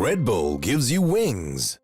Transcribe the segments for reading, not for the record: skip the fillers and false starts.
Red Bull gives you wings.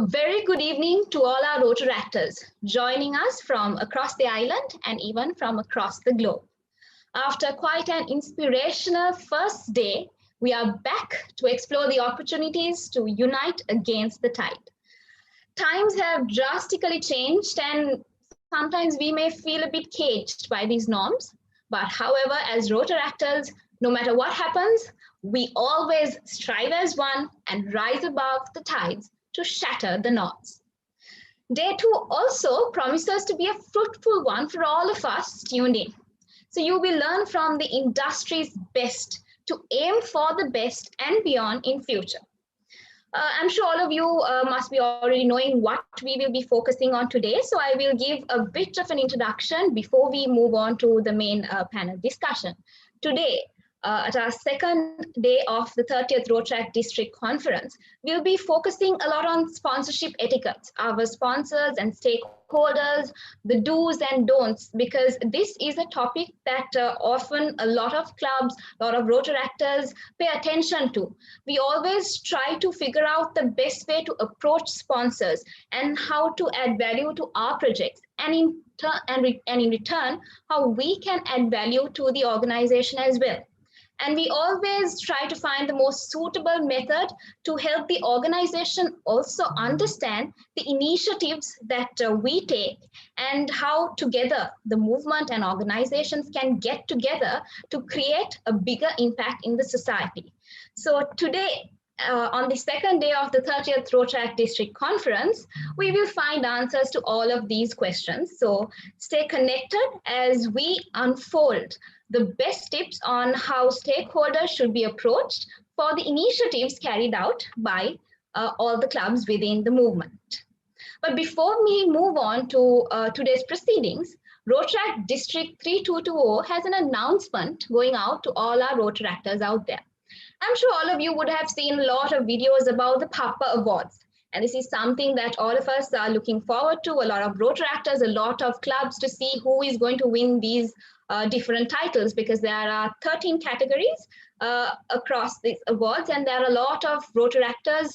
A very good evening to all our Rotaractors joining us from across the island and even from across the globe. After quite an inspirational first day, we are back to explore the opportunities to unite against the tide. Times have drastically changed, and sometimes we may feel a bit caged by these norms. But however, as Rotaractors, no matter what happens, we always strive as one and rise above the tides to shatter the knots. Day two also promises to be a fruitful one for all of us tuned in. So you will learn from the industry's best to aim for the best and beyond in future. I'm sure all of you must be already knowing what we will be focusing on today. So I will give a bit of an introduction before we move on to the main panel discussion. Today, at our second day of the 30th Rotaract District Conference, we'll be focusing a lot on sponsorship etiquette, our sponsors and stakeholders, the do's and don'ts, because this is a topic that often a lot of clubs, a lot of Rotaractors pay attention to. We always try to figure out the best way to approach sponsors and how to add value to our projects, and in return, how we can add value to the organization as well. And we always try to find the most suitable method to help the organization also understand the initiatives that we take and how together the movement and organizations can get together to create a bigger impact in the society. So today, on the second day of the 30th Rotaract District Conference, we will find answers to all of these questions. So stay connected as we unfold the best tips on how stakeholders should be approached for the initiatives carried out by all the clubs within the movement. But before we move on to today's proceedings, Rotaract District 3220 has an announcement going out to all our Rotaractors out there. I'm sure all of you would have seen a lot of videos about the Papa Awards. And this is something that all of us are looking forward to, a lot of Rotaractors, a lot of clubs, to see who is going to win these different titles, because there are 13 categories across these awards, and there are a lot of Rotaractors,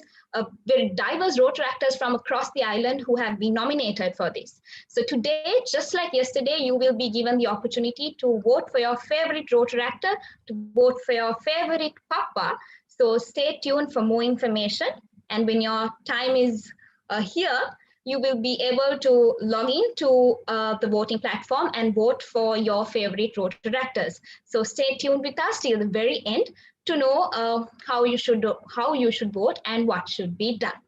very diverse Rotaractors from across the island who have been nominated for this. So today, just like yesterday, you will be given the opportunity to vote for your favorite Rotaractor, to vote for your favorite Papa. So stay tuned for more information. And when your time is here, you will be able to log in to the voting platform and vote for your favorite Rotaractors. So stay tuned with us till the very end to know how you should vote and what should be done.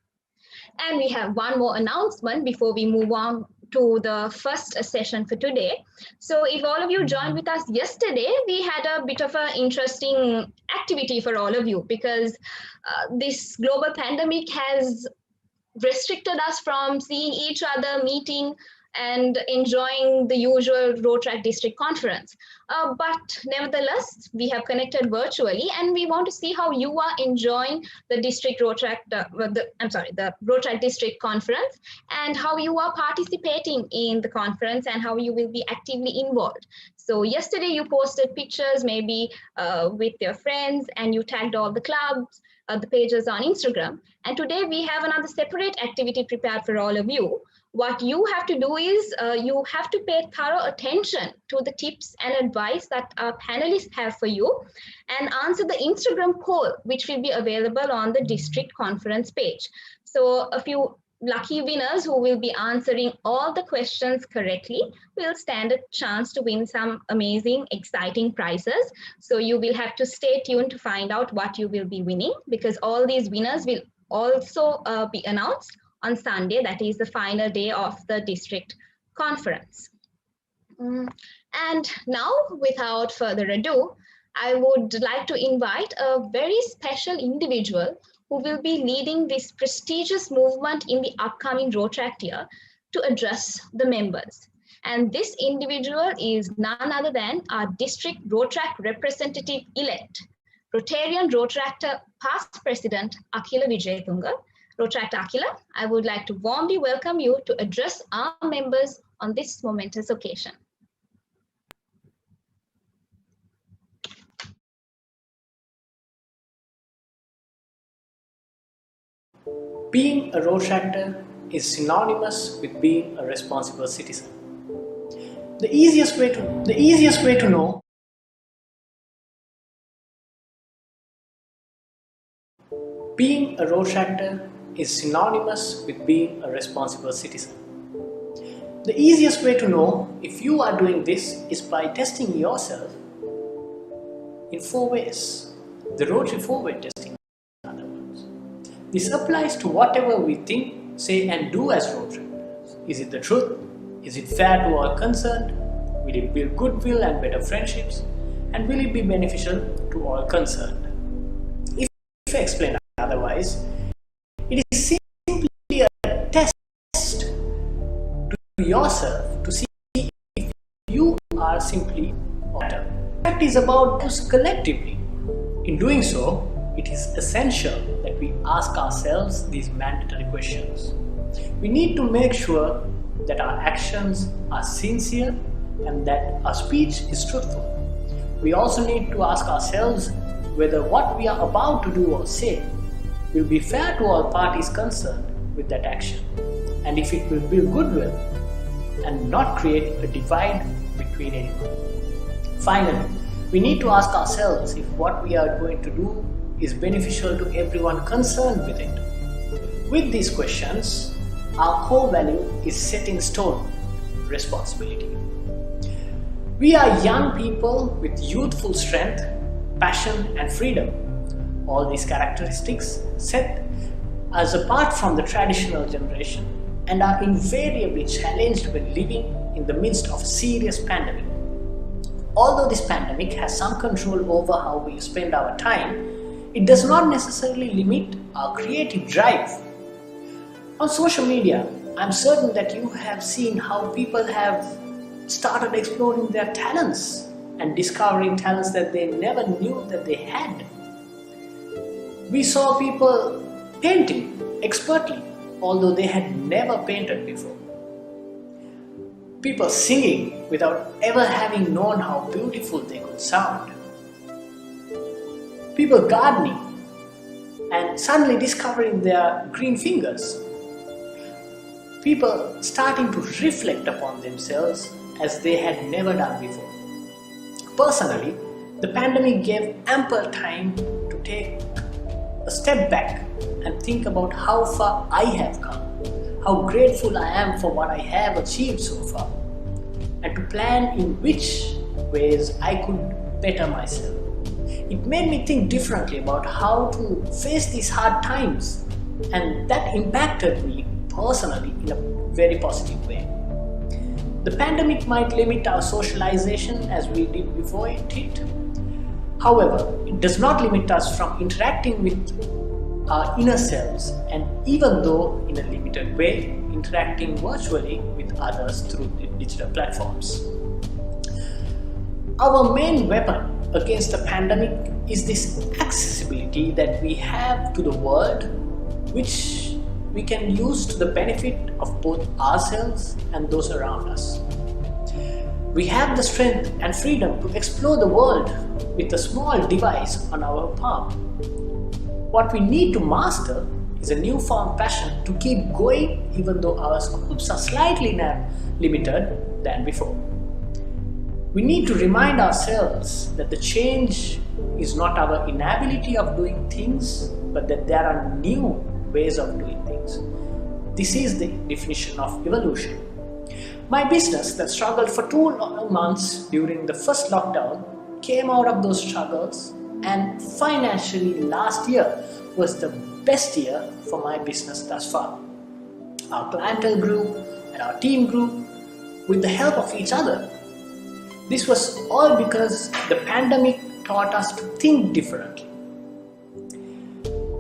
And we have one more announcement before we move on to the first session for today. So if all of you joined with us yesterday, we had a bit of an interesting activity for all of you, because this global pandemic has restricted us from seeing each other, meeting and enjoying the usual Rotaract District Conference. But nevertheless, we have connected virtually, and we want to see how you are enjoying the District Rotaract, the Rotaract District Conference, and how you are participating in the conference and how you will be actively involved. So yesterday you posted pictures maybe with your friends, and you tagged all the clubs, the pages on Instagram. And today we have another separate activity prepared for all of you. What you have to do is you have to pay thorough attention to the tips and advice that our panelists have for you, and answer the Instagram poll, which will be available on the district conference page. So a few lucky winners who will be answering all the questions correctly will stand a chance to win some amazing, exciting prizes. So you will have to stay tuned to find out what you will be winning, because all these winners will also be announced on Sunday, that is the final day of the district conference. And now, without further ado, I would like to invite a very special individual who will be leading this prestigious movement in the upcoming Rotaract year to address the members. And this individual is none other than our district Rotaract representative-elect, Rotarian Rotaractor past President Akila Wijayatunga. Rotaract Akila, I would like to warmly welcome you to address our members on this momentous occasion. Being a Rotaractor is synonymous with being a responsible citizen. The easiest way to know being a Rotaractor is synonymous with being a responsible citizen. The easiest way to know if you are doing this is by testing yourself in 4 ways. The Rotary 4-way testing, in other words. This applies to whatever we think, say and do as Rotaractors. Is it the truth? Is it fair to all concerned? Will it build goodwill and better friendships? And will it be beneficial to all concerned? If I explain otherwise, it is simply a test to yourself to see if you are simply order. Fact is about us collectively. In doing so, it is essential that we ask ourselves these mandatory questions. We need to make sure that our actions are sincere and that our speech is truthful. We also need to ask ourselves whether what we are about to do or say will be fair to all parties concerned with that action, and if it will build goodwill and not create a divide between anyone. Finally, we need to ask ourselves if what we are going to do is beneficial to everyone concerned with it. With these questions, our core value is set in stone: responsibility. We are young people with youthful strength, passion and freedom. All these characteristics set us apart from the traditional generation and are invariably challenged when living in the midst of a serious pandemic. Although this pandemic has some control over how we spend our time, it does not necessarily limit our creative drive. On social media, I'm certain that you have seen how people have started exploring their talents and discovering talents that they never knew that they had. We saw people painting expertly, although they had never painted before. People singing without ever having known how beautiful they could sound. People gardening and suddenly discovering their green fingers. People starting to reflect upon themselves as they had never done before. Personally, the pandemic gave ample time to take a step back and think about how far I have come, how grateful I am for what I have achieved so far, and to plan in which ways I could better myself. It made me think differently about how to face these hard times, and that impacted me personally in a very positive way. The pandemic might limit our socialization as we did before it hit. However, it does not limit us from interacting with our inner selves, and even though in a limited way, interacting virtually with others through the digital platforms. Our main weapon against the pandemic is this accessibility that we have to the world, which we can use to the benefit of both ourselves and those around us. We have the strength and freedom to explore the world with a small device on our palm. What we need to master is a newfound passion to keep going even though our scopes are slightly limited than before. We need to remind ourselves that the change is not our inability of doing things, but that there are new ways of doing things. This is the definition of evolution. My business that struggled for 2 months during the first lockdown came out of those struggles, and financially last year was the best year for my business thus far. Our clientele grew and our team grew with the help of each other. This was all because the pandemic taught us to think differently.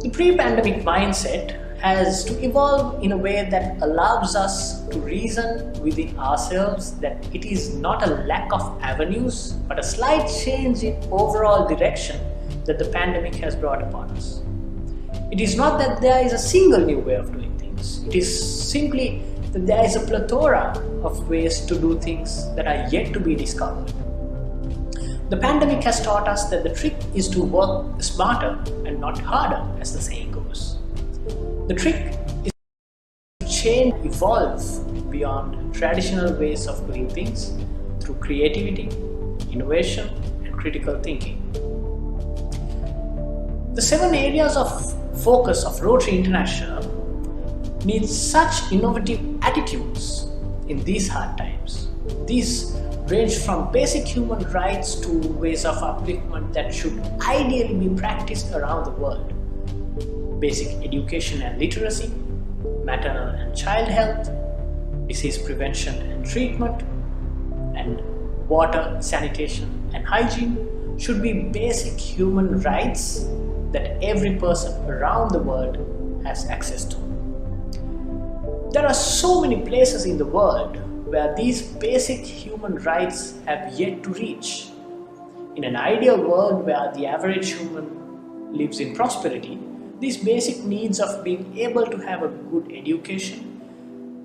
The pre-pandemic mindset has to evolve in a way that allows us to reason within ourselves that it is not a lack of avenues, but a slight change in overall direction that the pandemic has brought upon us. It is not that there is a single new way of doing things. It is simply that there is a plethora of ways to do things that are yet to be discovered. The pandemic has taught us that the trick is to work smarter and not harder, as the saying goes. The trick change, evolve beyond traditional ways of doing things through creativity, innovation, and critical thinking. The 7 areas of focus of Rotary International need such innovative attitudes in these hard times. These range from basic human rights to ways of upliftment that should ideally be practiced around the world. Basic education and literacy, maternal and child health, disease prevention and treatment, and water, sanitation and hygiene should be basic human rights that every person around the world has access to. There are so many places in the world where these basic human rights have yet to reach. In an ideal world where the average human lives in prosperity, these basic needs of being able to have a good education,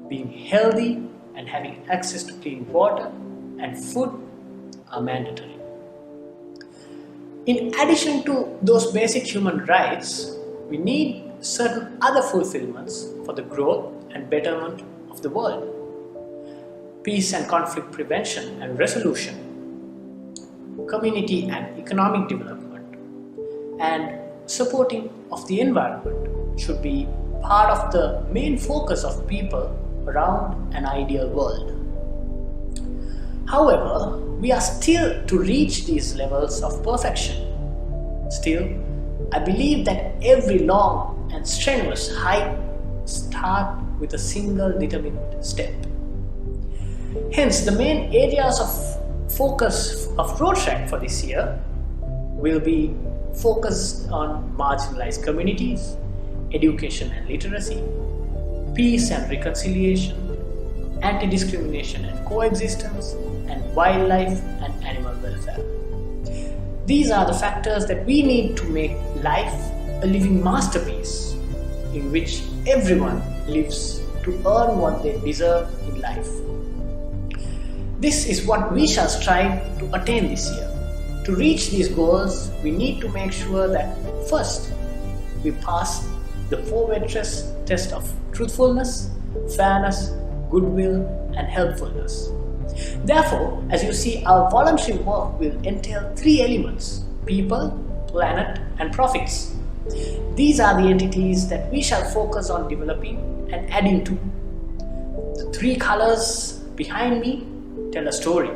being healthy, and having access to clean water and food are mandatory. In addition to those basic human rights, we need certain other fulfillments for the growth and betterment of the world. Peace and conflict prevention and resolution, community and economic development, and supporting of the environment should be part of the main focus of people around an ideal world. However, we are still to reach these levels of perfection. Still, I believe that every long and strenuous hike starts with a single determined step. Hence, the main areas of focus of Rotaract for this year will be focused on marginalized communities, education and literacy, peace and reconciliation, anti-discrimination and coexistence, and wildlife and animal welfare. These are the factors that we need to make life a living masterpiece in which everyone lives to earn what they deserve in life. This is what we shall strive to attain this year. To reach these goals, we need to make sure that first, we pass the 4-way test of truthfulness, fairness, goodwill, and helpfulness. Therefore, as you see, our voluntary work will entail 3 elements: people, planet, and profits. These are the entities that we shall focus on developing and adding to. The 3 colors behind me tell a story.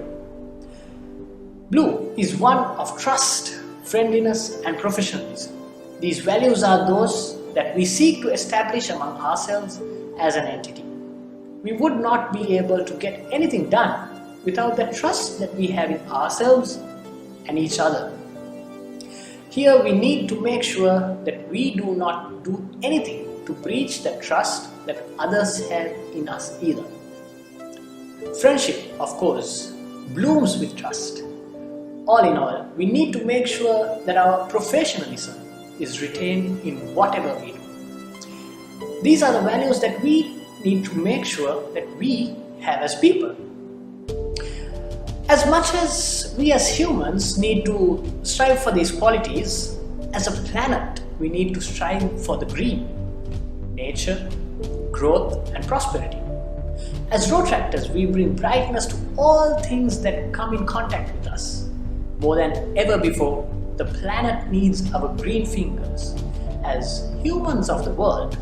Blue is one of trust, friendliness, and professionalism. These values are those that we seek to establish among ourselves as an entity. We would not be able to get anything done without the trust that we have in ourselves and each other. Here we need to make sure that we do not do anything to breach the trust that others have in us either. Friendship, of course, blooms with trust. All in all, we need to make sure that our professionalism is retained in whatever we do. These are the values that we need to make sure that we have as people. As much as we as humans need to strive for these qualities, as a planet we need to strive for the green, nature, growth and prosperity. As Rotaractors, we bring brightness to all things that come in contact with us. More than ever before, the planet needs our green fingers. As humans of the world,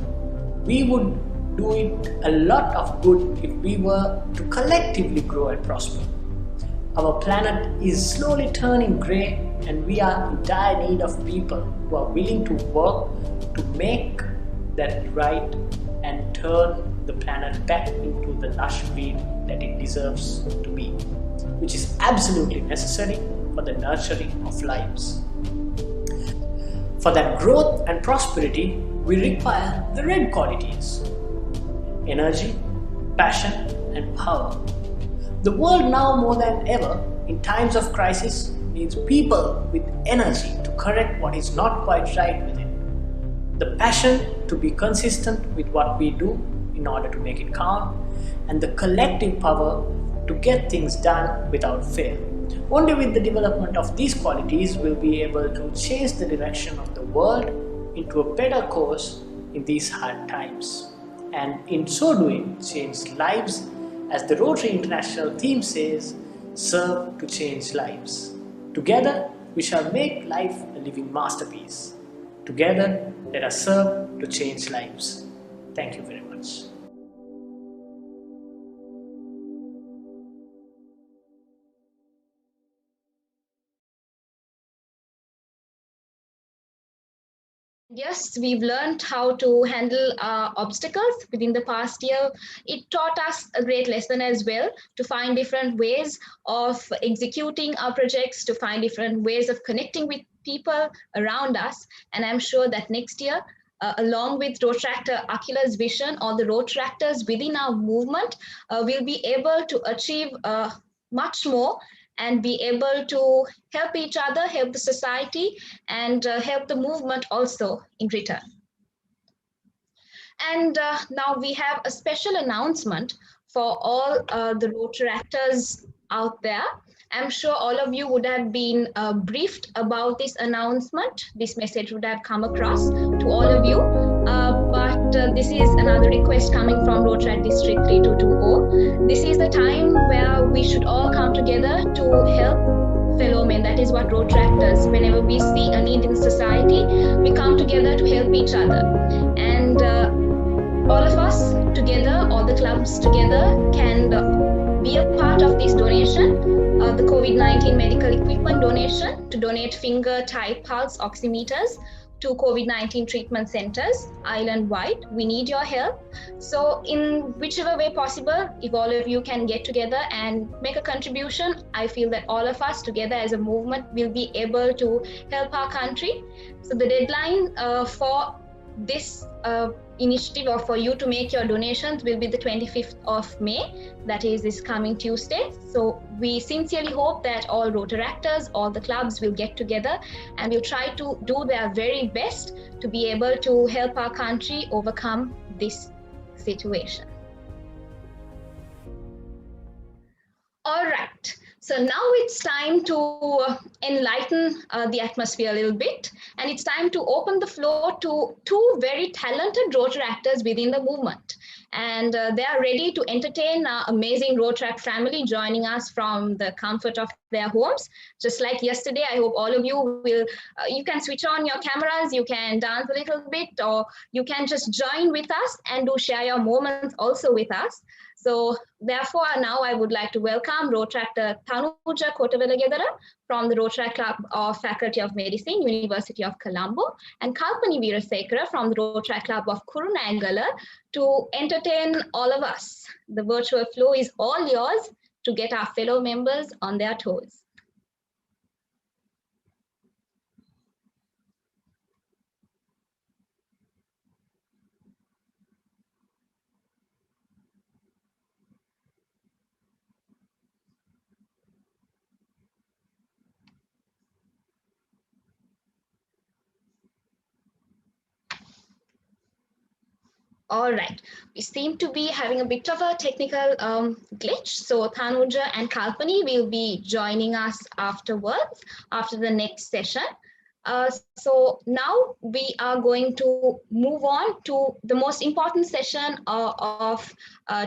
we would do it a lot of good if we were to collectively grow and prosper. Our planet is slowly turning grey, and we are in dire need of people who are willing to work to make that right and turn the planet back into the lush green that it deserves to be, which is absolutely necessary for the nurturing of lives. For that growth and prosperity, we require the red qualities: energy, passion, and power. The world now more than ever, in times of crisis, needs people with energy to correct what is not quite right with it. The passion to be consistent with what we do in order to make it count, and the collective power to get things done without fail. Only with the development of these qualities will we be able to change the direction of the world into a better course in these hard times. and in so doing change lives, as the Rotary International theme says, serve to change lives. Together we shall make life a living masterpiece. Together let us serve to change lives. Thank you very much. Yes, we've learned how to handle obstacles within the past year. It taught us a great lesson as well to find different ways of executing our projects, to find different ways of connecting with people around us. And I'm sure that next year, along with Rotaractor Akila's vision or the Rotaractors within our movement, we'll be able to achieve much more and be able to help each other, help the society, and help the movement also in return. And now we have a special announcement for all the Rotaractors out there. I'm sure all of you would have been briefed about this announcement. This message would have come across to all of you. But this is another request coming from Rotaract District 3220. This is the time where we should all come together to help fellow men. That is what Rotaractors, whenever we see a need in society, we come together to help each other. And all of us together, all the clubs together can be a part of this donation, the COVID-19 medical equipment donation to donate finger type pulse oximeters to COVID-19 treatment centers island-wide. We need your help. So in whichever way possible, if all of you can get together and make a contribution, I feel that all of us together as a movement will be able to help our country. So the deadline for this initiative or for you to make your donations will be the 25th of May. That is this coming Tuesday. So we sincerely hope that all Rotaractors, all the clubs will get together and will try to do their very best to be able to help our country overcome this situation. All right. So now it's time to enlighten the atmosphere a little bit, and it's time to open the floor to two very talented Rotaractors within the movement. And they are ready to entertain our amazing Rotaract family joining us from the comfort of their homes. Just like yesterday, I hope all of you will, you can switch on your cameras, you can dance a little bit, or you can just join with us and do share your moments also with us. So therefore, now I would like to welcome Rotaractor Tanuja Kotavelagadara from the Rotaract Club of Faculty of Medicine, University of Colombo, and Kalpani Veerasekara from the Rotaract Club of Kurunegala to entertain all of us. The virtual flow is all yours to get our fellow members on their toes. All right, we seem to be having a bit of a technical glitch. So Tanuja and Kalpani will be joining us afterwards, after the next session. So now we are going to move on to the most important session of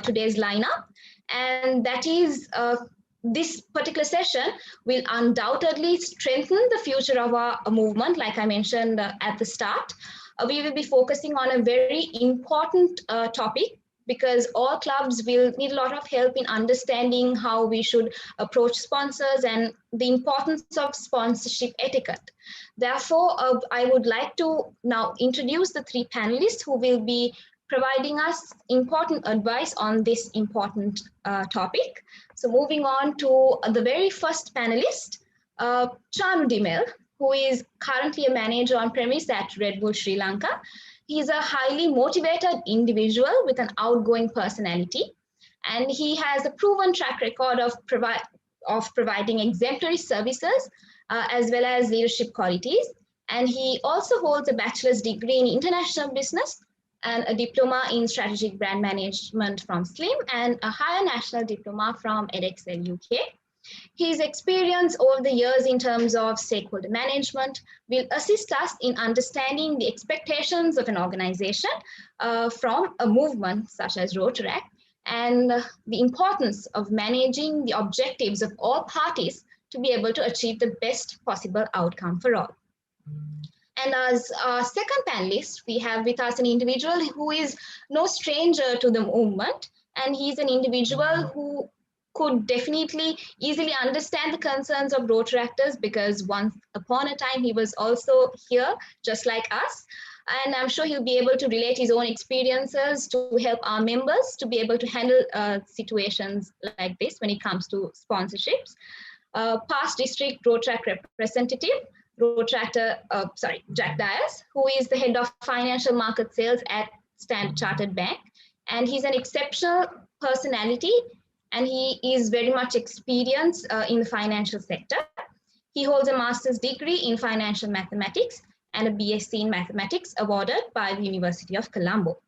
today's lineup. And that is this particular session will undoubtedly strengthen the future of our movement, like I mentioned at the start. We will be focusing on a very important topic because all clubs will need a lot of help in understanding how we should approach sponsors and the importance of sponsorship etiquette. Therefore, I would like to now introduce the three panelists who will be providing us important advice on this important topic. So moving on to the very first panelist, Chanu Dimel, who is currently a manager on premise at Red Bull Sri Lanka. He's a highly motivated individual with an outgoing personality, and he has a proven track record of providing exemplary services as well as leadership qualities. And he also holds a bachelor's degree in international business and a diploma in strategic brand management from SLIM and a higher national diploma from edXL UK. His experience over the years in terms of stakeholder management will assist us in understanding the expectations of an organization from a movement such as Rotaract, and the importance of managing the objectives of all parties to be able to achieve the best possible outcome for all. And as our second panelist, we have with us an individual who is no stranger to the movement, and he's an individual who could definitely easily understand the concerns of Rotaractors, because once upon a time he was also here just like us. And I'm sure he'll be able to relate his own experiences to help our members to be able to handle situations like this when it comes to sponsorships. Past district Rotaract representative, Jack Dias, who is the head of financial market sales at Standard Chartered Bank. And he's an exceptional personality, and he is very much experienced in the financial sector. He holds a master's degree in financial mathematics and a BSc in mathematics awarded by the University of Colombo.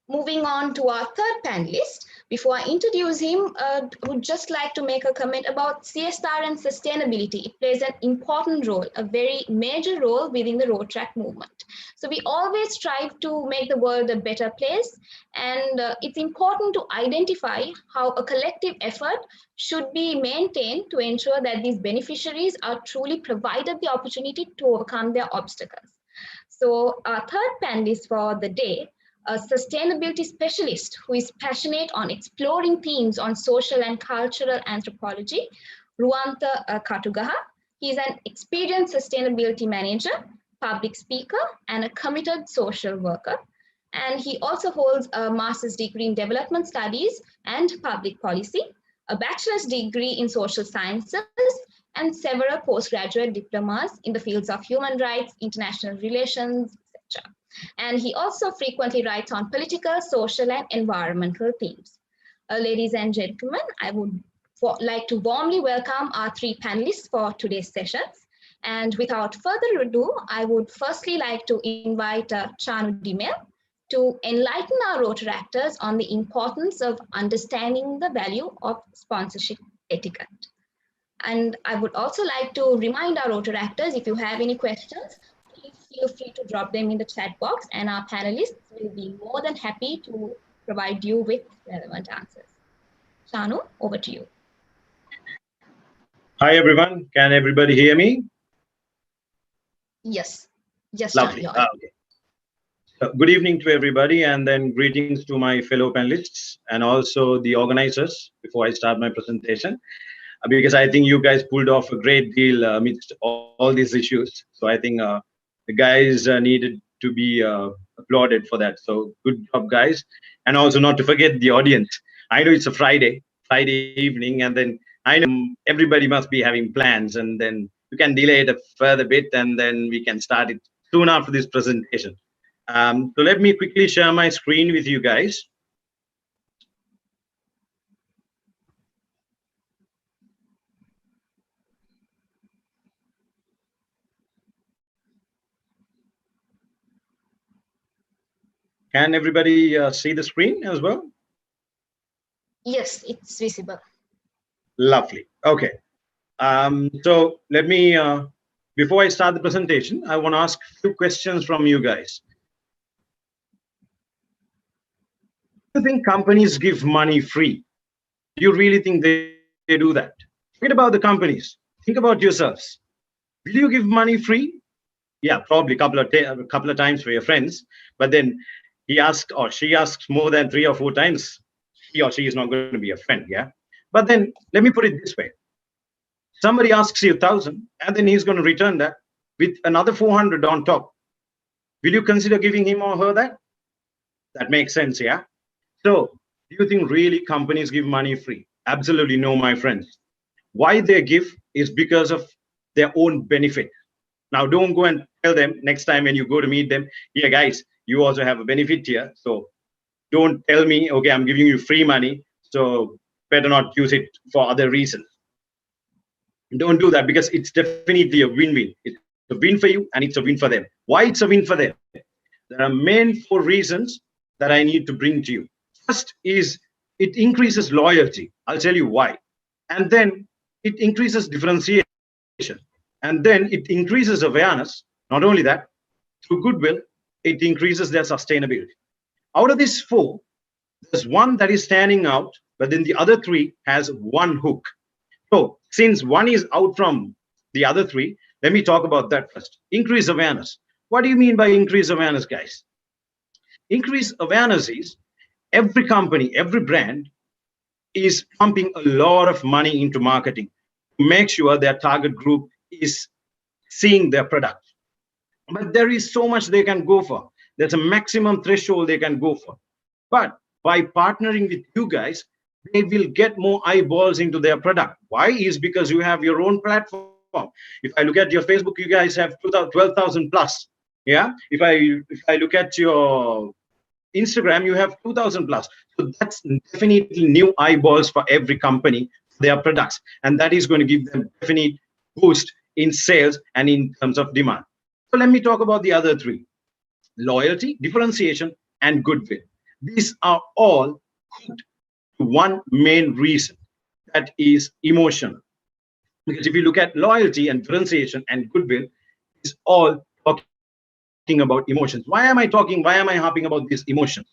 Moving on to our third panelist, before I introduce him, I would just like to make a comment about CSR and sustainability. It plays an important role, a very major role within the Rotaract movement. So we always strive to make the world a better place, and it's important to identify how a collective effort should be maintained to ensure that these beneficiaries are truly provided the opportunity to overcome their obstacles. So our third panelist for the day, a sustainability specialist who is passionate on exploring themes on social and cultural anthropology, Ruanta Katugaha. He is an experienced sustainability manager, public speaker, and a committed social worker. And he also holds a master's degree in development studies and public policy, a bachelor's degree in social sciences, and several postgraduate diplomas in the fields of human rights, international relations, etc. And he also frequently writes on political, social, and environmental themes. Ladies and gentlemen, I would like to warmly welcome our three panelists for today's sessions. And without further ado, I would firstly like to invite Chanu Dimel to enlighten our Rotaractors on the importance of understanding the value of sponsorship etiquette. And I would also like to remind our Rotaractors, if you have any questions, please feel free to drop them in the chat box, and our panelists will be more than happy to provide you with relevant answers. Shanu, over to you. Hi, everyone. Can everybody hear me? Yes. Yes, Lovely. Shanu. Okay. Good evening to everybody, and then greetings to my fellow panelists and also the organizers before I start my presentation, because I think you guys pulled off a great deal amidst all these issues. So I think the guys needed to be applauded for that. So good job, guys. And also not to forget the audience. I know it's a Friday evening, and then I know everybody must be having plans, and then you can delay it a further bit, and then we can start it soon after this presentation. So let me quickly share my screen with you guys. Can everybody see the screen as well? Yes, it's visible. Lovely. Okay. So let me, before I start the presentation, I want to ask a few questions from you guys. Do you think companies give money free? Do you really think they do that? Forget about the companies. Think about yourselves. Will you give money free? Yeah, probably a couple of times for your friends, but then he asks or she asks more than 3 or 4 times, he or she is not going to be a friend. Yeah. But then let me put it this way. Somebody asks you 1,000 and then he's going to return that with another 400 on top. Will you consider giving him or her that? That makes sense. Yeah. So do you think really companies give money free? Absolutely no, my friends. Why they give is because of their own benefit. Now, don't go and tell them next time when you go to meet them, yeah, guys, you also have a benefit here. So don't tell me, okay, I'm giving you free money, so better not use it for other reasons. Don't do that, because it's definitely a win-win. It's a win for you and it's a win for them. Why it's a win for them? There are main 4 reasons that I need to bring to you. First is it increases loyalty. I'll tell you why. and then it increases differentiation, and then it increases awareness. Not only that, through goodwill, it increases their sustainability. Out of these four, there's one that is standing out, but then the other three has one hook. So since one is out from the other three, let me talk about that first. Increase awareness. What do you mean by increase awareness, guys? Increase awareness is every company, every brand is pumping a lot of money into marketing to make sure their target group is seeing their product. But there is so much they can go for. There's a maximum threshold they can go for. But by partnering with you guys, they will get more eyeballs into their product. Why? Is because you have your own platform. If I look at your Facebook, you guys have 12,000 plus. Yeah. If I look at your Instagram, you have 2,000 plus. So that's definitely new eyeballs for every company, their products. And that is going to give them definite boost in sales and in terms of demand. So let me talk about the other three: loyalty, differentiation, and goodwill. These are all hooked to one main reason, that is emotion. Because if you look at loyalty and differentiation and goodwill, it's all talking about emotions. Why am I harping about these emotions?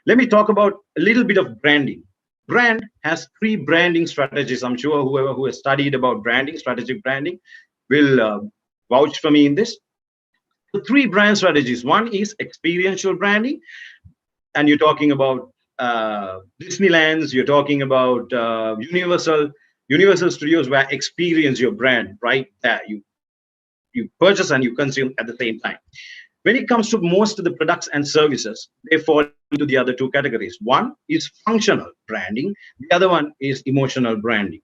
Let me talk about a little bit of branding. Brand has three branding strategies. I'm sure whoever who has studied about branding, strategic branding, will vouch for me in this. The three brand strategies. One is experiential branding, and you're talking about Disneylands, you're talking about Universal Studios, where experience your brand right there. You purchase and you consume at the same time. When it comes to most of the products and services, they fall into the other two categories. One is functional branding. The other one is emotional branding.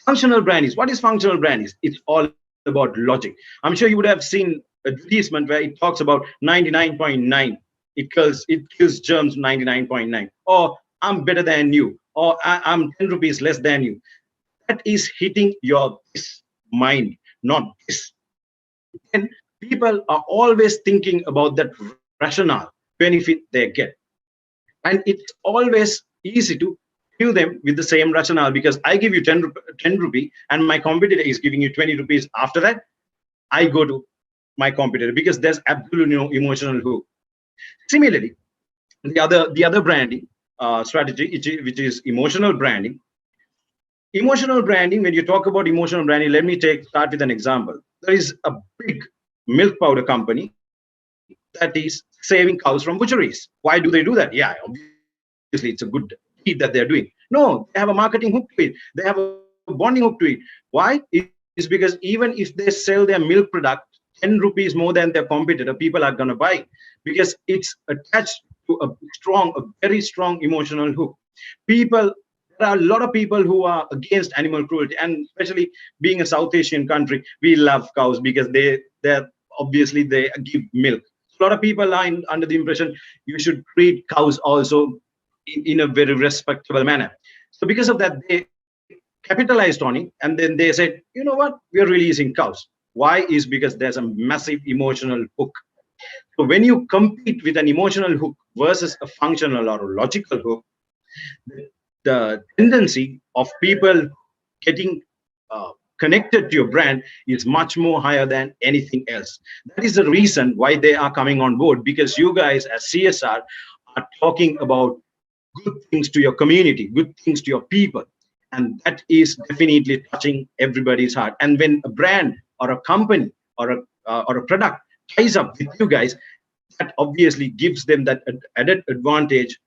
Functional brand is, what is functional brand is? It's all about logic. I'm sure you would have seen advertisement where it talks about 99.9. It kills germs 99.9. Or I'm better than you. Or I'm 10 rupees less than you. That is hitting your this mind, not this. And people are always thinking about that rationale, benefit they get. And it's always easy to view them with the same rationale, because I give you 10 rupee and my competitor is giving you 20 rupees. After that, I go to my competitor because there's absolutely no emotional hook. Similarly, the other branding strategy, which is emotional branding. Emotional branding, when you talk about emotional branding, let me start with an example. There is a big milk powder company that is saving cows from butcheries. Why do they do that? Yeah, obviously it's a good deed that they're doing. No, they have a marketing hook to it. They have a bonding hook to it. Why? Is because even if they sell their milk product 10 rupees more than their competitor, people are going to buy, because it's attached to a very strong emotional hook. People, there are a lot of people who are against animal cruelty, and especially being a South Asian country, we love cows because they're obviously they give milk. A lot of people are under the impression you should treat cows also in a very respectable manner. So because of that, they capitalized on it, and then they said, you know what, we are releasing cows. Why? Is because there's a massive emotional hook. So when you compete with an emotional hook versus a functional or a logical hook, the tendency of people getting connected to your brand is much more higher than anything else. That is the reason why they are coming on board, because you guys as CSR are talking about good things to your community, good things to your people. And that is definitely touching everybody's heart. And when a brand or a company or a product ties up with you guys, that obviously gives them that added advantage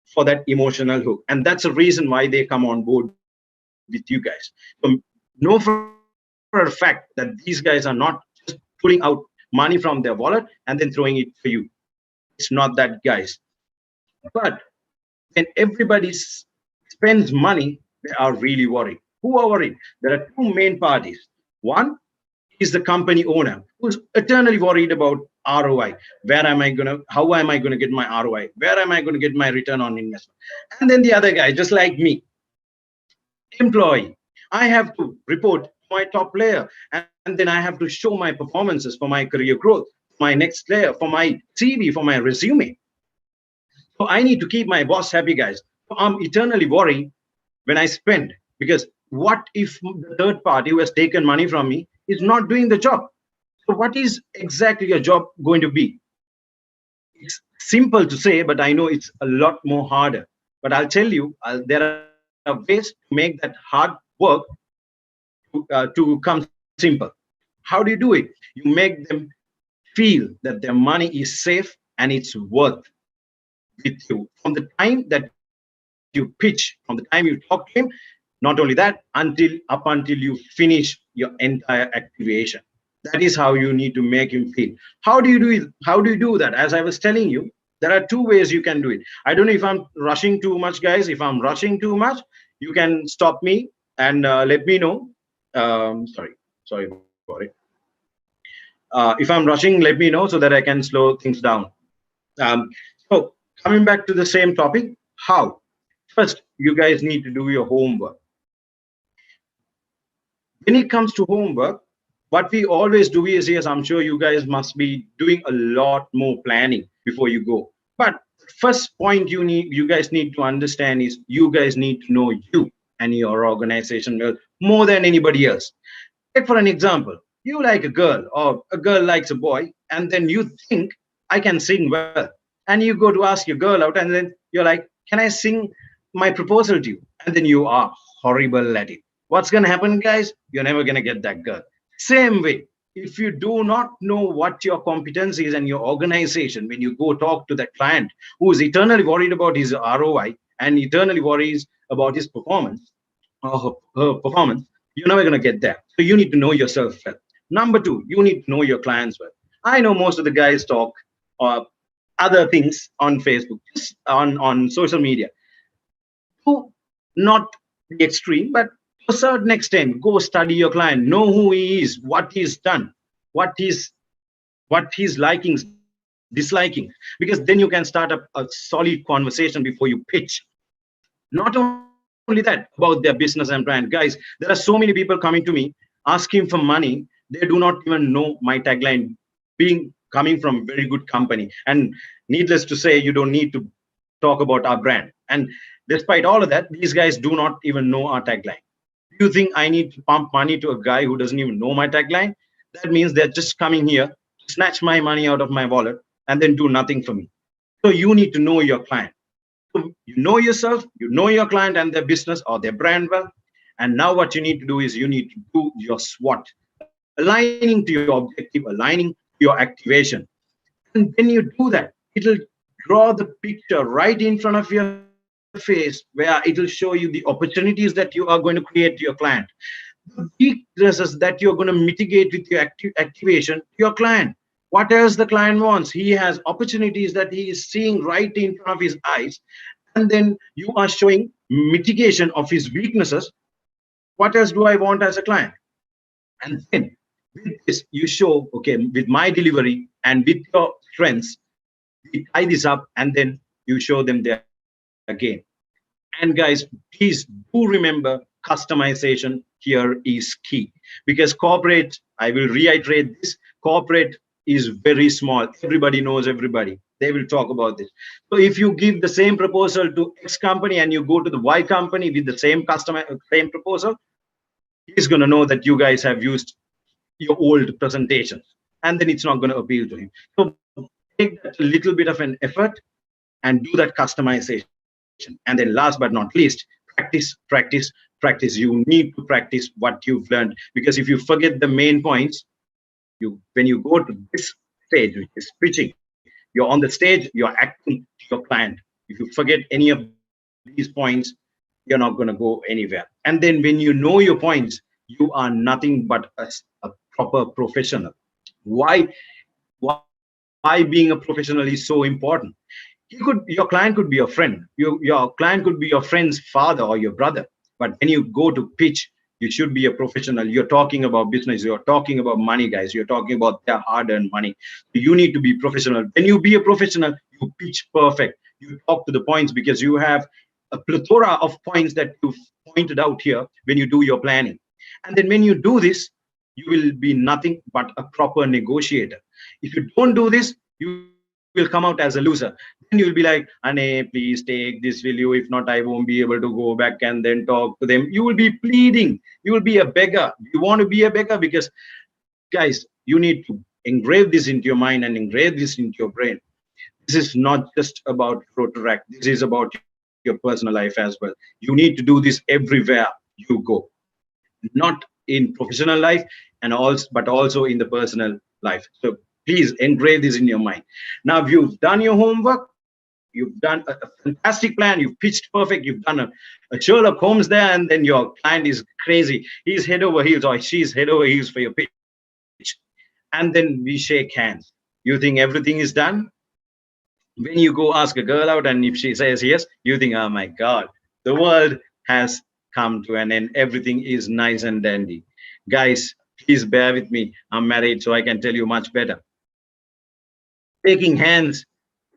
for that emotional hook. And that's the reason why they come on board with you guys. So know for a fact that these guys are not just pulling out money from their wallet and then throwing it for you. It's not that, guys. But when everybody spends money, they are really worried. Who are worried? There are two main parties. One is the company owner, who's eternally worried about ROI. How am I gonna get my ROI? Where am I gonna get my return on investment? And then the other guy, just like me, employee. I have to report to my top layer, and then I have to show my performances for my career growth, my next layer, for my CV, for my resume. So I need to keep my boss happy, guys. So I'm eternally worried when I spend. Because what if the third party who has taken money from me is not doing the job? So what is exactly your job going to be? It's simple to say, but I know it's a lot more harder. But I'll tell you, there are ways to make that hard work to come simple. How do you do it? You make them feel that their money is safe and it's worth with you from the time that you pitch, from the time you talk to him. Not only that, until you finish your entire activation. That is how you need to make him feel. How do you do it? How do you do that? As I was telling you, there are two ways you can do it. I don't know if I'm rushing too much, guys. If I'm rushing too much, you can stop me and let me know. Sorry about it. If I'm rushing, let me know so that I can slow things down. Um, so coming back to the same topic, how? First, you guys need to do your homework. When it comes to homework, what we always do is, yes, I'm sure you guys must be doing a lot more planning before you go. But first point you guys need to understand is you guys need to know you and your organization well more than anybody else. Take for an example, you like a girl or a girl likes a boy, and then you think I can sing well, and you go to ask your girl out, and then you're like, "Can I sing my proposal to you?" And then you are horrible at it. What's gonna happen, guys? You're never gonna get that girl. Same way, if you do not know what your competence is and your organization, when you go talk to that client who is eternally worried about his ROI and eternally worries about his performance, her performance, you're never going to get there. So you need to know yourself well. Number two, you need to know your clients well. I know most of the guys talk other things on Facebook, just on social media. To not the extreme, but to a certain extent, go study your client, know who he is, what he's done, what his likings, dislikings, because then you can start up a solid conversation before you pitch. Not only that, about their business and brand. Guys, there are so many people coming to me asking for money. They do not even know my tagline, being coming from very good company. And needless to say, you don't need to talk about our brand. And despite all of that, these guys do not even know our tagline. Do you think I need to pump money to a guy who doesn't even know my tagline? That means they're just coming here to snatch my money out of my wallet and then do nothing for me. So you need to know your client. So you know yourself, you know your client and their business or their brand well. And now what you need to do is you need to do your SWOT, aligning to your objective, aligning to your activation. And when you do that, it'll draw the picture right in front of your face where it'll show you the opportunities that you are going to create to your client, the weaknesses that you're going to mitigate with your activation to your client. What else the client wants? He has opportunities that he is seeing right in front of his eyes, and then you are showing mitigation of his weaknesses. What else do I want as a client? And then with this, you show, okay, with my delivery and with your strengths, we tie this up and then you show them there again. And guys, please do remember customization here is key, because corporate, I will reiterate this, corporate is very small. Everybody knows everybody. They will talk about this. So if you give the same proposal to X company and you go to the Y company with the same customer, same proposal, he's going to know that you guys have used your old presentations, and then it's not going to appeal to him. So take that little bit of an effort and do that customization. And then last but not least, practice. You need to practice what you've learned, because if you forget the main points, when you go to this stage, which is pitching, you're on the stage, you're acting to your client. If you forget any of these points, you're not going to go anywhere. And then when you know your points, you are nothing but a proper professional. Why? Why being a professional is so important? Your client could be a friend. Your client could be your friend's father or your brother. But when you go to pitch, you should be a professional. You're talking about business. You're talking about money, guys. You're talking about their hard-earned money. You need to be professional. When you be a professional, you pitch perfect. You talk to the points because you have a plethora of points that you've pointed out here when you do your planning. And then when you do this, you will be nothing but a proper negotiator. If you don't do this, you will be nothing will come out as a loser. Then you'll be like, Ane, please take this, will you? If not, I won't be able to go back and then talk to them. You will be pleading. You will be a beggar. You want to be a beggar? Because, guys, you need to engrave this into your mind and engrave this into your brain. This is not just about Rotaract. This is about your personal life as well. You need to do this everywhere you go, not in professional life and also, but also in the personal life. So please engrave this in your mind. Now, if you've done your homework, you've done a fantastic plan, you've pitched perfect, you've done a Sherlock Holmes there, and then your client is crazy. He's head over heels or she's head over heels for your pitch. And then we shake hands. You think everything is done? When you go ask a girl out and if she says yes, you think, oh my God, the world has come to an end. Everything is nice and dandy. Guys, please bear with me. I'm married, so I can tell you much better. Taking hands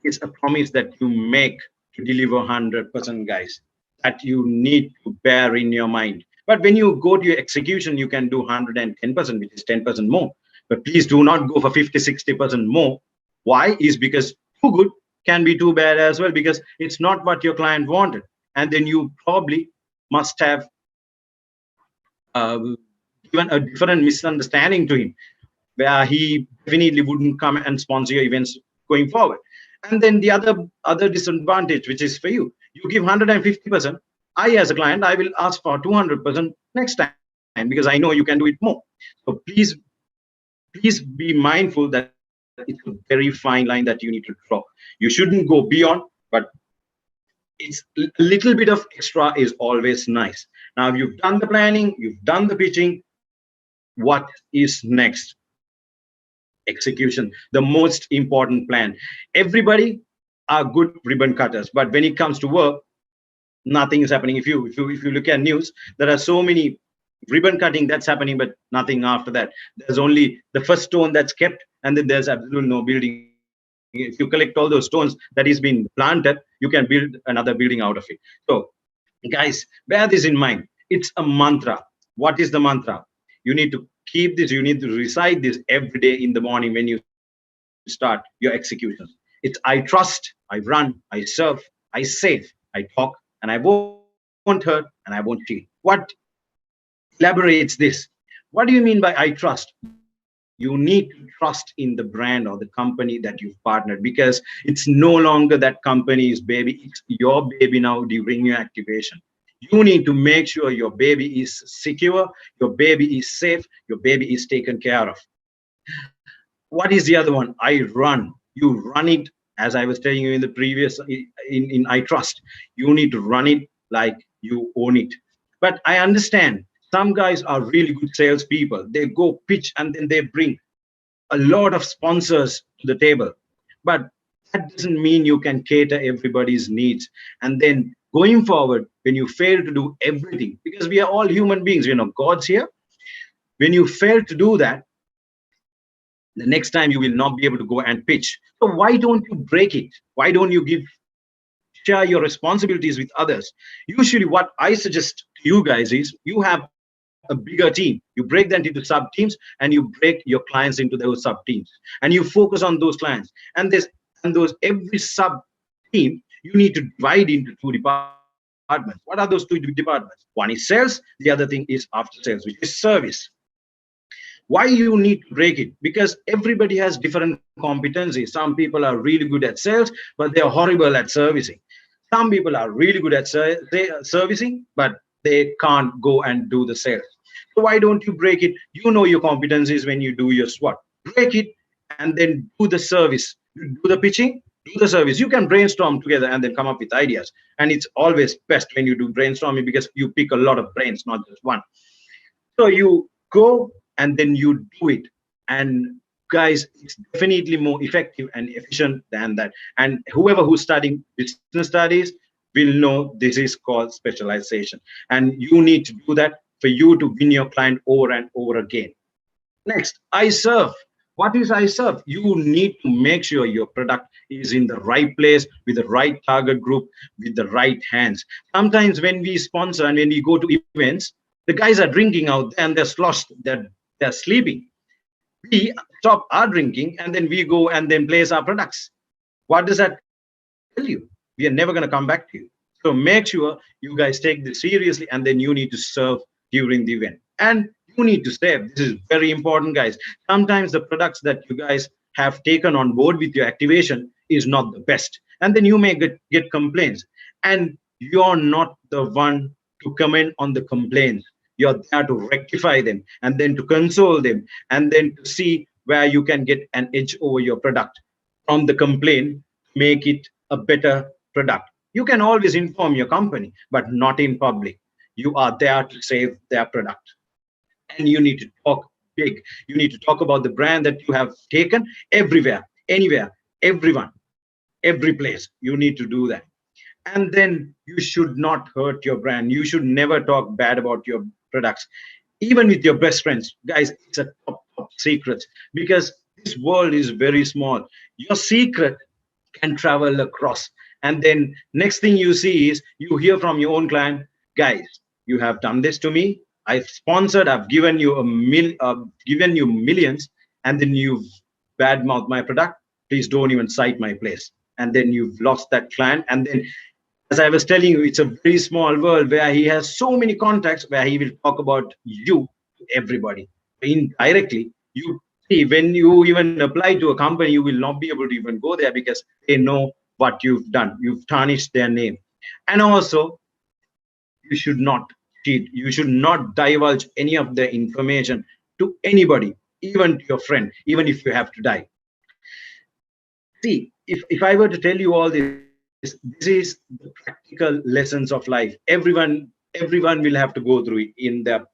is a promise that you make to deliver 100%, guys, that you need to bear in your mind. But when you go to your execution, you can do 110%, which is 10% more. But please do not go for 50, 60% more. Why? Is because too good can be too bad as well, because it's not what your client wanted. And then you probably must have given a different misunderstanding to him, where he definitely wouldn't come and sponsor your events going forward. And then the other disadvantage, which is for you, you give 150%. I, as a client, I will ask for 200% next time because I know you can do it more. So please be mindful that it's a very fine line that you need to draw. You shouldn't go beyond, but it's a little bit of extra is always nice. Now, you've done the planning, you've done the pitching. What is next? Execution, the most important plan. Everybody are good ribbon cutters, but when it comes to work, nothing is happening. If you look at news, there are so many ribbon cutting that's happening, but nothing after that. There's only the first stone that's kept, and then there's absolutely no building. If you collect all those stones that is being planted, you can build another building out of it. So, guys, bear this in mind. It's a mantra. What is the mantra? You need to keep this, you need to recite this every day in the morning when you start your executions. It's I trust, I run, I serve, I save, I talk, and I won't hurt, and I won't cheat. What elaborates this? What do you mean by I trust? You need to trust in the brand or the company that you've partnered, because it's no longer that company's baby, it's your baby now during your activation. You need to make sure your baby is secure, your baby is safe, your baby is taken care of. What is the other one? I run. You run it, as I was telling you in the previous, in I trust. You need to run it like you own it. But I understand some guys are really good salespeople. They go pitch and then they bring a lot of sponsors to the table. But that doesn't mean you can cater everybody's needs. And then going forward, when you fail to do everything, because we are all human beings, God's here. When you fail to do that, the next time you will not be able to go and pitch. So why don't you break it? Why don't you share your responsibilities with others? Usually what I suggest to you guys is you have a bigger team. You break that into sub teams and you break your clients into those sub teams and you focus on those clients. And those every sub team, you need to divide into two departments. What are those two departments? One is sales, the other thing is after sales, which is service. Why you need to break it? Because everybody has different competencies. Some people are really good at sales, but they are horrible at servicing. Some people are really good at servicing, but they can't go and do the sales. So why don't you break it? You know your competencies when you do your SWOT. Break it and then do the service. Do the pitching, do the service. You can brainstorm together and then come up with ideas. And it's always best when you do brainstorming because you pick a lot of brains, not just one. So you go and then you do it. And guys, it's definitely more effective and efficient than that. And whoever who's studying business studies will know this is called specialization. And you need to do that for you to win your client over and over again. Next, I serve. What is I serve? You need to make sure your product is in the right place with the right target group, with the right hands. Sometimes when we sponsor and when we go to events, the guys are drinking out there and they're sloshed, they're sleeping. We stop our drinking and then we go and then place our products. What does that tell you? We are never going to come back to you. So make sure you guys take this seriously, and then you need to serve during the event. And you need to save. This is very important, guys. Sometimes the products that you guys have taken on board with your activation is not the best. And then you may get complaints. And you're not the one to comment on the complaints. You're there to rectify them, and then to console them, and then to see where you can get an edge over your product from the complaint, make it a better product. You can always inform your company, but not in public. You are there to save their product. And you need to talk big. You need to talk about the brand that you have taken everywhere, anywhere, everyone, every place. You need to do that. And then you should not hurt your brand. You should never talk bad about your products, even with your best friends. Guys, it's a top secret, because this world is very small. Your secret can travel across. And then next thing you see is you hear from your own client, guys, you have done this to me. I've sponsored, I've given you given you millions, and then you've badmouthed my product. Please don't even cite my place. And then you've lost that client. And then, as I was telling you, it's a very small world where he has so many contacts where he will talk about you to everybody. Indirectly, you see, when you even apply to a company, you will not be able to even go there, because they know what you've done. You've tarnished their name. And also, you should not cheat. You should not divulge any of the information to anybody, even to your friend, even if you have to die. See, if I were to tell you all this is the practical lessons of life. Everyone will have to go through it in their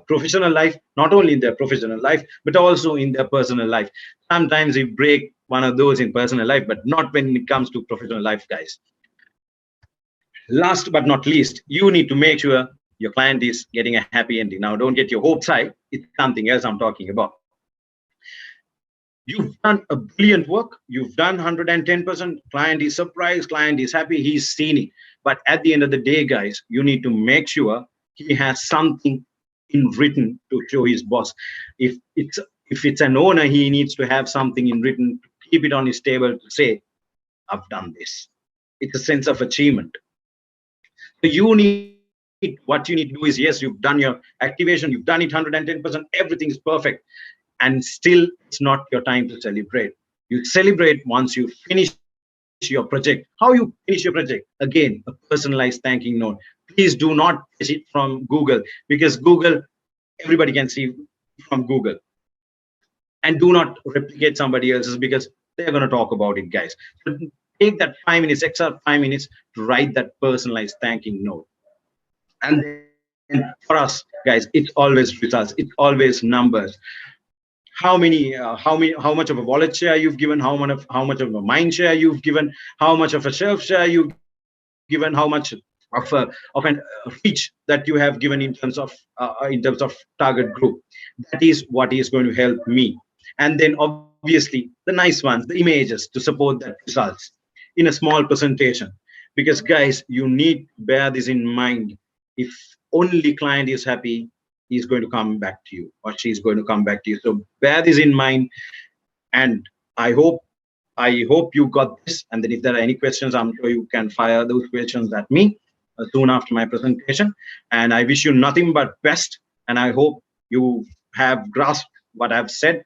professional life, not only in their professional life, but also in their personal life. Sometimes we break one of those in personal life, but not when it comes to professional life, guys. Last but not least, you need to make sure your client is getting a happy ending. Now, don't get your hopes high. It's something else I'm talking about. You've done a brilliant work. You've done 110%. Client is surprised. Client is happy. He's seen it. But at the end of the day, guys, you need to make sure he has something in written to show his boss. If it's an owner, he needs to have something in written to keep it on his table to say, I've done this. It's a sense of achievement. So what you need to do is, yes, you've done your activation. You've done it 110%. Everything is perfect. And still, it's not your time to celebrate. You celebrate once you finish your project. How you finish your project? Again, a personalized thanking note. Please do not fetch it from Google, because Google, everybody can see from Google. And do not replicate somebody else's, because they're going to talk about it, guys. So take that 5 minutes, extra 5 minutes to write that personalized thanking note. And then for us, guys, it's always results. It's always numbers. How much of a wallet share you've given, how much of a mind share you've given, how much of a shelf share you've given, how much of an reach that you have given in terms of target group. That is what is going to help me. And then obviously the nice ones, the images to support that results in a small presentation. Because guys, you need to bear this in mind. If only client is happy, he's going to come back to you, or she's going to come back to you. So bear this in mind. And I hope you got this. And then if there are any questions, I'm sure you can fire those questions at me soon after my presentation. And I wish you nothing but best. And I hope you have grasped what I've said.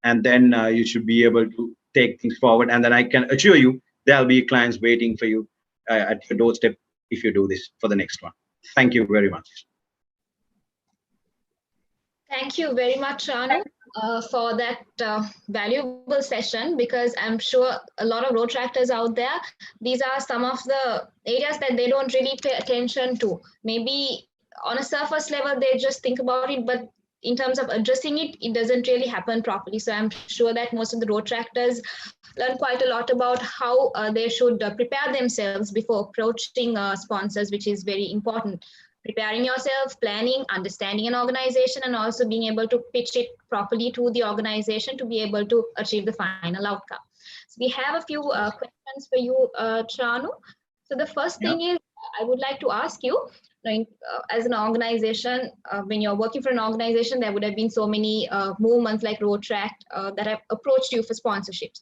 And then you should be able to take things forward. And then I can assure you, there'll be clients waiting for you at your doorstep if you do this for the next one. Thank you very much. Thank you very much, Ranu, for that valuable session, because I'm sure a lot of Rotaractors out there, these are some of the areas that they don't really pay attention to. Maybe on a surface level, they just think about it, but in terms of addressing it, it doesn't really happen properly. So I'm sure that most of the Rotaractors learn quite a lot about how they should prepare themselves before approaching sponsors, which is very important. Preparing yourself, planning, understanding an organization, and also being able to pitch it properly to the organization to be able to achieve the final outcome. So we have a few questions for you, Tranu. So the first thing is, I would like to ask you, as an organization, when you're working for an organization, there would have been so many movements like Rotaract that have approached you for sponsorships.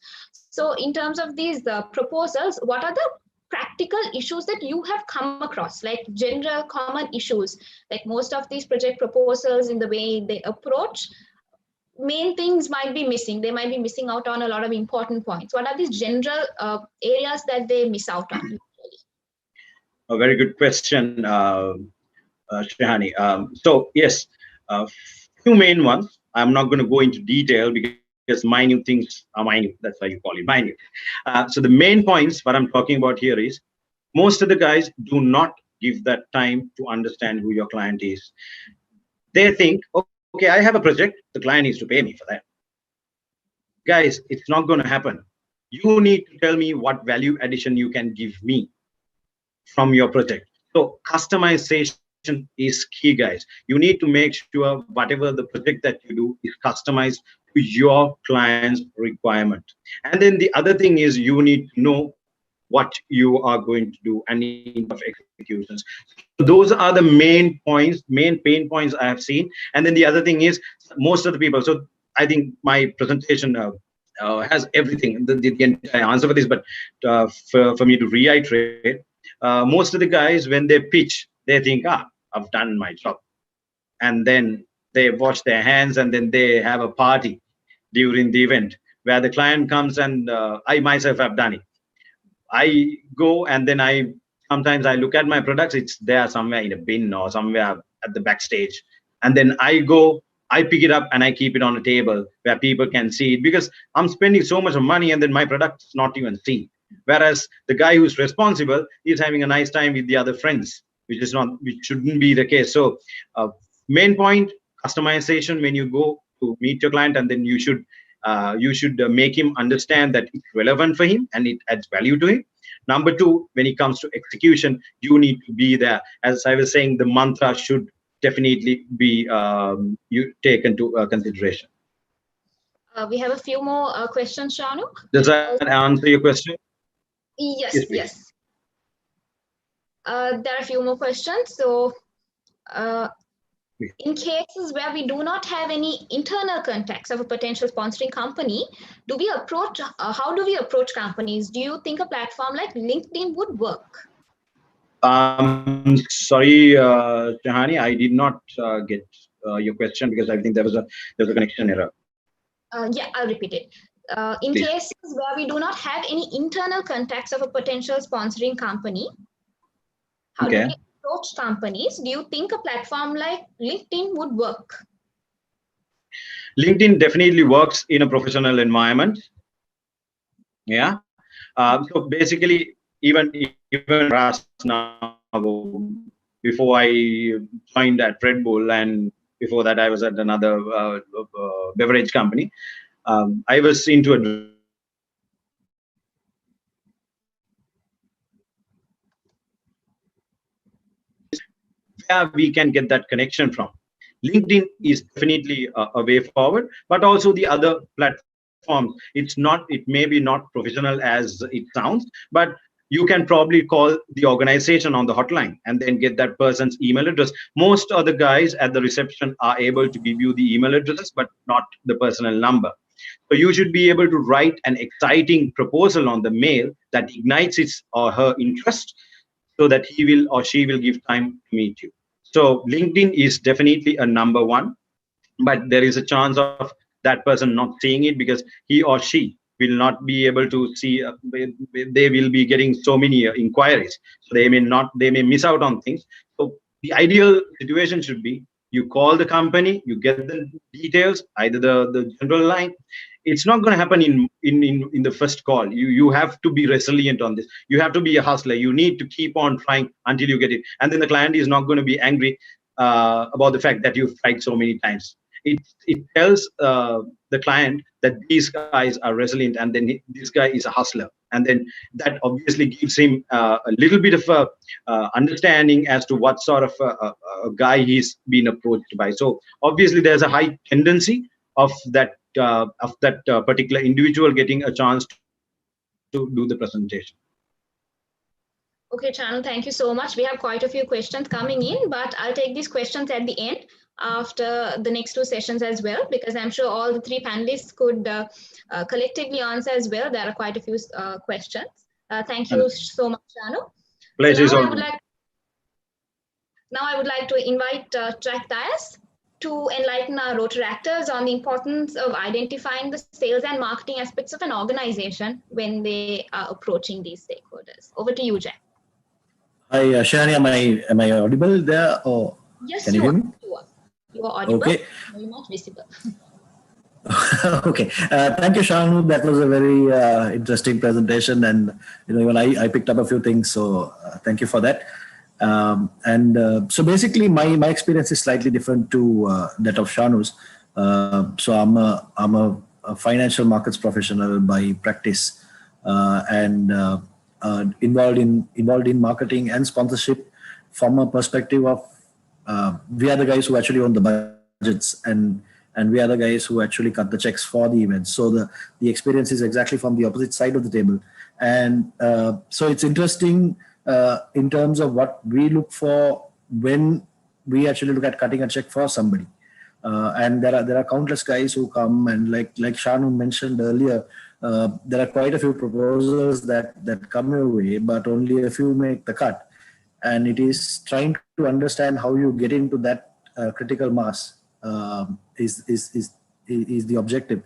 So in terms of these proposals, what are the practical issues that you have come across, like general common issues? Like most of these project proposals, in the way they approach, main things might be missing. They might be missing out on a lot of important points. What are these general areas that they miss out on? A very good question, Shahani. So yes, few main ones. I'm not going to go into detail because minute things are minute. That's why you call it minute. So the main points, what I'm talking about here is, most of the guys do not give that time to understand who your client is. They think, okay, I have a project, the client needs to pay me for that. Guys, it's not going to happen. You need to tell me what value addition you can give me from your project. So customization is key, guys. You need to make sure whatever the project that you do is customized to your client's requirement. And then the other thing is, you need to know what you are going to do and in terms of executions. So those are the main points, main pain points I have seen. And then the other thing is, most of the people, so I think my presentation has everything, the entire answer for this, but for me to reiterate, most of the guys, when they pitch, they think, I've done my job. And then they wash their hands, and then they have a party during the event where the client comes and I myself have done it. I go and then sometimes I look at my products, it's there somewhere in a bin or somewhere at the backstage. And then I go, I pick it up and I keep it on a table where people can see it, because I'm spending so much of money and then my product's not even seen. Whereas the guy who's responsible is having a nice time with the other friends, which shouldn't be the case. So main point, customization when you go to meet your client, and then you should make him understand that it's relevant for him and it adds value to him. Number two, when it comes to execution, you need to be there. As I was saying, the mantra should definitely be taken to consideration. We have a few more questions, Shanu. Does that answer your question? Yes, yes. There are a few more questions. So in cases where we do not have any internal contacts of a potential sponsoring company, how do we approach companies? Do you think a platform like LinkedIn would work? Sorry, Shahani, I did not get your question, because I think there was a connection error. Yeah, I'll repeat it. In Please. cases where we do not have any internal contacts of a potential sponsoring company, how do we approach companies? Do you think a platform like LinkedIn would work? LinkedIn definitely works in a professional environment. Yeah. So basically, even us now, before I joined at Red Bull, and before that I was at another beverage company, I was into a where we can get that connection from. LinkedIn is definitely a way forward, but also the other platforms. It may be not professional as it sounds, but you can probably call the organization on the hotline and then get that person's email address. Most of the guys at the reception are able to give you the email addresses, but not the personal number. So you should be able to write an exciting proposal on the mail that ignites his or her interest, so that he will or she will give time to meet you. So LinkedIn is definitely a number one, but there is a chance of that person not seeing it, because he or she will not be able to see. They will be getting so many inquiries, so they may miss out on things. So the ideal situation should be, you call the company, you get the details, either the general line. It's not going to happen in the first call. You have to be resilient on this. You have to be a hustler. You need to keep on trying until you get it, and then the client is not going to be angry about the fact that you've tried so many times. It tells the client that these guys are resilient, and then this guy is a hustler, and then that obviously gives him a little bit of understanding as to what sort of a guy he's been approached by. So obviously there's a high tendency of that particular individual getting a chance to do the presentation. Okay, Channel, thank you so much. We have quite a few questions coming in, but I'll take these questions at the end after the next two sessions as well, because I'm sure all the three panelists could collectively answer as well. There are quite a few questions. Thank you so much, Channel. So Pleasure is all mine. now I would like to invite Track Dias to enlighten our Rotaractors on the importance of identifying the sales and marketing aspects of an organization when they are approaching these stakeholders. Over to you, Jack. Hi, Shani, am I audible there, or Yes, can you hear me? You are audible. Okay. Very much visible. Okay. Thank you, Shanu. That was a very interesting presentation, and even I picked up a few things. So thank you for that. So basically, my experience is slightly different to that of Shanu's. So I'm a financial markets professional by practice, and involved in marketing and sponsorship from a perspective of we are the guys who actually own the budgets, and we are the guys who actually cut the checks for the events. So the experience is exactly from the opposite side of the table, and so it's interesting in terms of what we look for when we actually look at cutting a check for somebody. And there are countless guys who come, and like Shanu mentioned earlier, there are quite a few proposals that come your way, but only a few make the cut. And it is trying to understand how you get into that critical mass is the objective.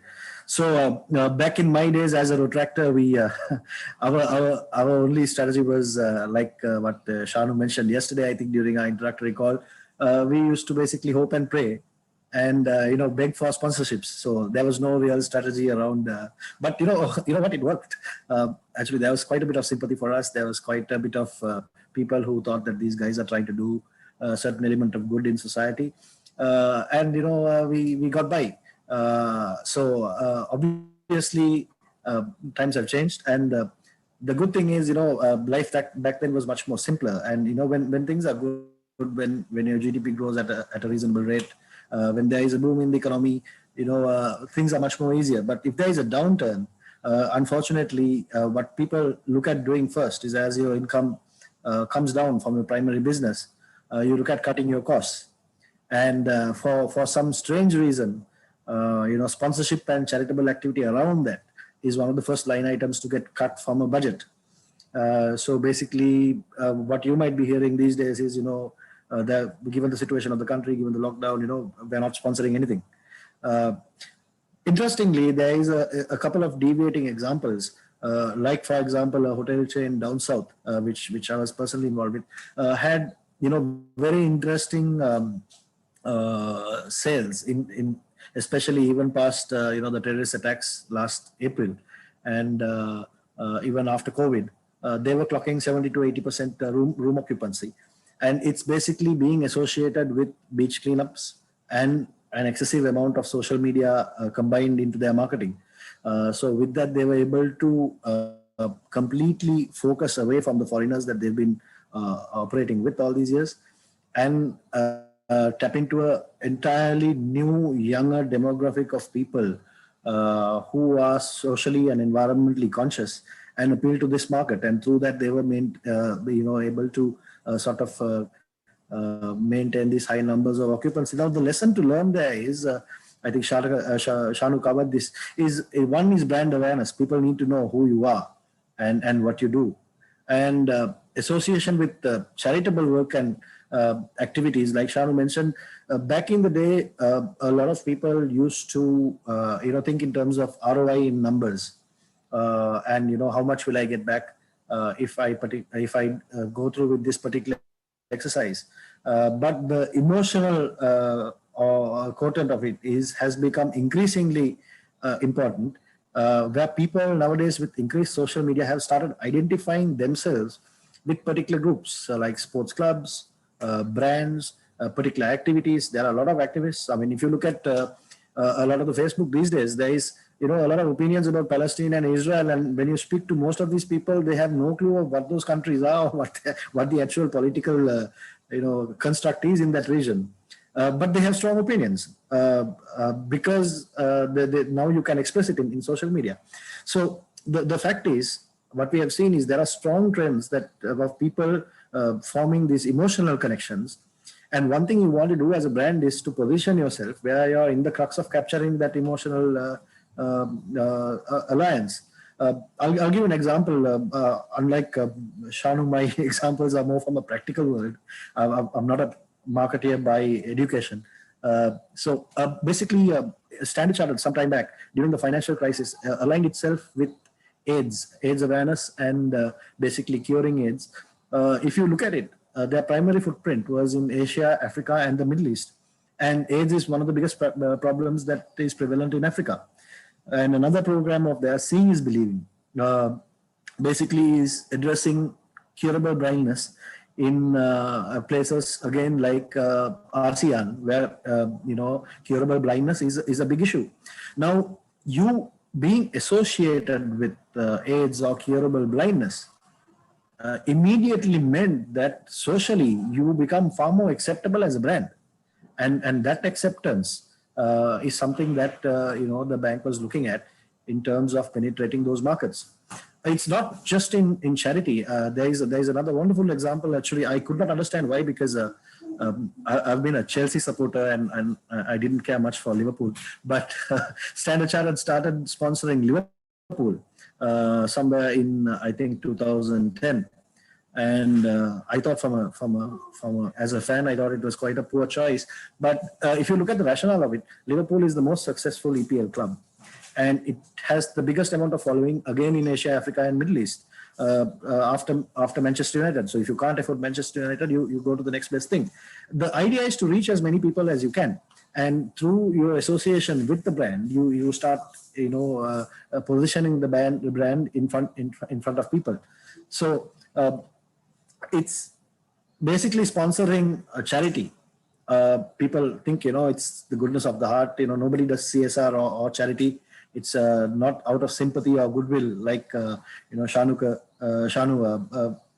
So back in my days as a Rotaractor, we our only strategy was like what Shanu mentioned yesterday. I think during our introductory call, we used to basically hope and pray, and beg for sponsorships. So there was no real strategy around. But what, it worked. Actually, there was quite a bit of sympathy for us. There was quite a bit of people who thought that these guys are trying to do a certain element of good in society, and we got by. So obviously, times have changed, and the good thing is, life back then was much more simpler. And when things are good, when your GDP grows at a reasonable rate, when there is a boom in the economy, things are much more easier. But if there is a downturn, unfortunately, what people look at doing first is, as your income comes down from your primary business, you look at cutting your costs. And for some strange reason, sponsorship and charitable activity around that is one of the first line items to get cut from a budget. So basically, what you might be hearing these days is, given the situation of the country, given the lockdown, we're not sponsoring anything. Interestingly, there is a couple of deviating examples. Like, for example, a hotel chain down south, which I was personally involved with, had very interesting sales in especially even past the terrorist attacks last April, and even after COVID, they were clocking 70 to 80% room occupancy, and it's basically being associated with beach cleanups and an excessive amount of social media combined into their marketing. So with that, they were able to completely focus away from the foreigners that they've been operating with all these years, and tap into an entirely new, younger demographic of people who are socially and environmentally conscious, and appeal to this market. And through that, they were able to sort of maintain these high numbers of occupancy. Now, the lesson to learn there is, I think Shanu covered this, is one is brand awareness. People need to know who you are and what you do. And association with charitable work and activities, like Shanu mentioned, back in the day, a lot of people used to, think in terms of ROI in numbers, and how much will I get back if I go through with this particular exercise. But the emotional content of it has become increasingly important, where people nowadays with increased social media have started identifying themselves with particular groups, like sports clubs, brands, particular activities. There are a lot of activists. I mean, if you look at a lot of the Facebook these days, there is a lot of opinions about Palestine and Israel, and when you speak to most of these people, they have no clue of what those countries are, or what the actual political construct is in that region. But they have strong opinions because now you can express it in social media. So the fact is, what we have seen is there are strong trends that of people forming these emotional connections. And one thing you want to do as a brand is to position yourself where you're in the crux of capturing that emotional alliance. I'll give an example. Unlike Shanu, my examples are more from a practical world. I'm not a marketeer by education. Basically, Standard Chartered sometime back during the financial crisis aligned itself with AIDS awareness, and basically curing AIDS. If you look at it, their primary footprint was in Asia, Africa, and the Middle East. And AIDS is one of the biggest problems that is prevalent in Africa. And another program of theirs, Seeing is Believing, basically is addressing curable blindness in places again like ASEAN, where curable blindness is a big issue. Now, you being associated with AIDS or curable blindness immediately meant that socially you become far more acceptable as a brand, and that acceptance is something that the bank was looking at in terms of penetrating those markets. It's not just in charity. There is another wonderful example. Actually, I could not understand why, because I've been a Chelsea supporter and I didn't care much for Liverpool. But Standard Chartered started sponsoring Liverpool somewhere in I think 2010. And I thought as a fan, I thought it was quite a poor choice. But if you look at the rationale of it, Liverpool is the most successful EPL club. And it has the biggest amount of following, again, in Asia, Africa, and Middle East after Manchester United. So if you can't afford Manchester United, you go to the next best thing. The idea is to reach as many people as you can. And through your association with the brand, you start positioning the brand in front of people. So it's basically sponsoring a charity. People think, it's the goodness of the heart. Nobody does CSR or charity. It's not out of sympathy or goodwill, like Shanu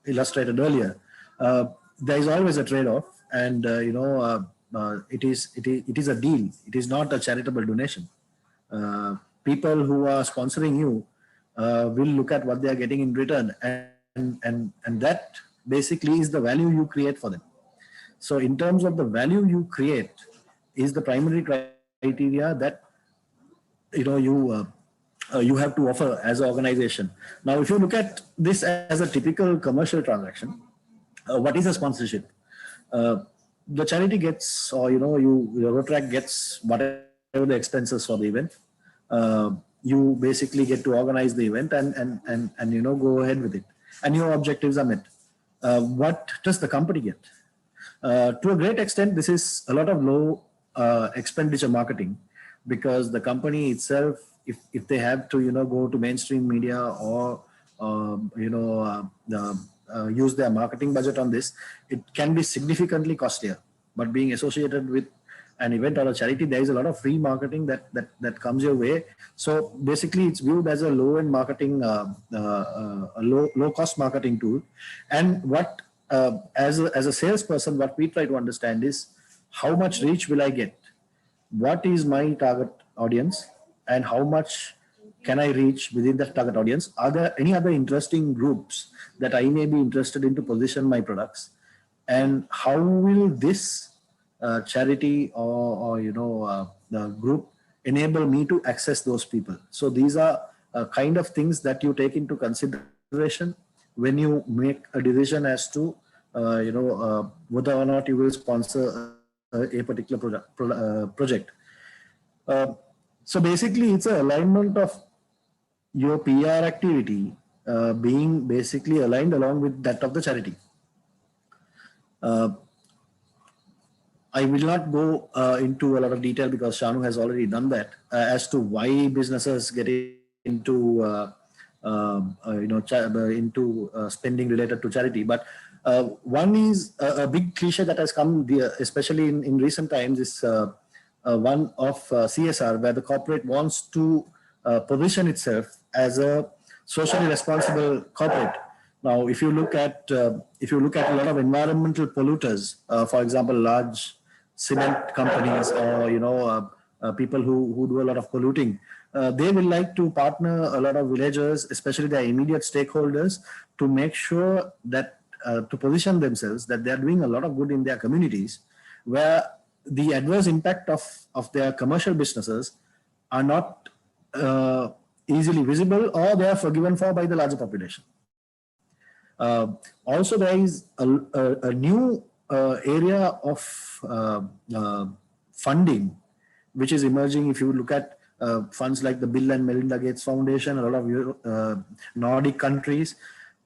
illustrated earlier. There is always a trade-off, and it is a deal. It is not a charitable donation. People who are sponsoring you will look at what they are getting in return, and that basically is the value you create for them. So in terms of the value you create is the primary criteria that you have to offer as an organization. Now, if you look at this as a typical commercial transaction, what is a sponsorship? The charity gets, or your Rotaract gets whatever the expenses for the event. You basically get to organize the event and go ahead with it, and your objectives are met. What does the company get? To a great extent, this is a lot of low expenditure marketing, because the company itself, if they have to go to mainstream media or use their marketing budget on this, it can be significantly costlier. But being associated with an event or a charity, there is a lot of free marketing that comes your way. So basically, it's viewed as a low-end marketing, a low-cost marketing tool. And what as a salesperson, what we try to understand is, how much reach will I get? What is my target audience, and how much can I reach within that target audience? Are there any other interesting groups that I may be interested in to position my products? And how will this charity or the group enable me to access those people? So these are kind of things that you take into consideration when you make a decision as to whether or not you will sponsor a particular project. So basically, it's an alignment of your PR activity being basically aligned along with that of the charity. I will not go into a lot of detail, because Shanu has already done that, as to why businesses get into spending related to charity. But one is a big cliche that has come, especially in recent times, is one of CSR, where the corporate wants to position itself as a socially responsible corporate. Now, if you look at a lot of environmental polluters, for example, large cement companies or people who do a lot of polluting. They will like to partner a lot of villagers, especially their immediate stakeholders, to make sure that to position themselves that they are doing a lot of good in their communities, where the adverse impact of their commercial businesses are not easily visible, or they are forgiven for by the larger population. Also, there is a new area of funding which is emerging. If you look at funds like the Bill and Melinda Gates Foundation, a lot of Nordic countries,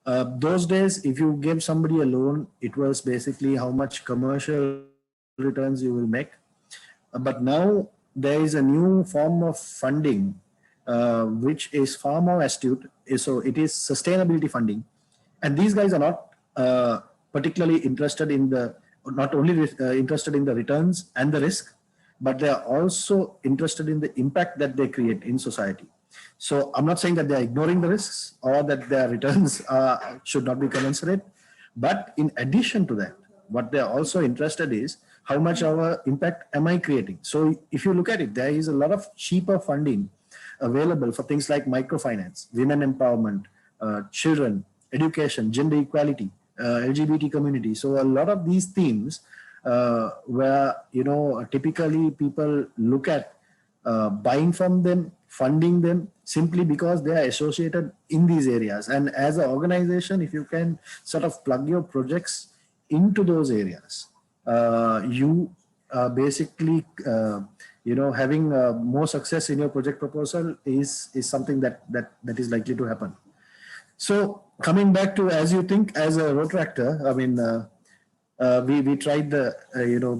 those days, if you gave somebody a loan, it was basically how much commercial returns you will make. But now there is a new form of funding which is far more astute. So it is sustainability funding. And these guys are not particularly interested in not only interested in the returns and the risk, but they are also interested in the impact that they create in society. So I'm not saying that they are ignoring the risks or that their returns should not be commensurate. But in addition to that, what they are also interested is how much our impact am I creating? So if you look at it, there is a lot of cheaper funding available for things like microfinance, women empowerment, children, education, gender equality, LGBT community. So a lot of these themes where, typically people look at buying from them, funding them simply because they are associated in these areas. And as an organization, if you can sort of plug your projects into those areas, you basically, having more success in your project proposal is something that is likely to happen. So coming back to, as you think as a Rotaractor, I mean, we tried the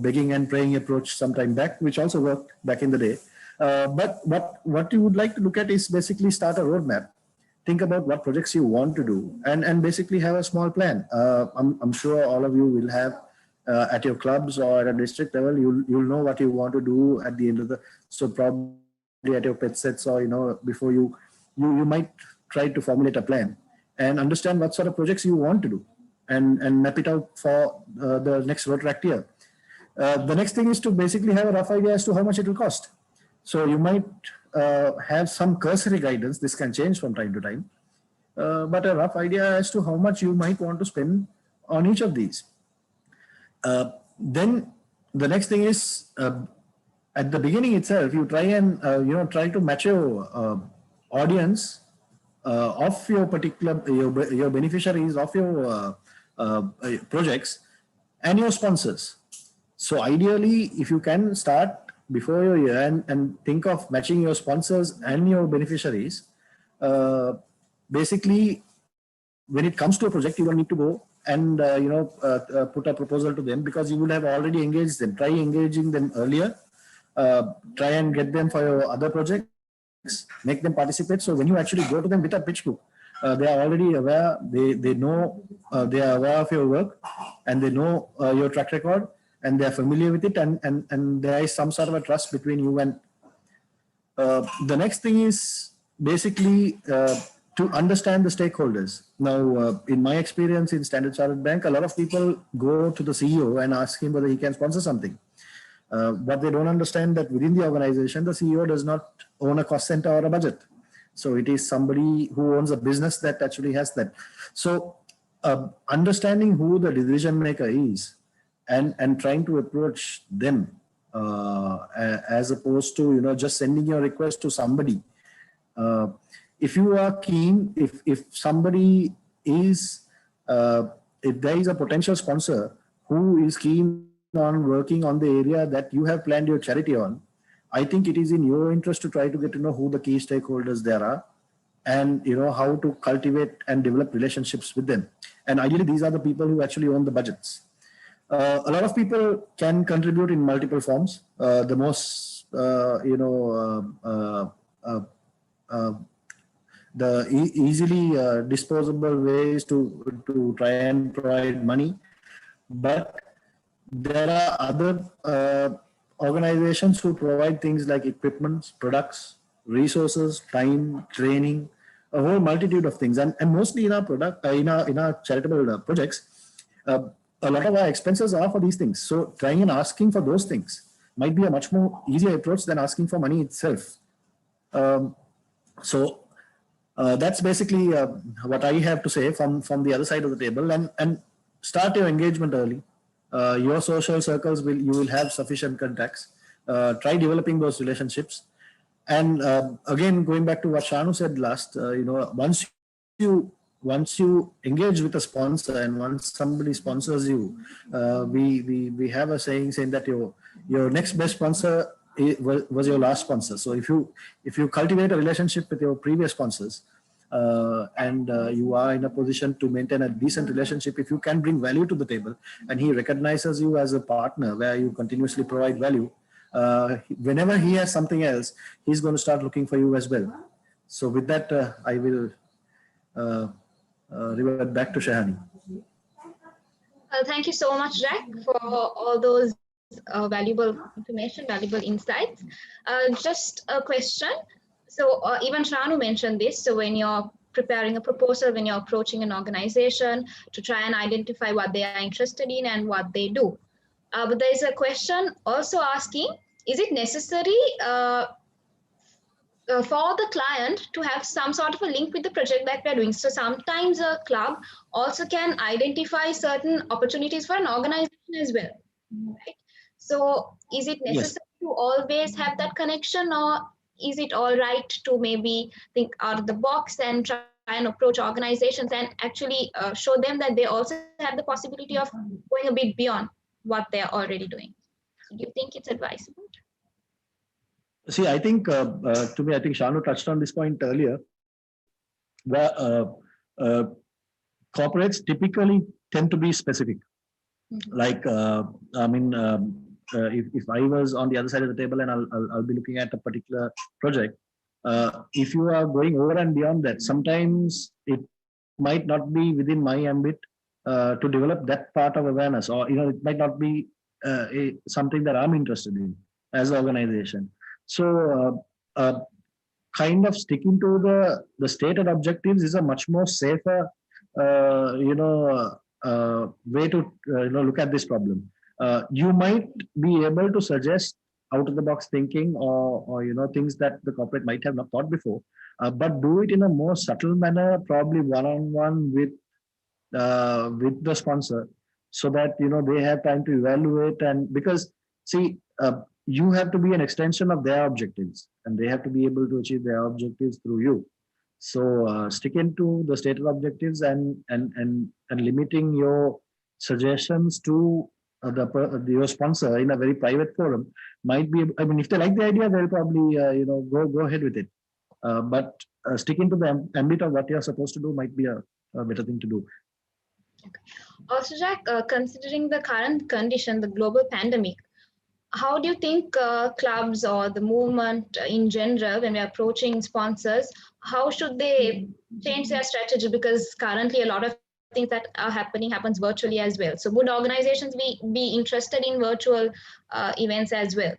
begging and praying approach some time back, which also worked back in the day. But what you would like to look at is basically start a roadmap. Think about what projects you want to do, and basically have a small plan. I'm sure all of you will have at your clubs or at a district level, you'll know what you want to do at the end of the. So probably at your pet sets, or before you might try to formulate a plan and understand what sort of projects you want to do, and map it out for the next Rotaract year. The next thing is to basically have a rough idea as to how much it will cost. So you might have some cursory guidance. This can change from time to time, but a rough idea as to how much you might want to spend on each of these. Then the next thing is at the beginning itself, you try and try to match your audience of your particular your beneficiaries of your projects and your sponsors. So ideally, if you can start before your year and think of matching your sponsors and your beneficiaries, basically, when it comes to a project, you don't need to go and put a proposal to them, because you would have already engaged them. Try engaging them earlier. Try and get them for your other projects. Make them participate. So when you actually go to them with a pitch book, they are already aware. They know they are aware of your work, and they know your track record, and they are familiar with it, and there is some sort of a trust between you and. The next thing is basically to understand the stakeholders. Now, in my experience in Standard Chartered Bank, a lot of people go to the CEO and ask him whether he can sponsor something. But they don't understand that within the organization, the CEO does not own a cost center or a budget. So it is somebody who owns a business that actually has that. So understanding who the decision maker is and trying to approach them as opposed to just sending your request to somebody. If you are keen, if somebody is, if there is a potential sponsor who is keen on working on the area that you have planned your charity on, I think it is in your interest to try to get to know who the key stakeholders there are, and how to cultivate and develop relationships with them. And ideally, these are the people who actually own the budgets. A lot of people can contribute in multiple forms. The most, easily disposable ways to try and provide money, but there are other organizations who provide things like equipment, products, resources, time, training, a whole multitude of things, and mostly in our charitable projects, a lot of our expenses are for these things. So trying and asking for those things might be a much more easier approach than asking for money itself. So that's basically what I have to say from the other side of the table, and start your engagement early. Your social circles you will have sufficient contacts. Try developing those relationships. And again, going back to what Shanu said last, once you engage with a sponsor and once somebody sponsors you, we have a saying that your next best sponsor was your last sponsor. So if you cultivate a relationship with your previous sponsors, and you are in a position to maintain a decent relationship, if you can bring value to the table and he recognizes you as a partner where you continuously provide value, whenever he has something else, he's going to start looking for you as well. So with that, I will revert back to Shahani. Thank you so much, Jack, for all those valuable information, valuable insights. Just a question. So even Shanu mentioned this. So when you're preparing a proposal, when you're approaching an organization to try and identify what they are interested in and what they do. But there is a question also asking, is it necessary for the client to have some sort of a link with the project that we're doing? So sometimes a club also can identify certain opportunities for an organization as well, right? So is it necessary to always have that connection, or is it all right to maybe think out of the box and try and approach organizations and actually show them that they also have the possibility of going a bit beyond what they're already doing? So do you think it's advisable? See, I think I think Shanu touched on this point earlier, where corporates typically tend to be specific. Mm-hmm. Like, if I was on the other side of the table and I'll be looking at a particular project, if you are going over and beyond that, sometimes it might not be within my ambit to develop that part of awareness, or it might not be something that I'm interested in as an organization. So kind of sticking to the stated objectives is a much more safer way to look at this problem. You might be able to suggest out of the box thinking or things that the corporate might have not thought before, but do it in a more subtle manner, probably one-on-one with the sponsor, so that they have time to evaluate. And because see, you have to be an extension of their objectives, and they have to be able to achieve their objectives through you. So sticking to the stated objectives and limiting your suggestions to your sponsor in a very private forum might be. I mean, if they like the idea, they'll probably go ahead with it. But sticking to the ambit of what you're supposed to do might be a better thing to do. Okay. Also, Jack, considering the current condition, the global pandemic, how do you think clubs or the movement in general, when we're approaching sponsors, how should they change their strategy? Because currently a lot of things that are happening happens virtually as well. So would organizations be interested in virtual events as well?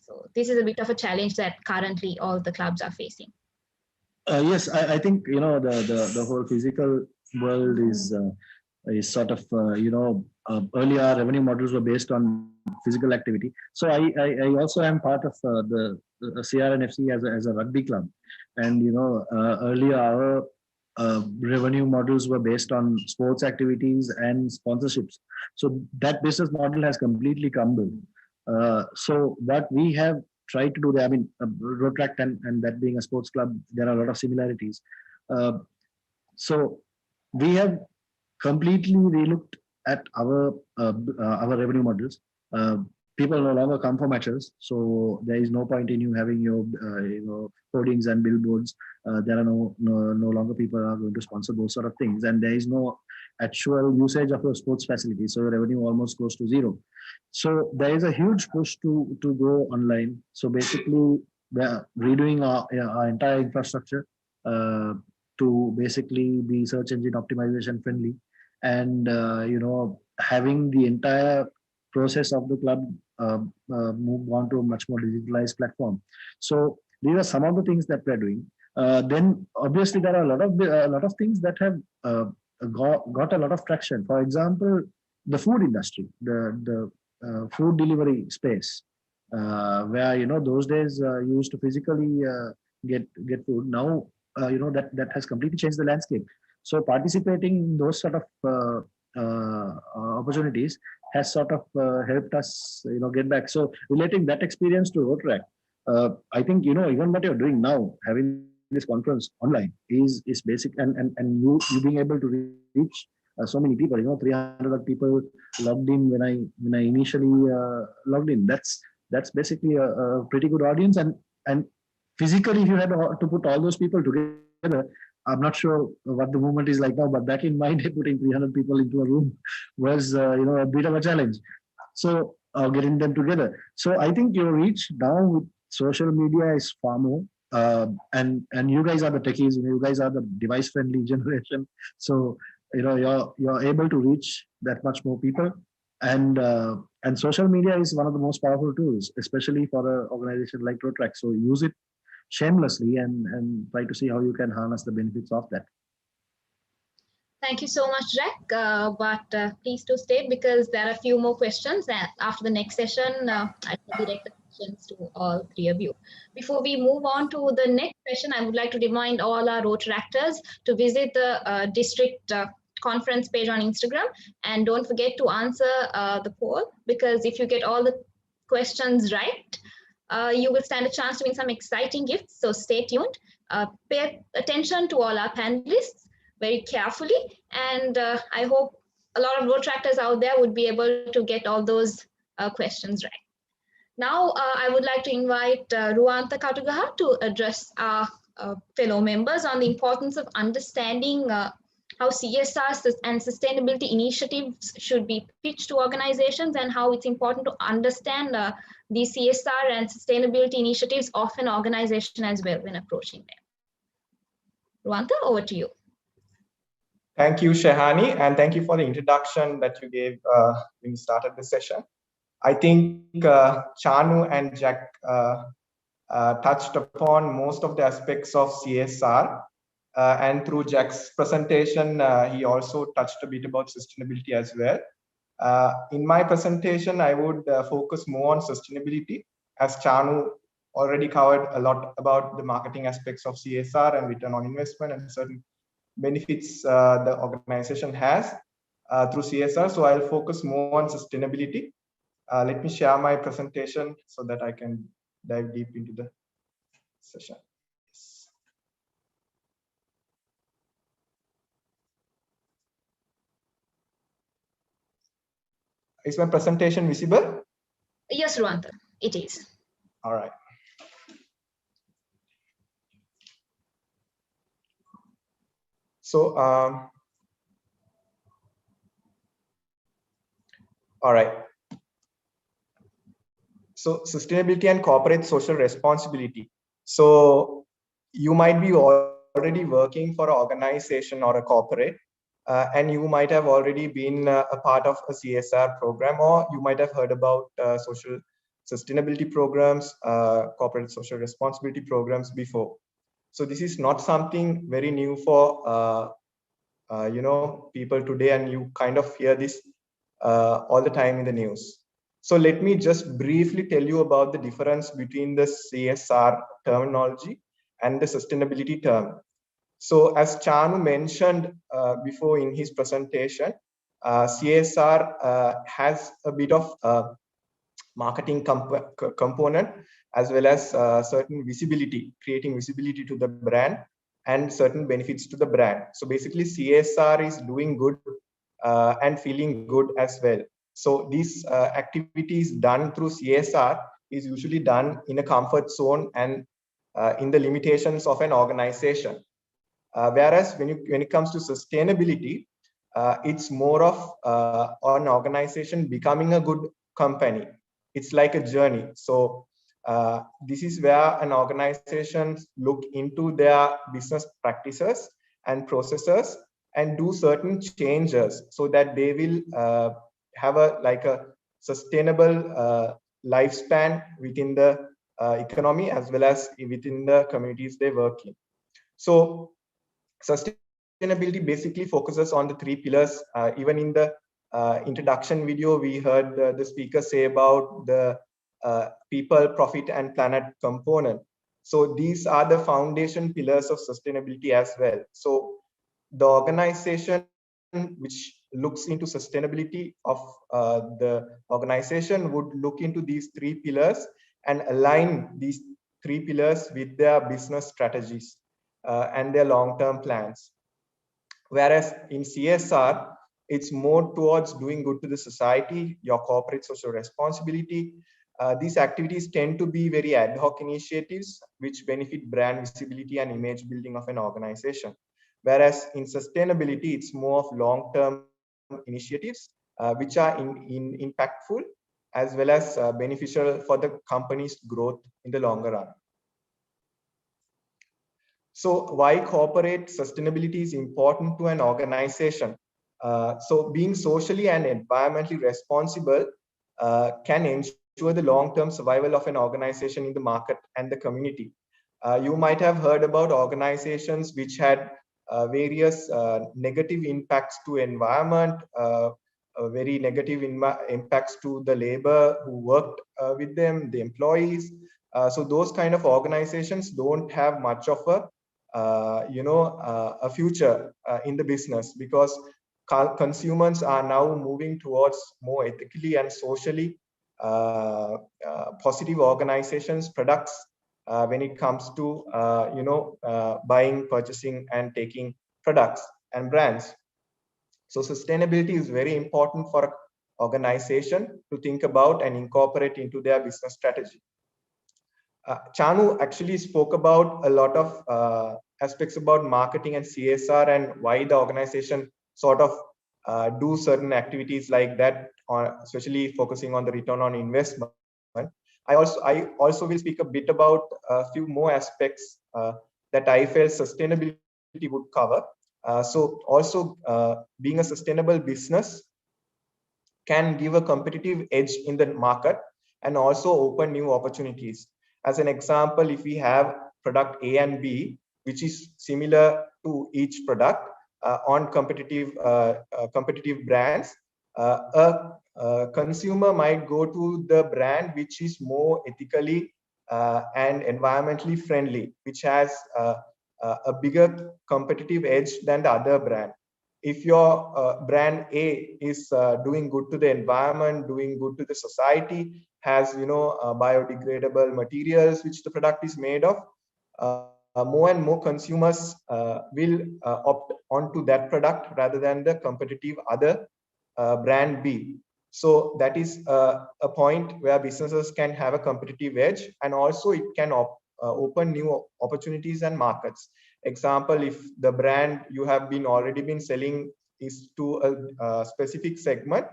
So this is a bit of a challenge that currently all the clubs are facing. Yes, I think the whole physical world is sort of earlier revenue models were based on physical activity. So I also am part of the CRNFC as a rugby club, and earlier our revenue models were based on sports activities and sponsorships. So that business model has completely crumbled. So what we have tried to do there, I mean, Rotaract and that being a sports club, there are a lot of similarities. So we have completely relooked at our revenue models. People no longer come for matches, so there is no point in you having your hoardings and billboards. There are no longer people are going to sponsor those sort of things, and there is no actual usage of your sports facilities, so revenue almost goes to zero. So there is a huge push to go online. So basically, we're redoing our entire infrastructure to basically be search engine optimization friendly, and having the entire process of the club move on to a much more digitalized platform. So these are some of the things that we're doing. Then obviously there are a lot of things that have got a lot of traction. For example, the food industry, the food delivery space. where those days you used to physically get food. Now that has completely changed the landscape. So participating in those sort of opportunities has sort of helped us get back. So relating that experience to Rotaract, I think even what you're doing now, having this conference online, is basic, and you being able to reach so many people, 300 people logged in when I initially logged in. That's basically a pretty good audience, and physically if you had to put all those people together, I'm not sure what the movement is like now, but back in my day, putting 300 people into a room was a bit of a challenge. So getting them together. So I think your reach now with social media is far more. And you guys are the techies. You guys are the device friendly generation. So you're able to reach that much more people. And social media is one of the most powerful tools, especially for an organization like Rotaract. So use it shamelessly and try to see how you can harness the benefits of that. Thank you so much, Jack. But please do stay because there are a few more questions. And after the next session, I will direct the questions to all three of you. Before we move on to the next session, I would like to remind all our Rotaractors to visit the district conference page on Instagram. And don't forget to answer the poll, because if you get all the questions right, you will stand a chance to win some exciting gifts. So stay tuned. Pay attention to all our panelists very carefully, and I hope a lot of Rotaractors out there would be able to get all those questions right. Now, I would like to invite Ruanta Katagaha to address our fellow members on the importance of understanding how CSR and sustainability initiatives should be pitched to organizations, and how it's important to understand the CSR and sustainability initiatives of an organization as well when approaching them. Ruanta, over to you. Thank you, Shehani, and thank you for the introduction that you gave when you started the session. I think Chanu and Jack touched upon most of the aspects of CSR, and through Jack's presentation, he also touched a bit about sustainability as well. In my presentation, I would focus more on sustainability, as Chanu already covered a lot about the marketing aspects of CSR and return on investment and certain benefits the organization has through CSR. So I'll focus more on sustainability. Let me share my presentation so that I can dive deep into the session. Yes. Is my presentation visible? Yes, Ruanta, it is. All right. So, all right. So sustainability and corporate social responsibility. So you might be already working for an organization or a corporate, and you might have already been a part of a CSR program, or you might have heard about social sustainability programs, corporate social responsibility programs before. So this is not something very new for people today, and you kind of hear this all the time in the news. So let me just briefly tell you about the difference between the CSR terminology and the sustainability term. So as Chanu mentioned before in his presentation, CSR has a bit of marketing component, as well as certain visibility, creating visibility to the brand and certain benefits to the brand. So basically CSR is doing good and feeling good as well. So these activities done through CSR is usually done in a comfort zone and in the limitations of an organization. Whereas when it comes to sustainability, it's more of an organization becoming a good company. It's like a journey. So this is where an organization look into their business practices and processes and do certain changes so that they will have a sustainable lifespan within the economy as well as within the communities they work in. So sustainability basically focuses on the three pillars. Even in the introduction video, we heard the speaker say about the people, profit, and planet component. So these are the foundation pillars of sustainability as well. So the organization which looks into sustainability of the organization would look into these three pillars and align these three pillars with their business strategies and their long-term plans. Whereas in CSR, it's more towards doing good to the society, your corporate social responsibility. These activities tend to be very ad hoc initiatives which benefit brand visibility and image building of an organization. Whereas in sustainability, it's more of long-term initiatives which are impactful as well as beneficial for the company's growth in the longer run. So why corporate sustainability is important to an organization? So being socially and environmentally responsible can ensure the long-term survival of an organization in the market and the community. You might have heard about organizations which had various negative impacts to environment, very negative impacts to the labor who worked with them, the employees. So those kind of organizations don't have much of a future in the business, because consumers are now moving towards more ethically and socially positive organizations, products when it comes to buying, purchasing, and taking products and brands. So sustainability is very important for an organization to think about and incorporate into their business strategy. Chanu actually spoke about a lot of aspects about marketing and CSR and why the organization sort of do certain activities like that, especially focusing on the return on investment. I also will speak a bit about a few more aspects that I felt sustainability would cover. So also being a sustainable business can give a competitive edge in the market and also open new opportunities. As an example, if we have product A and B, which is similar to each product on competitive brands, a consumer might go to the brand which is more ethically and environmentally friendly, which has a bigger competitive edge than the other brand. If your brand A is doing good to the environment, doing good to the society, has biodegradable materials which the product is made of, more and more consumers will opt onto that product rather than the competitive other brand B. So that is a point where businesses can have a competitive edge, and also it can open new opportunities and markets. Example, if the brand you have already been selling is to a specific segment,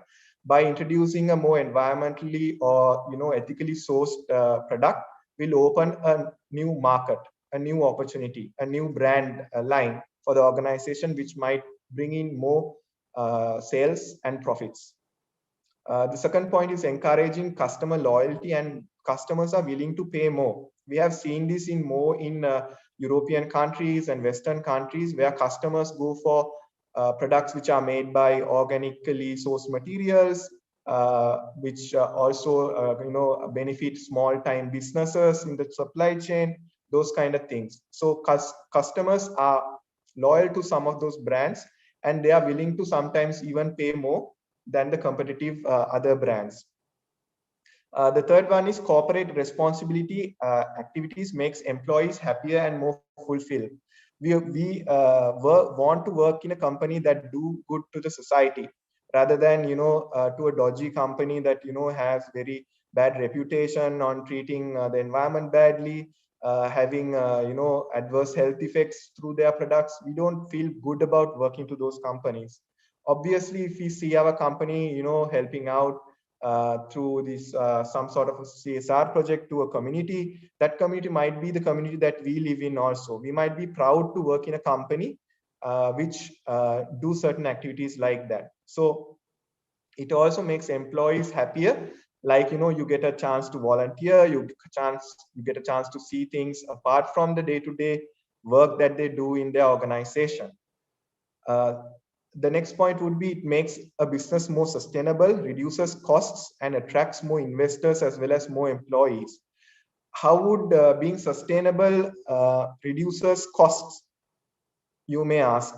by introducing a more environmentally or ethically sourced product, will open a new market, a new opportunity, a new brand line for the organization, which might bring in more sales and profits. The second point is encouraging customer loyalty, and customers are willing to pay more. We have seen this in European countries and Western countries, where customers go for products which are made by organically sourced materials, which also benefit small-time businesses in the supply chain, those kind of things. So customers are loyal to some of those brands, and they are willing to sometimes even pay more than the competitive other brands. The third one is corporate responsibility activities makes employees happier and more fulfilled. We want to work in a company that do good to the society, rather than to a dodgy company that has very bad reputation on treating the environment badly, having adverse health effects through their products. We don't feel good about working to those companies. Obviously, if we see our company helping out through this some sort of a CSR project to a community, that community might be the community that we live in also. We might be proud to work in a company which do certain activities like that. So it also makes employees happier. Like you get a chance to volunteer, you get a chance to see things apart from the day-to-day work that they do in their organization. the next point would be it makes a business more sustainable, reduces costs, and attracts more investors as well as more employees. How would being sustainable reduces costs, you may ask?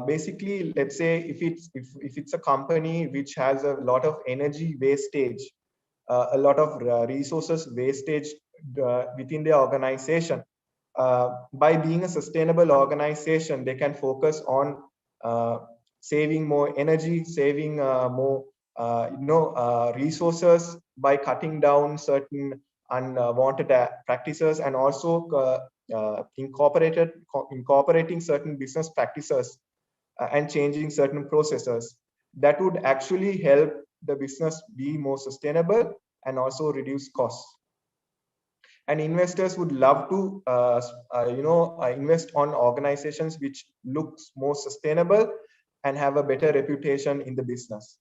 Basically, let's say if it's a company which has a lot of energy wastage, a lot of resources wastage within their organization, by being a sustainable organization, they can focus on saving more energy, saving more resources by cutting down certain unwanted practices, and also incorporating certain business practices and changing certain processes that would actually help the business be more sustainable and also reduce costs. And investors would love to invest on organizations which looks more sustainable and have a better reputation in the business.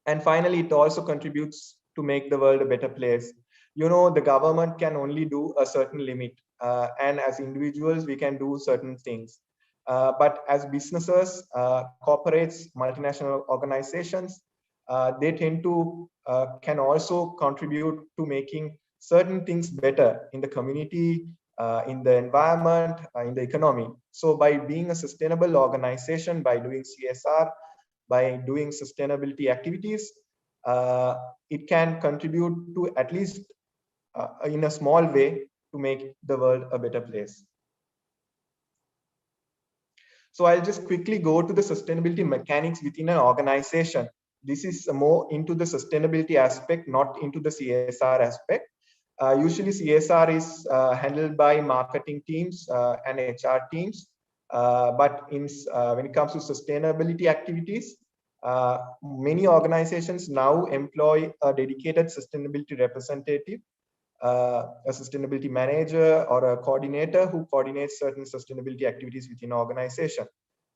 And finally, it also contributes to make the world a better place. The government can only do a certain limit, and as individuals we can do certain things, but as businesses, corporates, multinational organizations, they tend to can also contribute to making certain things better in the community, in the environment, in the economy. So by being a sustainable organization, by doing CSR, by doing sustainability activities, it can contribute to, at least in a small way, to make the world a better place. So I'll just quickly go to the sustainability mechanics within an organization. This is more into the sustainability aspect, not into the CSR aspect. Usually CSR is handled by marketing teams and HR teams. But when it comes to sustainability activities, many organizations now employ a dedicated sustainability representative, a sustainability manager, or a coordinator who coordinates certain sustainability activities within an organization.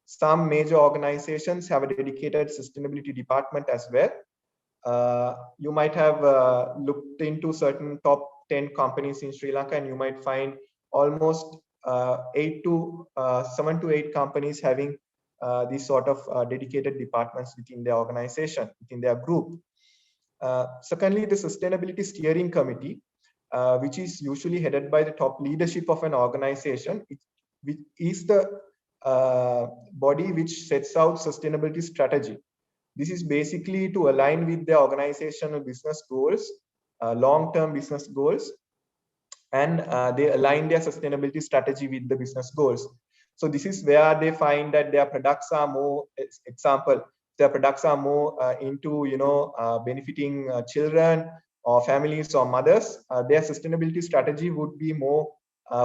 Some major organizations have a dedicated sustainability department as well. You might have looked into certain top 10 companies in Sri Lanka, and you might find almost 7 to 8 companies having these sort of dedicated departments within their organization, within their group. Secondly, the Sustainability Steering Committee, which is usually headed by the top leadership of an organization, it is the body which sets out sustainability strategy. This is basically to align with the organizational business goals, long-term business goals, and they align their sustainability strategy with the business goals. So this is where they find that their products are more, example, their products are more into benefiting children or families or mothers. Their sustainability strategy would be more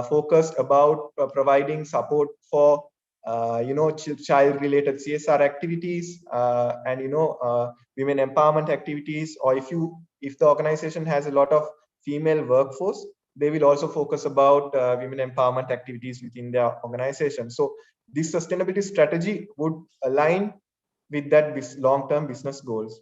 focused about providing support for child-related CSR activities, and women empowerment activities. Or if the organization has a lot of female workforce, they will also focus about women empowerment activities within their organization. So this sustainability strategy would align with that long-term business goals.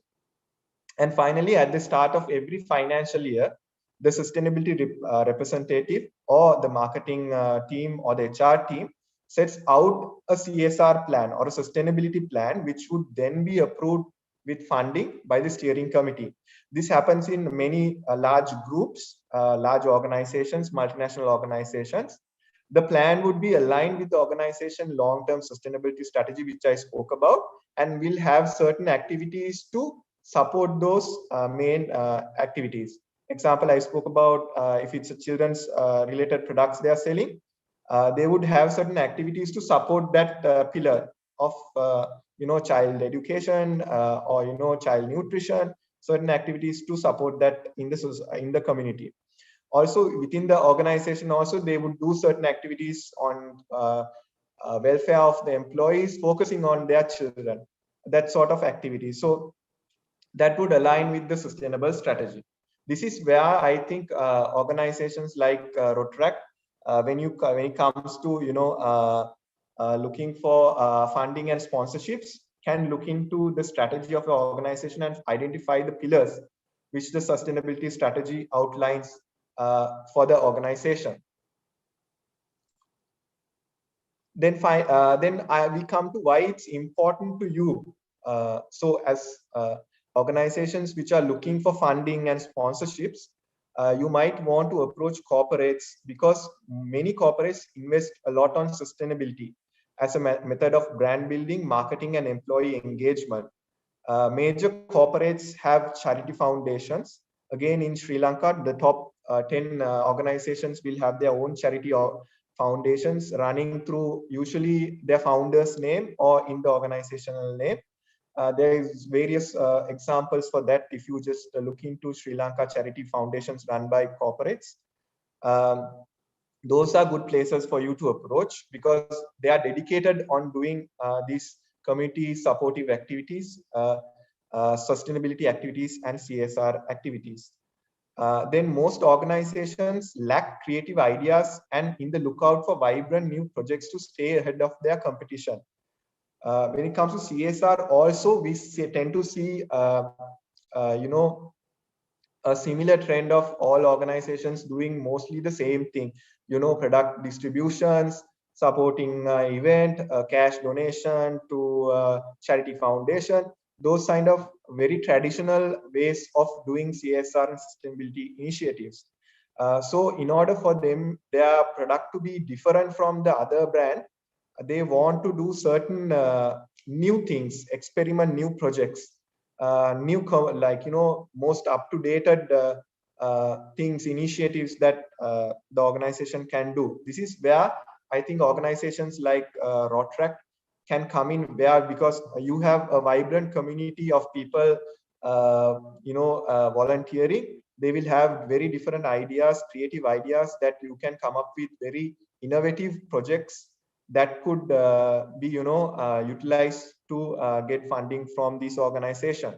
And finally, at the start of every financial year, the sustainability representative or the marketing team or the HR team sets out a CSR plan or a sustainability plan, which would then be approved with funding by the steering committee. This happens in many large groups, large organizations, multinational organizations. The plan would be aligned with the organization long-term sustainability strategy, which I spoke about, and will have certain activities to support those main activities. Example, I spoke about if it's a children's related products they are selling, they would have certain activities to support that pillar of child education or child nutrition, certain activities to support that in the community. Also within the organization, also they would do certain activities on welfare of the employees, focusing on their children, that sort of activity. So that would align with the sustainable strategy. This is where I think organizations like Rotaract, when it comes to looking for funding and sponsorships, can look into the strategy of the organization and identify the pillars which the sustainability strategy outlines for the organization. Then we come to why it's important to you. So as organizations which are looking for funding and sponsorships, you might want to approach corporates, because many corporates invest a lot on sustainability as a method of brand building, marketing, and employee engagement. Major corporates have charity foundations. Again, in Sri Lanka, the top 10 organizations will have their own charity or foundations running through usually their founder's name or in the organizational name. There is various examples for that if you just look into Sri Lanka charity foundations run by corporates. Um, those are good places for you to approach, because they are dedicated on doing these community supportive activities, sustainability activities, and CSR activities. Then most organizations lack creative ideas and in the lookout for vibrant new projects to stay ahead of their competition. When it comes to CSR, also we tend to see, you know, a similar trend of all organizations doing mostly the same thing. You know, product distributions, supporting event, cash donation to charity foundation. Those kind of very traditional ways of doing CSR and sustainability initiatives. So in order for them, their product to be different from the other brand, they want to do certain new things, experiment new projects, like, you know, most up to date things, initiatives that the organization can do. This is where I think organizations like Rotaract can come in, where because you have a vibrant community of people, volunteering. They will have very different ideas, creative ideas, that you can come up with very innovative projects that could be, utilized to get funding from these organizations.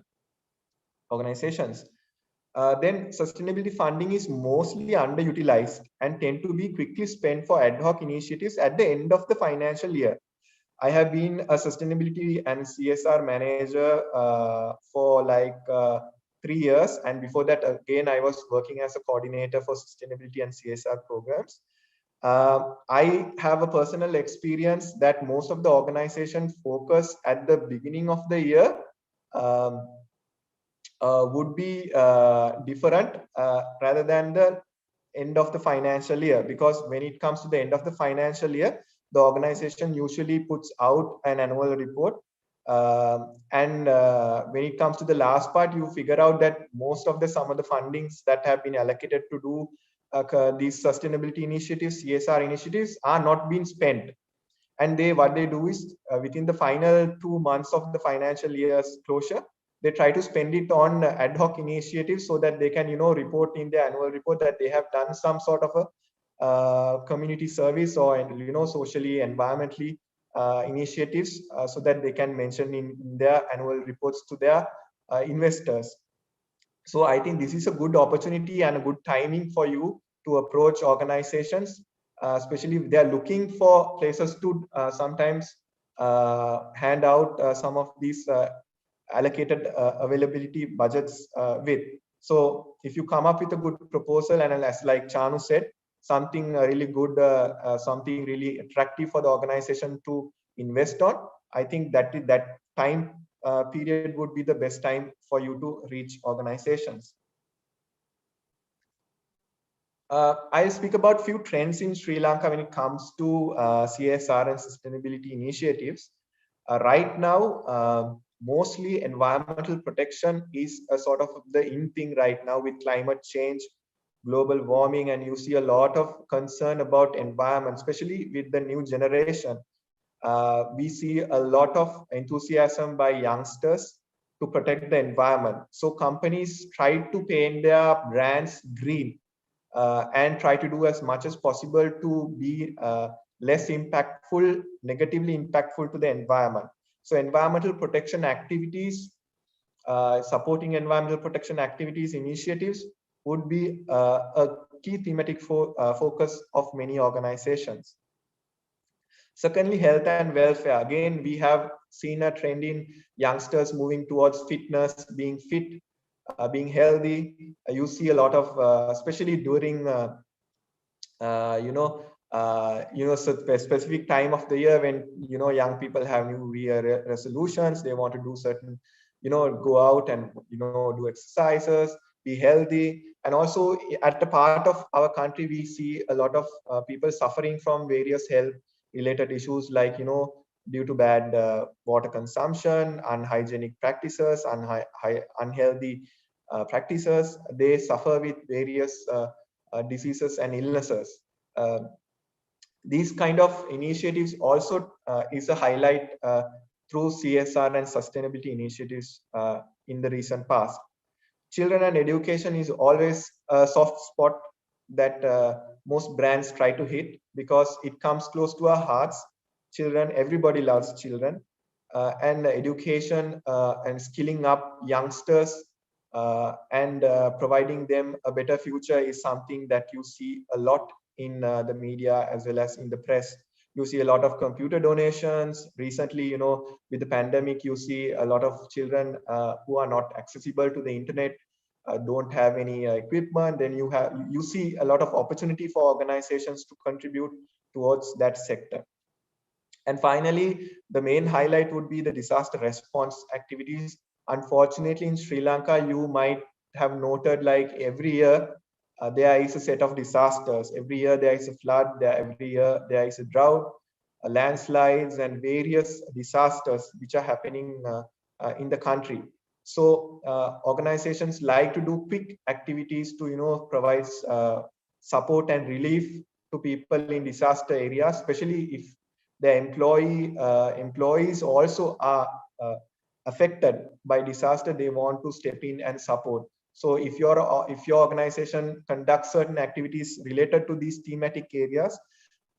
Then sustainability funding is mostly underutilized and tend to be quickly spent for ad hoc initiatives at the end of the financial year. I have been a sustainability and CSR manager for like 3 years, and before that, again, I was working as a coordinator for sustainability and CSR programs. I have a personal experience that most of the organization focus at the beginning of the year would be different rather than the end of the financial year, because when it comes to the end of the financial year, the organization usually puts out an annual report, and when it comes to the last part, you figure out that most of the some of the fundings that have been allocated to do these sustainability initiatives, CSR initiatives, are not being spent. And what they do is within the final 2 months of the financial year's closure, they try to spend it on ad hoc initiatives so that they can, report in their annual report that they have done some sort of a community service or, socially, environmentally initiatives, so that they can mention in their annual reports to their investors. So I think this is a good opportunity and a good timing for you to approach organizations, especially if they are looking for places to sometimes hand out some of these allocated availability budgets with. So if you come up with a good proposal, and as like Chanu said, something really good, something really attractive for the organization to invest on, I think that time period would be the best time for you to reach organizations. I'll speak about few trends in Sri Lanka when it comes to CSR and sustainability initiatives. Right now, mostly environmental protection is a sort of the in thing right now with climate change, global warming, and you see a lot of concern about environment, especially with the new generation. We see a lot of enthusiasm by youngsters to protect the environment. So companies try to paint their brands green and try to do as much as possible to be less impactful, negatively impactful to the environment. So environmental protection activities, supporting environmental protection activities, initiatives would be a key thematic focus of many organizations. Secondly, health and welfare. Again, we have seen a trend in youngsters moving towards fitness, being fit, being healthy. You see a lot of, especially during, specific time of the year when, young people have new year resolutions. They want to do certain, go out and, do exercises, be healthy. And also at the part of our country, we see a lot of people suffering from various health related issues, like, due to bad water consumption, unhygienic practices, unhealthy practices. They suffer with various diseases and illnesses. These kind of initiatives also is a highlight through CSR and sustainability initiatives in the recent past. Children and education is always a soft spot that most brands try to hit, because it comes close to our hearts. Children, everybody loves children, and education and skilling up youngsters and providing them a better future is something that you see a lot in the media as well as in the press. You see a lot of computer donations recently. With the pandemic, you see a lot of children who are not accessible to the internet, don't have any equipment. Then you see a lot of opportunity for organizations to contribute towards that sector. And finally, the main highlight would be the disaster response activities. Unfortunately, in Sri Lanka, you might have noted, like, every year there is a set of disasters. Every year there is a flood. Every year there is a drought, landslides, and various disasters which are happening in the country. So organizations like to do quick activities to provide support and relief to people in disaster areas, especially if the employees also are affected by disaster. They want to step in and support. So if your organization conducts certain activities related to these thematic areas,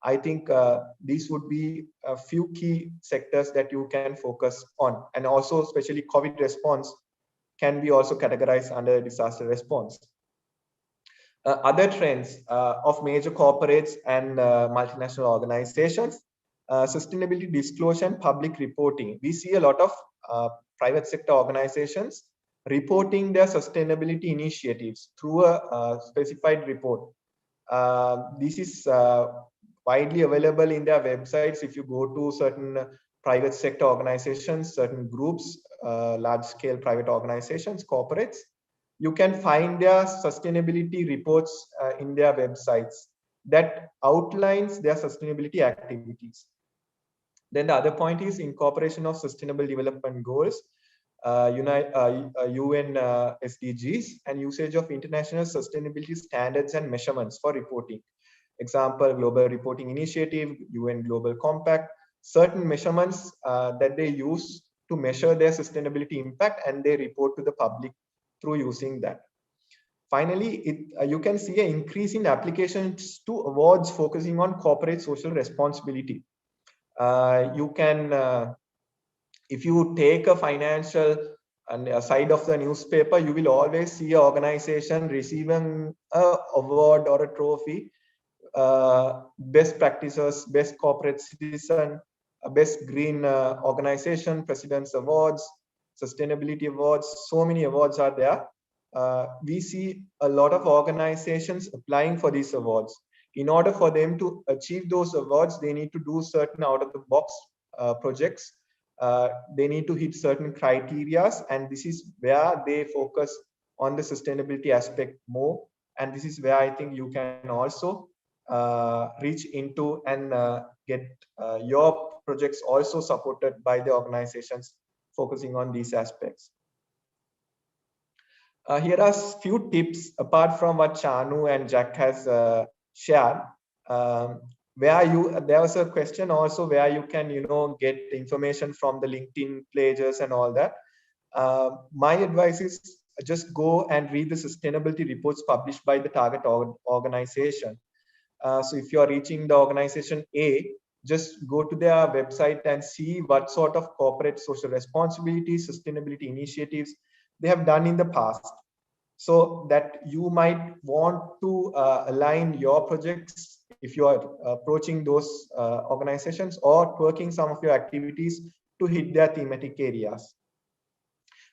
I think these would be a few key sectors that you can focus on. And also, especially COVID response can be also categorized under disaster response. Other trends of major corporates and multinational organizations: sustainability disclosure and public reporting. We see a lot of private sector organizations reporting their sustainability initiatives through a specified report. This is widely available in their websites. If you go to certain private sector organizations, certain groups, large-scale private organizations, corporates, you can find their sustainability reports in their websites that outlines their sustainability activities. Then the other point is incorporation of sustainable development goals, UN SDGs, and usage of international sustainability standards and measurements for reporting. Example, Global Reporting Initiative, UN Global Compact, certain measurements that they use to measure their sustainability impact, and they report to the public through using that. Finally, you can see an increase in applications to awards focusing on corporate social responsibility. You can, if you take a financial and a side of the newspaper, you will always see an organization receiving an award or a trophy. Best practices, best corporate citizen, best green organization, president's awards, sustainability awards. So many awards are there. We see a lot of organizations applying for these awards. In order for them to achieve those awards, they need to do certain out-of-the-box projects. They need to hit certain criteria, and this is where they focus on the sustainability aspect more. And this is where I think you can also reach into and get your projects also supported by the organizations focusing on these aspects. Here are a few tips apart from what Chanu and Jack has shared. There was a question also where you can get information from the LinkedIn pages and all that. My advice is just go and read the sustainability reports published by the target organization. So if you're reaching the organization A, just go to their website and see what sort of corporate social responsibility, sustainability initiatives they have done in the past, so that you might want to align your projects if you are approaching those organizations or working some of your activities to hit their thematic areas.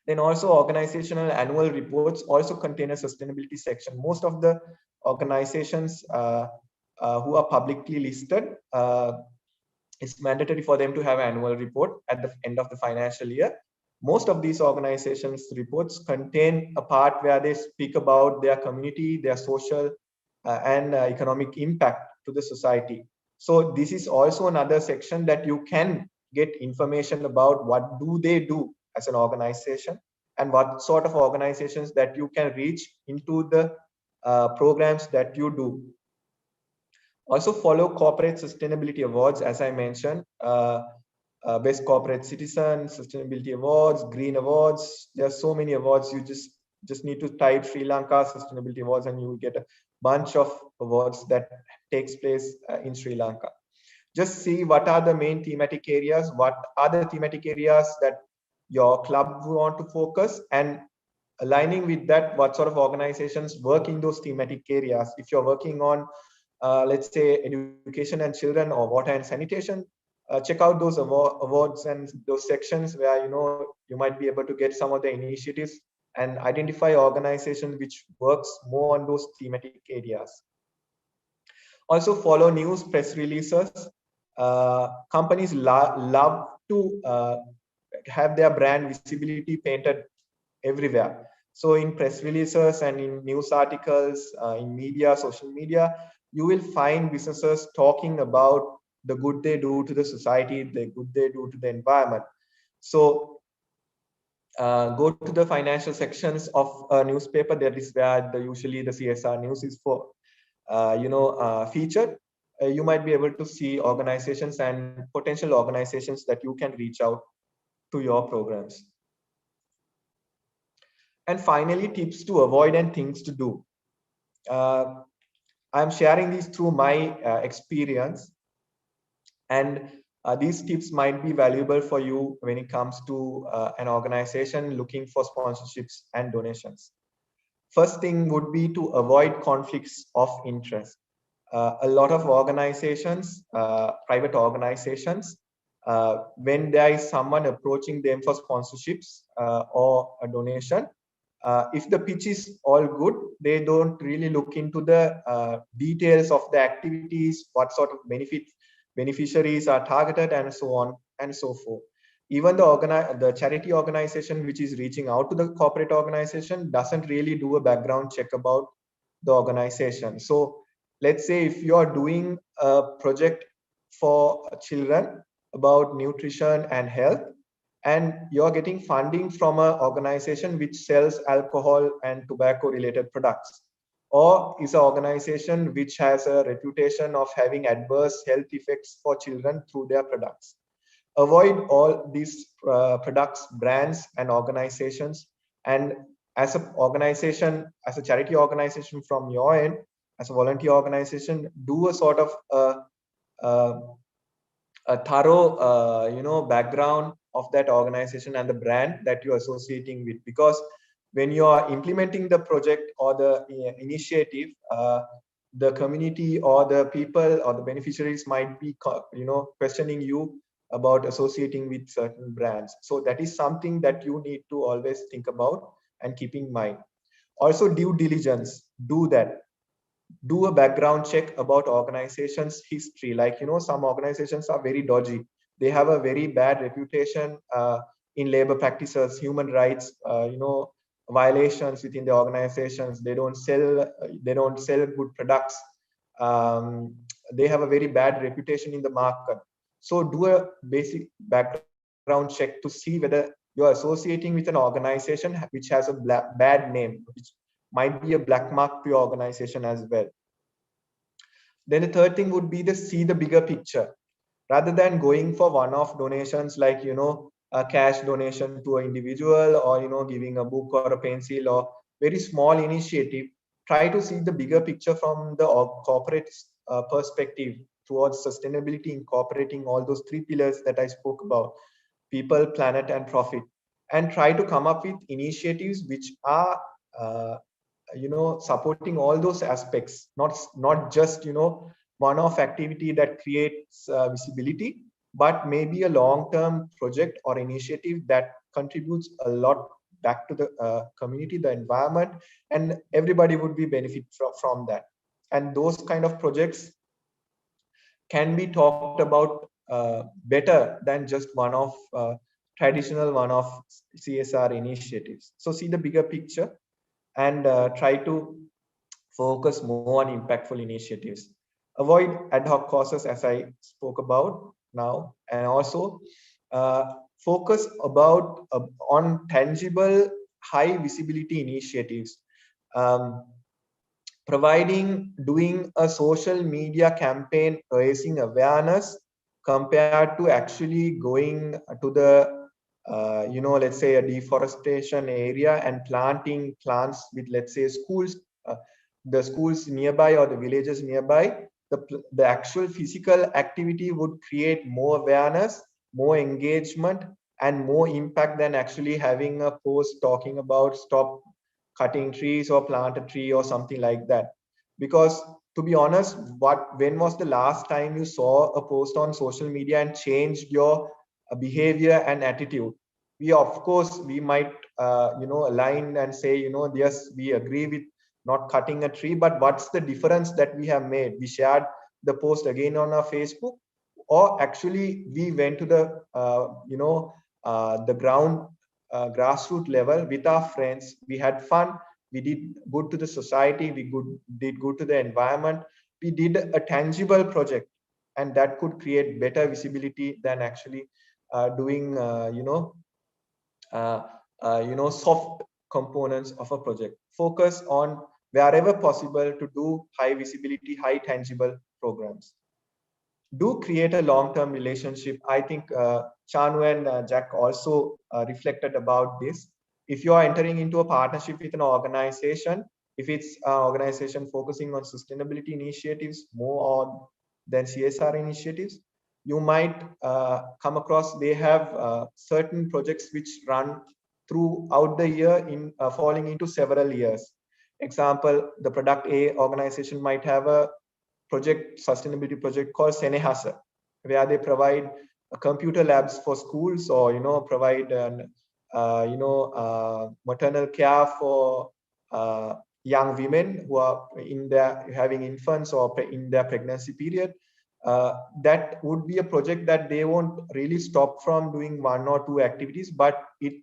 Then also organizational annual reports also contain a sustainability section. Most of the organizations who are publicly listed, it's mandatory for them to have an annual report at the end of the financial year. Most of these organizations' reports contain a part where they speak about their community, their social and economic impact to the society. So this is also another section that you can get information about what do they do as an organization and what sort of organizations that you can reach into the programs that you do. Also follow corporate sustainability awards, as I mentioned, best corporate citizen, sustainability awards, green awards. There are so many awards. You just need to type Sri Lanka sustainability awards and you will get a bunch of awards that takes place in Sri Lanka. Just see what are the main thematic areas, what are the thematic areas that your club want to focus, and aligning with that, what sort of organizations work in those thematic areas. If you're working on let's say education and children or water and sanitation, check out those awards and those sections where you might be able to get some of the initiatives and identify organizations which works more on those thematic areas. Also follow news, press releases. Companies love to have their brand visibility painted everywhere. So in press releases and in news articles, in media, social media, you will find businesses talking about the good they do to the society, the good they do to the environment. So go to the financial sections of a newspaper. That is where usually the CSR news is for featured. You might be able to see organizations and potential organizations that you can reach out to your programs. And finally, tips to avoid and things to do. I'm sharing these through my experience, and these tips might be valuable for you when it comes to an organization looking for sponsorships and donations. First thing would be to avoid conflicts of interest. A lot of organizations, private organizations, when there is someone approaching them for sponsorships or a donation, if the pitch is all good, they don't really look into the details of the activities, what sort of beneficiaries are targeted, and so on and so forth. Even the charity organization which is reaching out to the corporate organization doesn't really do a background check about the organization. So let's say if you are doing a project for children about nutrition and health, and you're getting funding from an organization which sells alcohol and tobacco related products, or is an organization which has a reputation of having adverse health effects for children through their products. Avoid all these products, brands, and organizations. And as an organization, as a charity organization from your end, as a volunteer organization, do a sort of a thorough background of that organization and the brand that you're associating with, because when you are implementing the project or the initiative, the community or the people or the beneficiaries might be questioning you about associating with certain brands. So that is something that you need to always think about and keep in mind. Also, due diligence, do that. Do a background check about organizations' history. Like, some organizations are very dodgy. They have a very bad reputation in labor practices, human rights, violations within the organizations. They don't sell good products. They have a very bad reputation in the market. So do a basic background check to see whether you're associating with an organization which has a bad name, which might be a black mark to your organization as well. Then the third thing would be to see the bigger picture. Rather than going for one-off donations like, a cash donation to an individual, or, giving a book or a pencil or very small initiative, try to see the bigger picture from the corporate perspective towards sustainability, incorporating all those three pillars that I spoke about: people, planet, and profit. And try to come up with initiatives which are supporting all those aspects, not just one-off activity that creates visibility, but maybe a long-term project or initiative that contributes a lot back to the community, the environment, and everybody would be benefit from that. And those kind of projects can be talked about better than just one-off traditional one-off CSR initiatives. So see the bigger picture and try to focus more on impactful initiatives. Avoid ad hoc causes, as I spoke about now, and also focus on tangible, high visibility initiatives. Doing a social media campaign, raising awareness compared to actually going to the let's say a deforestation area and planting plants with, let's say, schools, the schools nearby or the villages nearby. The actual physical activity would create more awareness, more engagement, and more impact than actually having a post talking about stop cutting trees or plant a tree or something like that. Because to be honest, when was the last time you saw a post on social media and changed your behavior and attitude? We might align and say, yes, we agree with not cutting a tree, but what's the difference that we have made? We shared the post again on our Facebook, or actually we went to the the ground grassroots level with our friends. We had fun. We did good to the society. We did good to the environment. We did a tangible project, and that could create better visibility than actually doing soft components of a project. Focus on wherever possible to do high visibility, high tangible programs. Do create a long-term relationship. I think Chanu and Jack also reflected about this. If you are entering into a partnership with an organization, if it's an organization focusing on sustainability initiatives more than CSR initiatives, you might come across they have certain projects which run throughout the year in falling into several years. Example, the product A organization might have a sustainability project called Senehasa, where they provide computer labs for schools, or provide maternal care for young women who are having infants or in their pregnancy period. That would be a project that they won't really stop from doing one or two activities, but it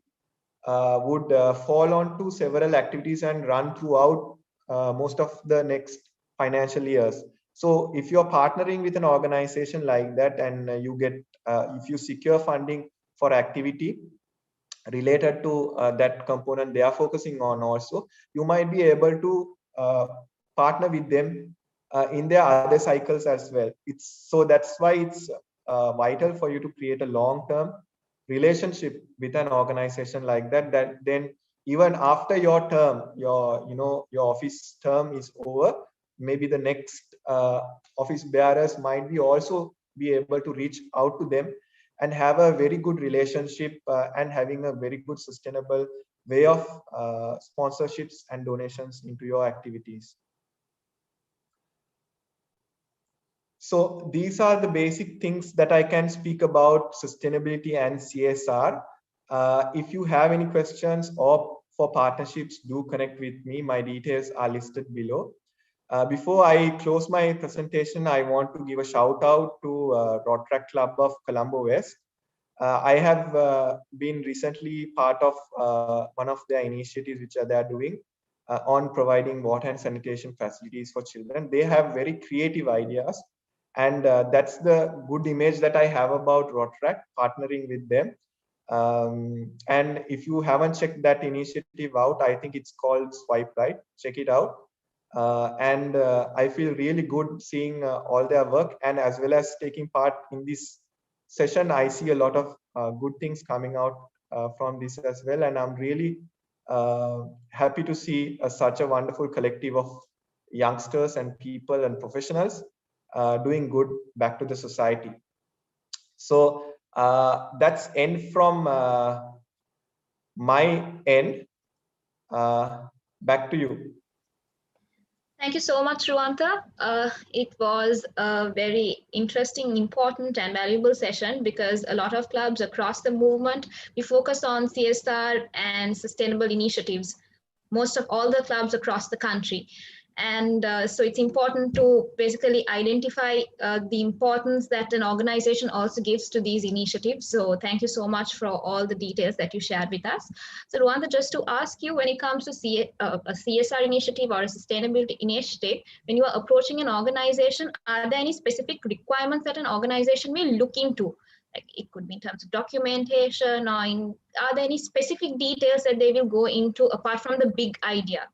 would fall onto several activities and run throughout most of the next financial years. So if you're partnering with an organization like that, and you get if you secure funding for activity related to that component they are focusing on also, you might be able to partner with them in their other cycles as well. That's why it's vital for you to create a long-term relationship with an organization like that, then even after your term, your office term is over, maybe the next office bearers might be also be able to reach out to them and have a very good relationship and having a very good sustainable way of sponsorships and donations into your activities. So these are the basic things that I can speak about sustainability and CSR. If you have any questions or for partnerships, do connect with me. My details are listed below. Before I close my presentation, I want to give a shout out to Rotaract Club of Colombo West. I have been recently part of one of their initiatives which they are doing on providing water and sanitation facilities for children. They have very creative ideas, and that's the good image that I have about Rotaract, partnering with them. And if you haven't checked that initiative out, I think it's called Swipe Right. Check it out. And I feel really good seeing all their work, and as well as taking part in this session, I see a lot of good things coming out from this as well. And I'm really happy to see such a wonderful collective of youngsters and people and professionals doing good back to the society. So that's end from my end. Back to you. Thank you so much, Ruanta. It was a very interesting, important, and valuable session because a lot of clubs across the movement, we focus on CSR and sustainable initiatives, most of all the clubs across the country. And so it's important to basically identify the importance that an organization also gives to these initiatives. So thank you so much for all the details that you shared with us. So Rwanda, just to ask you, when it comes to a CSR initiative or a sustainability initiative, when you are approaching an organization, are there any specific requirements that an organization will look into? Like it could be in terms of documentation, or are there any specific details that they will go into apart from the big idea?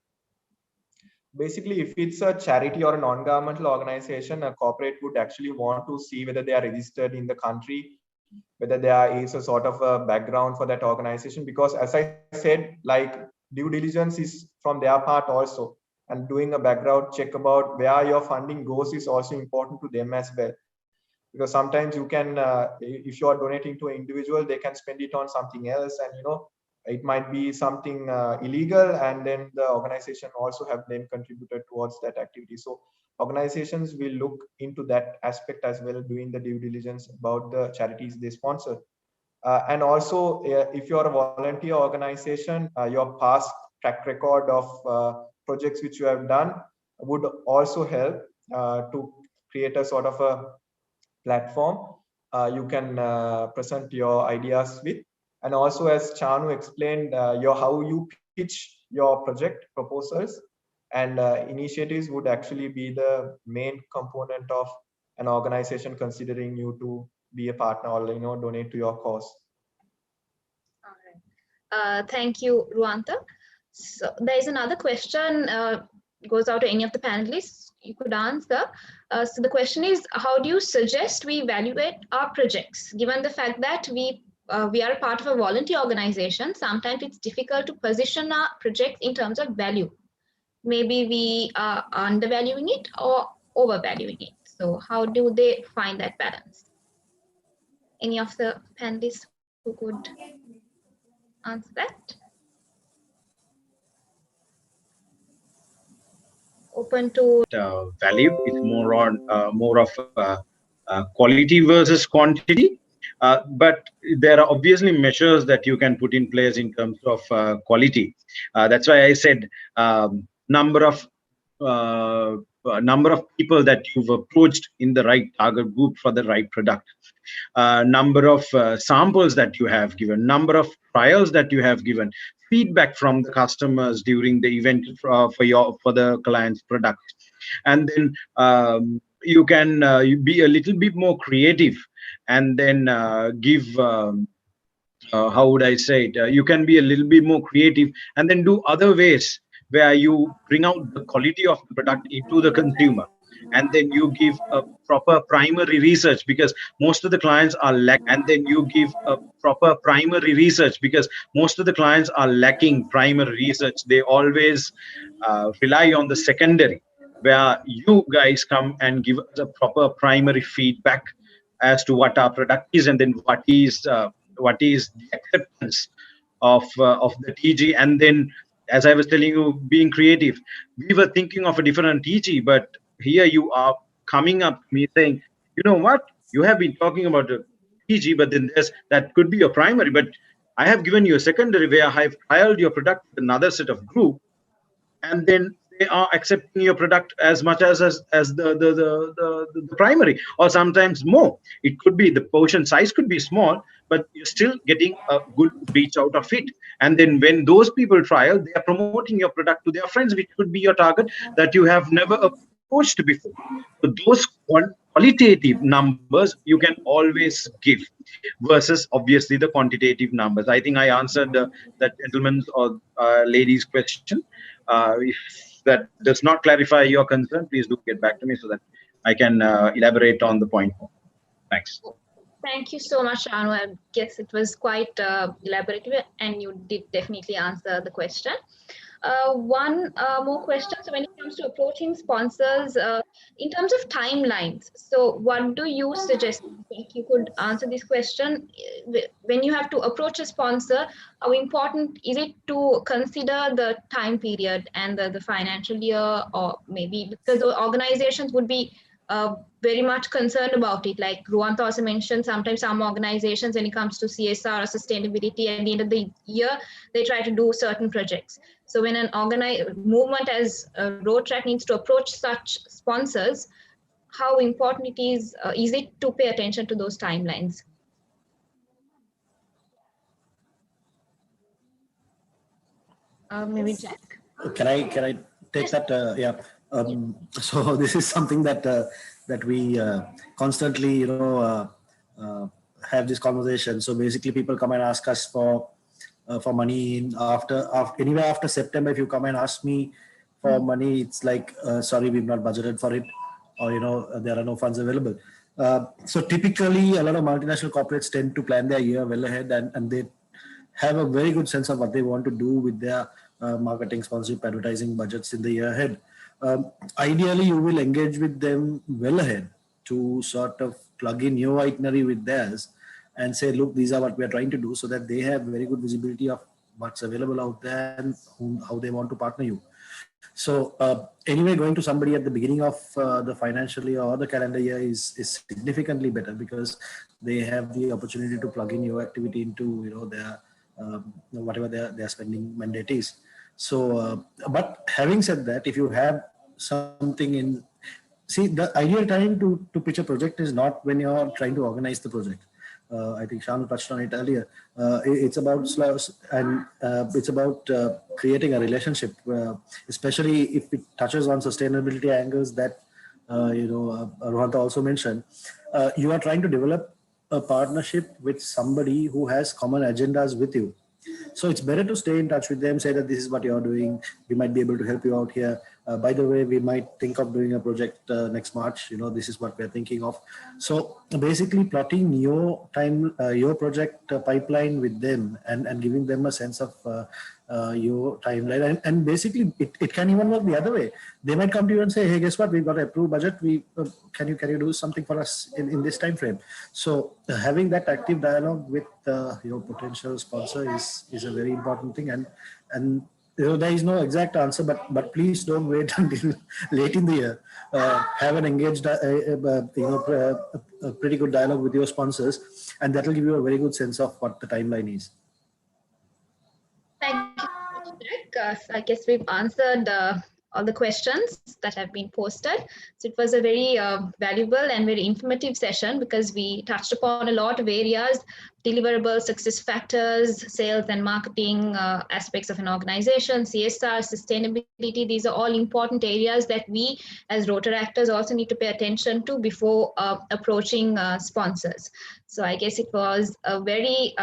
Basically, if it's a charity or a non-governmental organization, a corporate would actually want to see whether they are registered in the country, whether there is a sort of a background for that organization. Because as I said, like due diligence is from their part also, and doing a background check about where your funding goes is also important to them as well. Because sometimes you can, if you are donating to an individual, they can spend it on something else, and it might be something illegal, and then the organization also have then contributed towards that activity. So organizations will look into that aspect as well, doing the due diligence about the charities they sponsor. And also, if you're a volunteer organization, your past track record of projects which you have done would also help to create a sort of a platform you can present your ideas with. And also, as Chanu explained, how you pitch your project proposals and initiatives would actually be the main component of an organization considering you to be a partner or donate to your cause. All right. Thank you, Ruanta. So there is another question, goes out to any of the panelists. You could answer. So the question is, how do you suggest we evaluate our projects? Given the fact that we are a part of a volunteer organization, sometimes it's difficult to position our projects in terms of value. Maybe we are undervaluing it or overvaluing it. So how do they find that balance? Any of the panelists who could answer that? Open to value. It's more of quality versus quantity. But there are obviously measures that you can put in place in terms of quality. That's why I said number of people that you've approached in the right target group for the right product, number of samples that you have given, number of trials that you have given, feedback from the customers during the event for the client's product. And then you can be a little bit more creative, and then give how would I say it? You can be a little bit more creative, and then do other ways where you bring out the quality of the product into the consumer, and then you give a proper primary research, because most of the clients are lacking primary research. They always rely on the secondary, where you guys come and give us a proper primary feedback as to what our product is, and then what is the acceptance of the TG. And then, as I was telling you, being creative, we were thinking of a different TG, but here you are coming up to me saying, you know what, you have been talking about a TG, but then that could be your primary, but I have given you a secondary where I have trialed your product with another set of group, and then they are accepting your product as much as the primary, or sometimes more. It could be the portion size could be small, but you're still getting a good reach out of it. And then when those people trial, they are promoting your product to their friends, which could be your target that you have never approached before. So those qualitative numbers you can always give, versus obviously the quantitative numbers. I think I answered that gentleman's or lady's question. If that does not clarify your concern, please do get back to me so that I can elaborate on the point. Thanks. Thank you so much, Anu. I guess it was quite elaborative, and you did definitely answer the question. One more question. So when it comes to approaching sponsors, in terms of timelines, so what do you suggest? If you could answer this question, when you have to approach a sponsor, how important is it to consider the time period and the financial year, or maybe because the organizations would be very much concerned about it. Like Ruanta also mentioned, sometimes some organizations, when it comes to CSR or sustainability, at the end of the year, they try to do certain projects. So when an movement as Rotaract needs to approach such sponsors, how important it is it to pay attention to those timelines? Maybe Jack. Can I take that? Yeah. So this is something that we constantly have this conversation. So basically, people come and ask us for money after anywhere after September. If you come and ask me for money, it's like sorry, we've not budgeted for it, or there are no funds available. So typically, a lot of multinational corporates tend to plan their year well ahead, and they have a very good sense of what they want to do with their marketing, sponsorship, advertising budgets in the year ahead. Ideally, you will engage with them well ahead to sort of plug in your itinerary with theirs and say, look, these are what we are trying to do, so that they have very good visibility of what's available out there and how they want to partner you. So anyway, going to somebody at the beginning of the financial year or the calendar year is significantly better, because they have the opportunity to plug in your activity into their whatever their spending mandate is. So, but having said that, if you have something in, see, the ideal time to pitch a project is not when you're trying to organize the project. I think Shanu touched on it earlier. It's about it's about creating a relationship, especially if it touches on sustainability angles that Rohanta also mentioned. You are trying to develop a partnership with somebody who has common agendas with you. So it's better to stay in touch with them, say that this is what you're doing. We might be able to help you out here. By the way, we might think of doing a project next March. This is what we're thinking of. So basically plotting your project pipeline with them and giving them a sense of your timeline. And basically it can even work the other way. They might come to you and say, hey, guess what? We've got an approved budget. Can you do something for us in this time frame? So having that active dialogue with your potential sponsor is a very important thing. And there is no exact answer, but please don't wait until late in the year. Have an engaged, a pretty good dialogue with your sponsors, and that will give you a very good sense of what the timeline is. Thank you so much, Jack. I guess we've answered all the questions that have been posted. So it was a very valuable and very informative session, because we touched upon a lot of areas: deliverables, success factors, sales and marketing aspects of an organization, CSR, sustainability. These are all important areas that we as Rotaractors also need to pay attention to before approaching sponsors. So I guess it was a very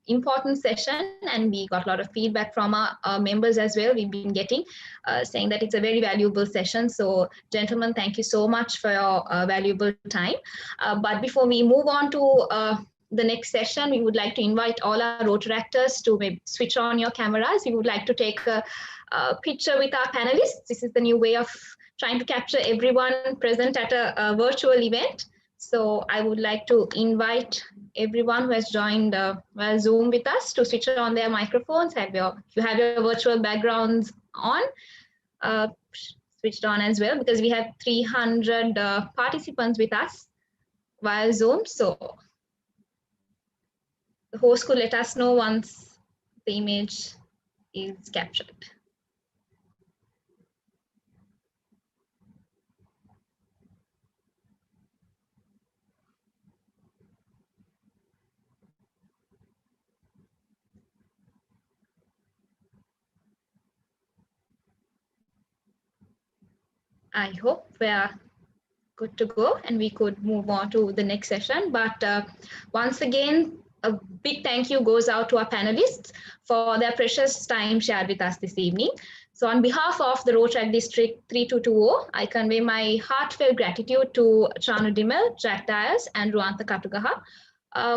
important session, and we got a lot of feedback from our members as well. We've been getting saying that it's a very valuable session. So gentlemen, thank you so much for your valuable time. But before we move on to the next session, we would like to invite all our Rotaractors to maybe switch on your cameras. We would like to take a picture with our panelists. This is the new way of trying to capture everyone present at a virtual event. So I would like to invite everyone who has joined via Zoom with us to switch on their microphones. If you have your virtual backgrounds on, switched on as well, because we have 300 participants with us via Zoom. So the host could let us know once the image is captured. I hope we're good to go and we could move on to the next session. But once again, a big thank you goes out to our panelists for their precious time shared with us this evening. So on behalf of the Rotaract District 3220, I convey my heartfelt gratitude to Chanu Dimel, Jack Dias, and Ruanta Katugaha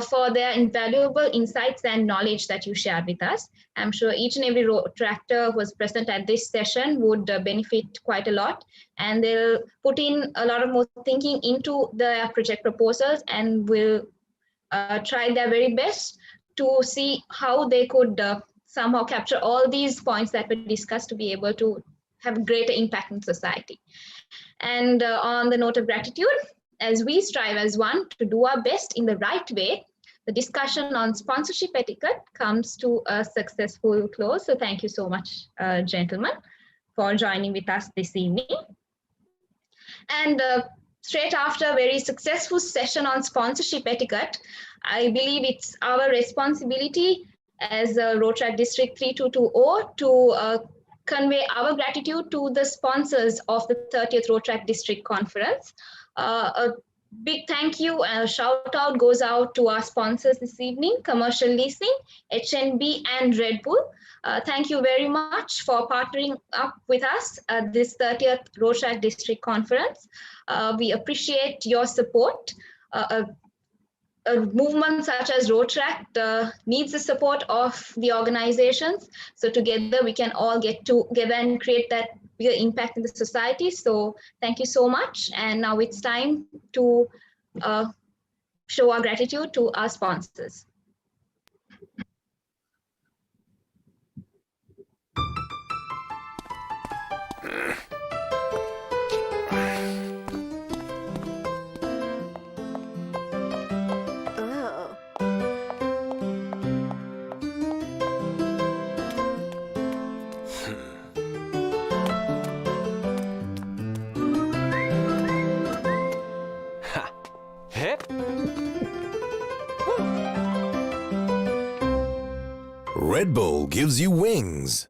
for their invaluable insights and knowledge that you shared with us. I'm sure each and every Rotaractor who was present at this session would benefit quite a lot, and they'll put in a lot of more thinking into their project proposals and will try their very best to see how they could somehow capture all these points that were discussed to be able to have a greater impact in society. And on the note of gratitude, as we strive as one to do our best in the right way, the discussion on sponsorship etiquette comes to a successful close. So thank you so much, gentlemen, for joining with us this evening. And straight after a very successful session on sponsorship etiquette, I believe it's our responsibility as Rotaract District 3220 to convey our gratitude to the sponsors of the 30th Rotaract District Conference. A big thank you and a shout out goes out to our sponsors this evening, Commercial Leasing, HNB and Red Bull. Thank you very much for partnering up with us at this 30th Rotaract District Conference. We appreciate your support. A movement such as Rotaract needs the support of the organizations. So together we can all get together and create that bigger impact in the society. So thank you so much. And now it's time to show our gratitude to our sponsors. Red Bull gives you wings.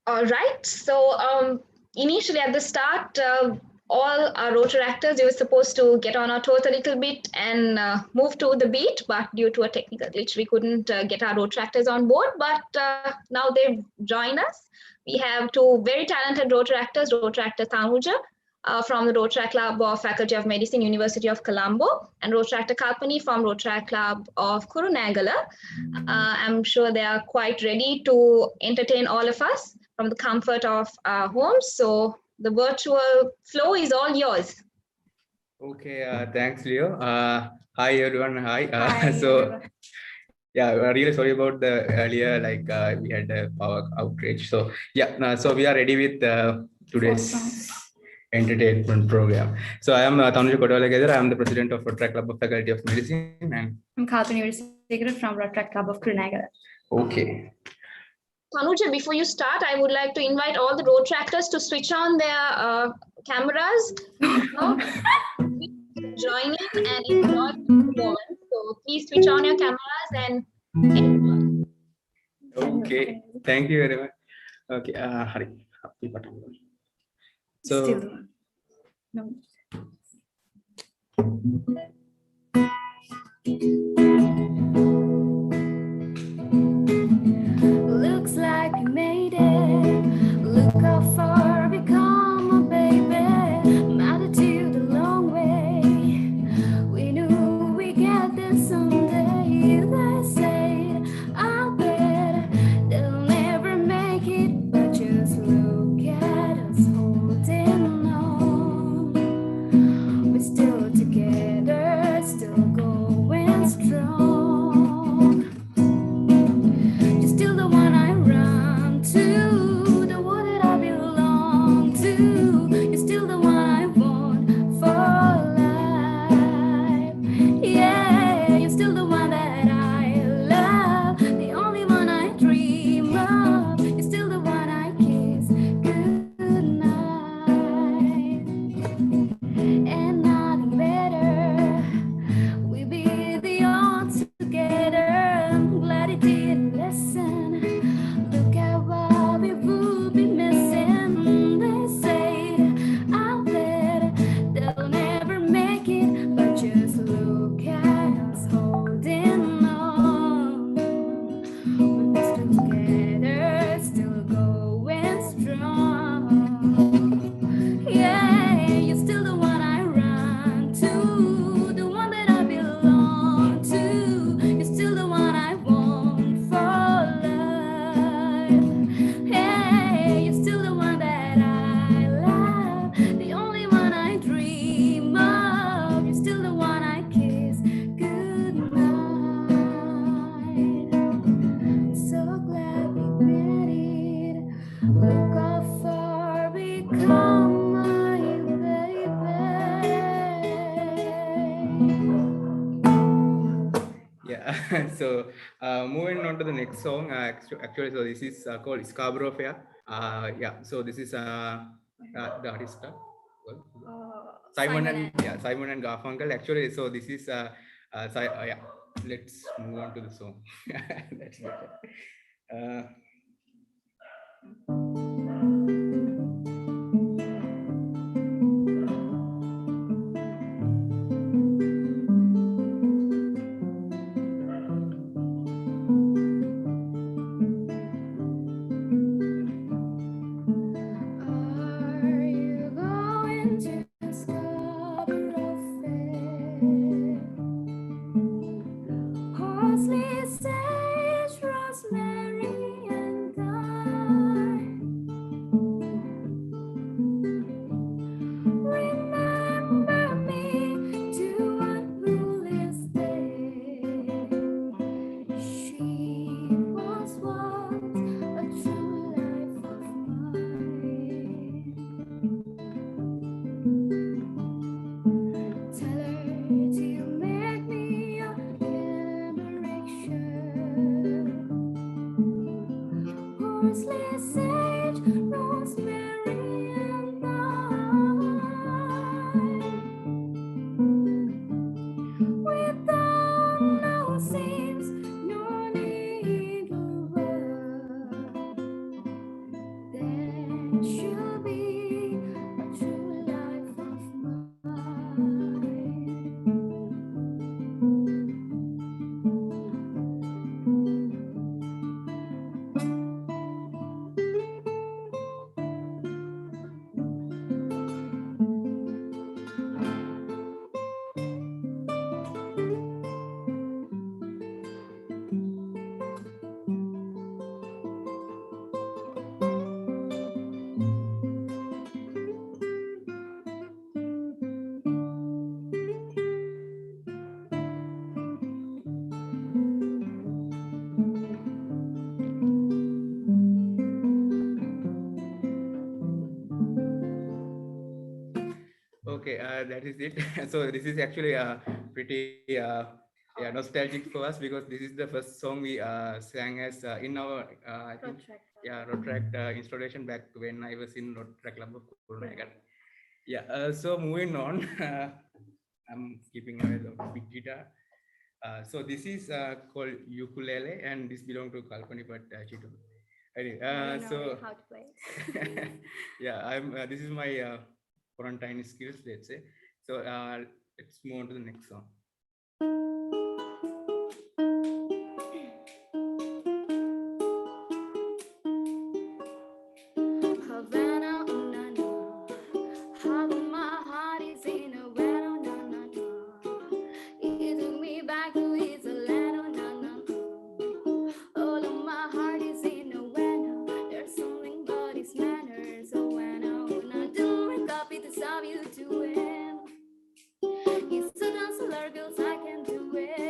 All right, so initially at the start, all our Rotaractors, they were supposed to get on our toes a little bit and move to the beat, but due to a technical glitch, we couldn't get our Rotaractors on board, but now they've joined us. We have two very talented Rotaractors, Rotaractor Tanuja from the Rotaract Club of Faculty of Medicine, University of Colombo, and Rotaractor Kalpani from Rotaract Club of Kurunegala. I'm sure they are quite ready to entertain all of us from the comfort of our homes. So the virtual flow is all yours. Okay, thanks, Leo. Hi, everyone. Hi. Hi, everyone. Yeah, we're really sorry about the earlier, we had a power outage. So yeah, so we are ready with today's entertainment program. So I am Tanuja Kodalagadar. I am the president of Rotaract Club of Faculty of Medicine. And I'm Kalpani from Rotaract Club of Kurunegala. Okay. Tanuja, before you start, I would like to invite all the Rotaractors to switch on their cameras, join in and enjoy the moment. So please switch on your cameras and enjoy. Okay, thank you very much. Okay, Hari. So, No. Looks like we made it. Look how far we come, oh baby. Made it to the long way. We knew we get there someday. You guys said, I bet they'll never make it, but just look at us holding on. We're still together, still going strong. So moving on to the next song. Actually, so this is called Scarborough Fair. Yeah. So this is the artist. Simon and Garfunkel. Actually, so this is yeah. Let's move on to the song. That's better. Are you going to Scarborough Fair? Parsley, sage, rosemary, and thyme. Remember me to one who lives there. She was once a true life of mine. Tell her to make me a Pembrokeshire. Parsley, sage, rosemary, and thyme. Without no seams, no needlework, then she'll be a true life of mine. Okay, that is it. So this is actually pretty yeah, nostalgic for us because this is the first song we sang as in our I think Rotaract installation back when I was in Rotaract Club of Kurunayakal. Yeah. So moving on, I'm keeping away the big guitar. So this is called ukulele, and this belongs to Kalpani, but Chitu. Anyway, I don't know so how to play it. yeah, I'm. This is my quarantine skills, let's say. So let's move on to the next song. Havana, oh na na, how my heart is in Havana, oh na na na. You took me back to Switzerland, oh na na na. All of my heart is in Havana. There's something about his manners, oh na. Do it, copy the stuff you do it. He's so dance girls, I can do it.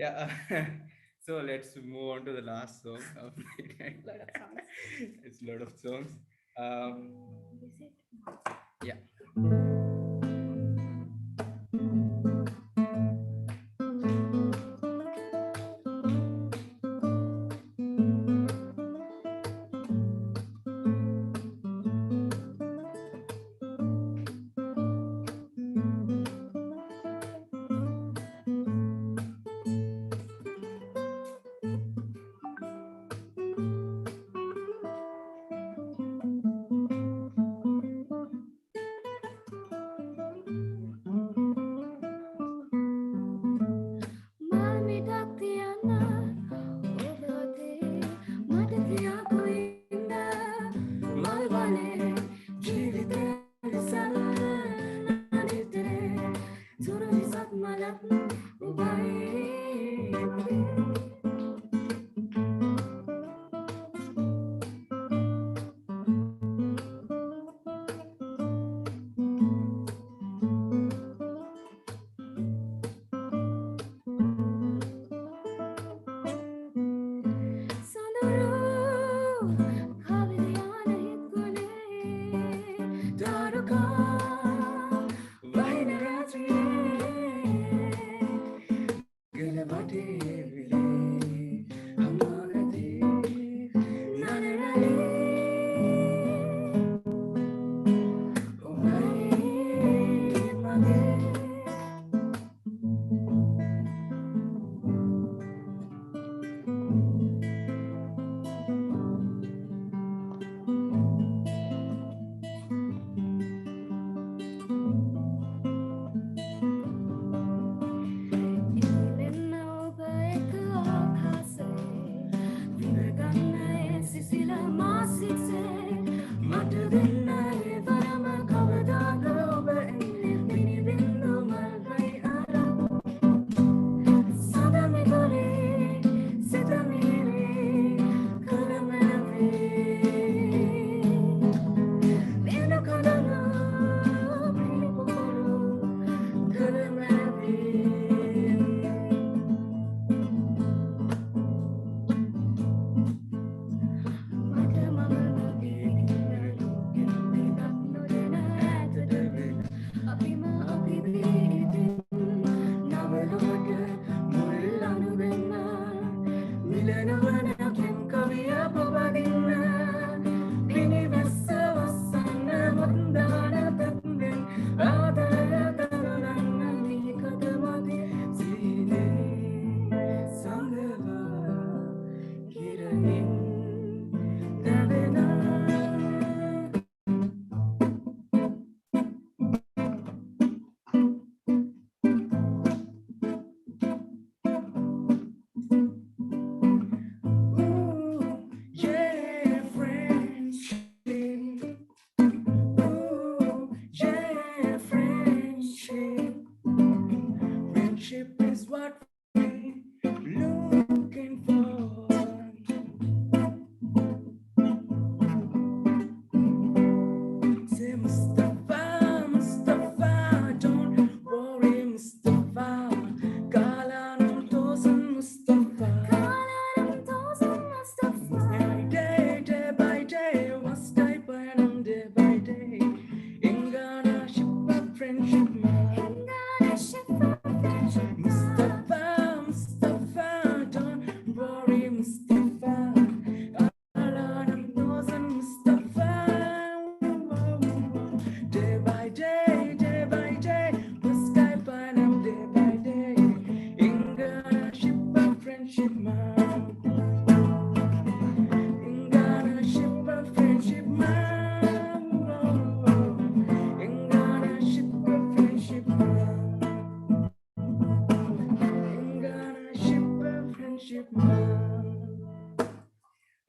Yeah. So let's move on to the last song. Lot of songs. It's a lot of songs. Is it? Yeah.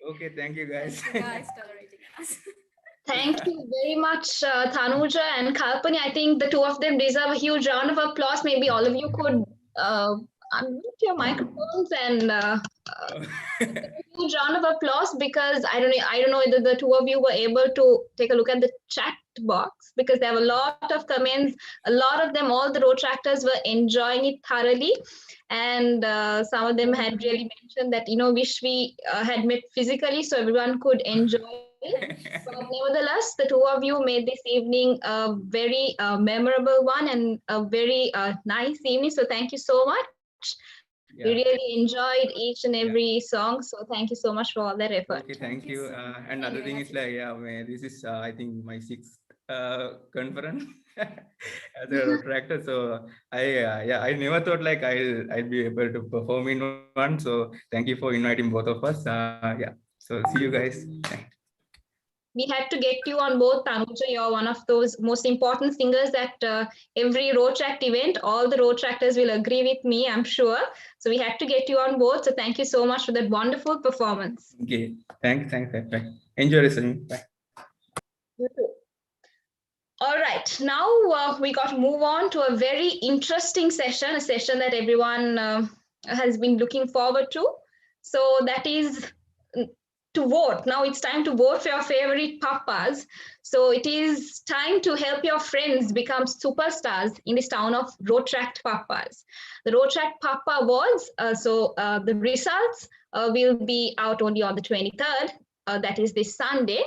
Okay, thank you guys. Guys tolerating us. Thank you very much, Thanuja and Kalpani. I think the two of them deserve a huge round of applause. Maybe all of you could unmute your microphones and give them a huge round of applause, because I don't know whether the two of you were able to take a look at the chat box because there were a lot of comments. A lot of them, all the Rotaractors were enjoying it thoroughly. And some of them had really mentioned that, wish we had met physically so everyone could enjoy it. But nevertheless, the two of you made this evening a very memorable one and a very nice evening. So thank you so much. We really enjoyed each and every song. So thank you so much for all that effort. Okay, thank you. And other thing is like, this is I think my sixth conference as a Rotaract. So I never thought like I'd be able to perform in one. So thank you for inviting both of us. So see you guys. We had to get you on board, Tanuja. You're one of those most important singers that every Rotaract event, all the Rotaractors will agree with me, I'm sure. So we had to get you on board. So thank you so much for that wonderful performance. Okay, thanks. Bye. Enjoy listening. Bye. You too. All right, now we got to move on to a very interesting session, a session that everyone has been looking forward to. So that is to vote. Now it's time to vote for your favorite papas. So it is time to help your friends become superstars in this town of Rotaract Papas. The Rotaract Papa Awards, the results will be out only on the 23rd. That is this Sunday.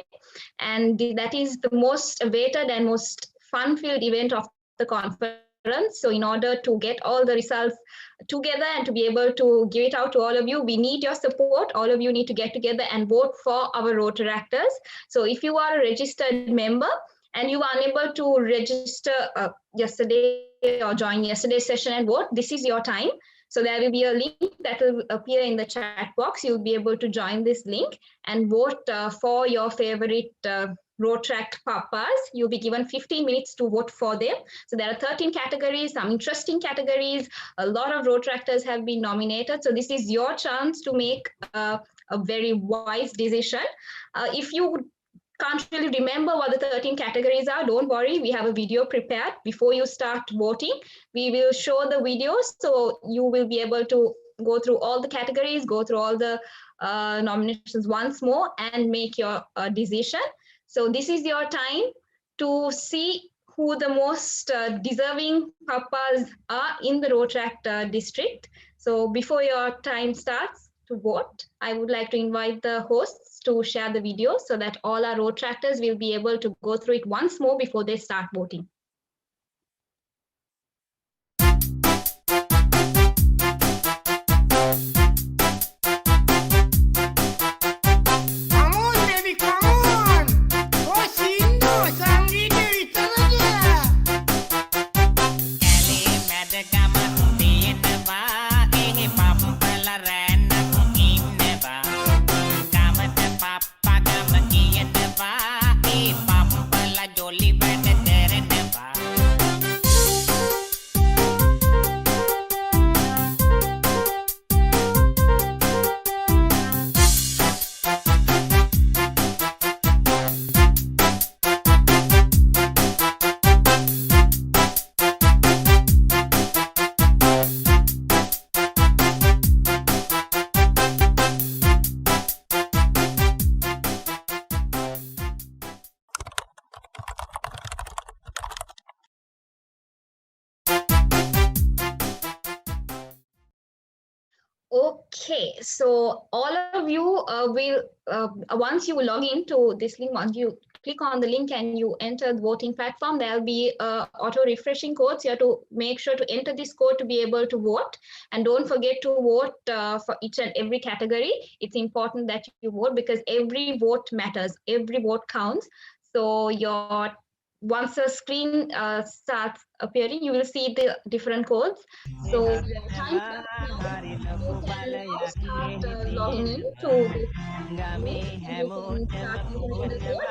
And that is the most awaited and most fun-filled event of the conference. So in order to get all the results together and to be able to give it out to all of you, we need your support. All of you need to get together and vote for our Rotaractors. So if you are a registered member and you were unable to register yesterday or join yesterday's session and vote, this is your time. So there will be a link that will appear in the chat box. You'll be able to join this link and vote for your favorite Rotaract Papas. You'll be given 15 minutes to vote for them. So there are 13 categories, some interesting categories. A lot of Rotaractors have been nominated. So this is your chance to make a very wise decision. If you can't really remember what the 13 categories are, don't worry, we have a video prepared before you start voting. We will show the videos, so you will be able to go through all the categories, go through all the nominations once more and make your decision. So this is your time to see who the most deserving papas are in the Rotaract district. So before your time starts to vote, I would like to invite the hosts to share the video so that all our Rotaractors will be able to go through it once more before they start voting. Okay, so all of you will, once you log into this link, once you click on the link and you enter the voting platform, there'll be auto refreshing codes. You have to make sure to enter this code to be able to vote. And don't forget to vote for each and every category. It's important that you vote because every vote matters, every vote counts. So once the screen starts appearing, you will see the different codes. So your time starts now. You can now start logging in to this link and you can start entering the code.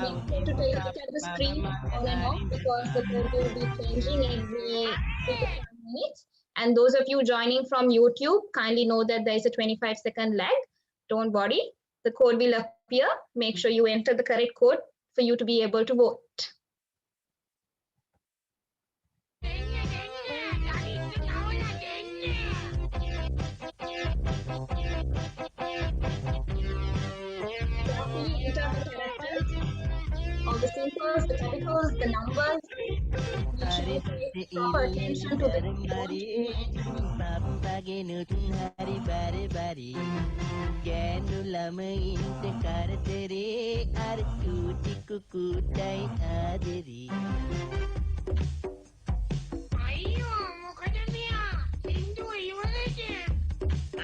Make sure to take a look at the screen on and off because the code will be changing every 3 to 5 minutes. And those of you joining from YouTube, kindly know that there is a 25-second lag. Don't worry, the code will appear. Make sure you enter the correct code for you to be able to vote. Enter the characters, all the symbols, the the numbers. Make sure you pay proper attention to the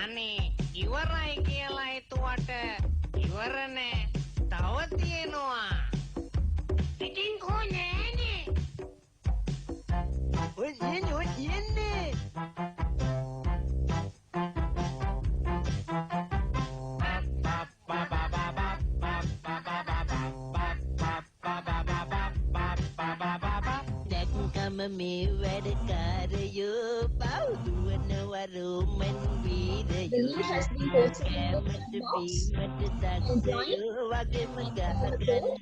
Ani, iwarai kiela itu ada. Iwarane, tawati enoa. Ikin kone ni. Oye. The link has been posted in the chat box and join and enter the code.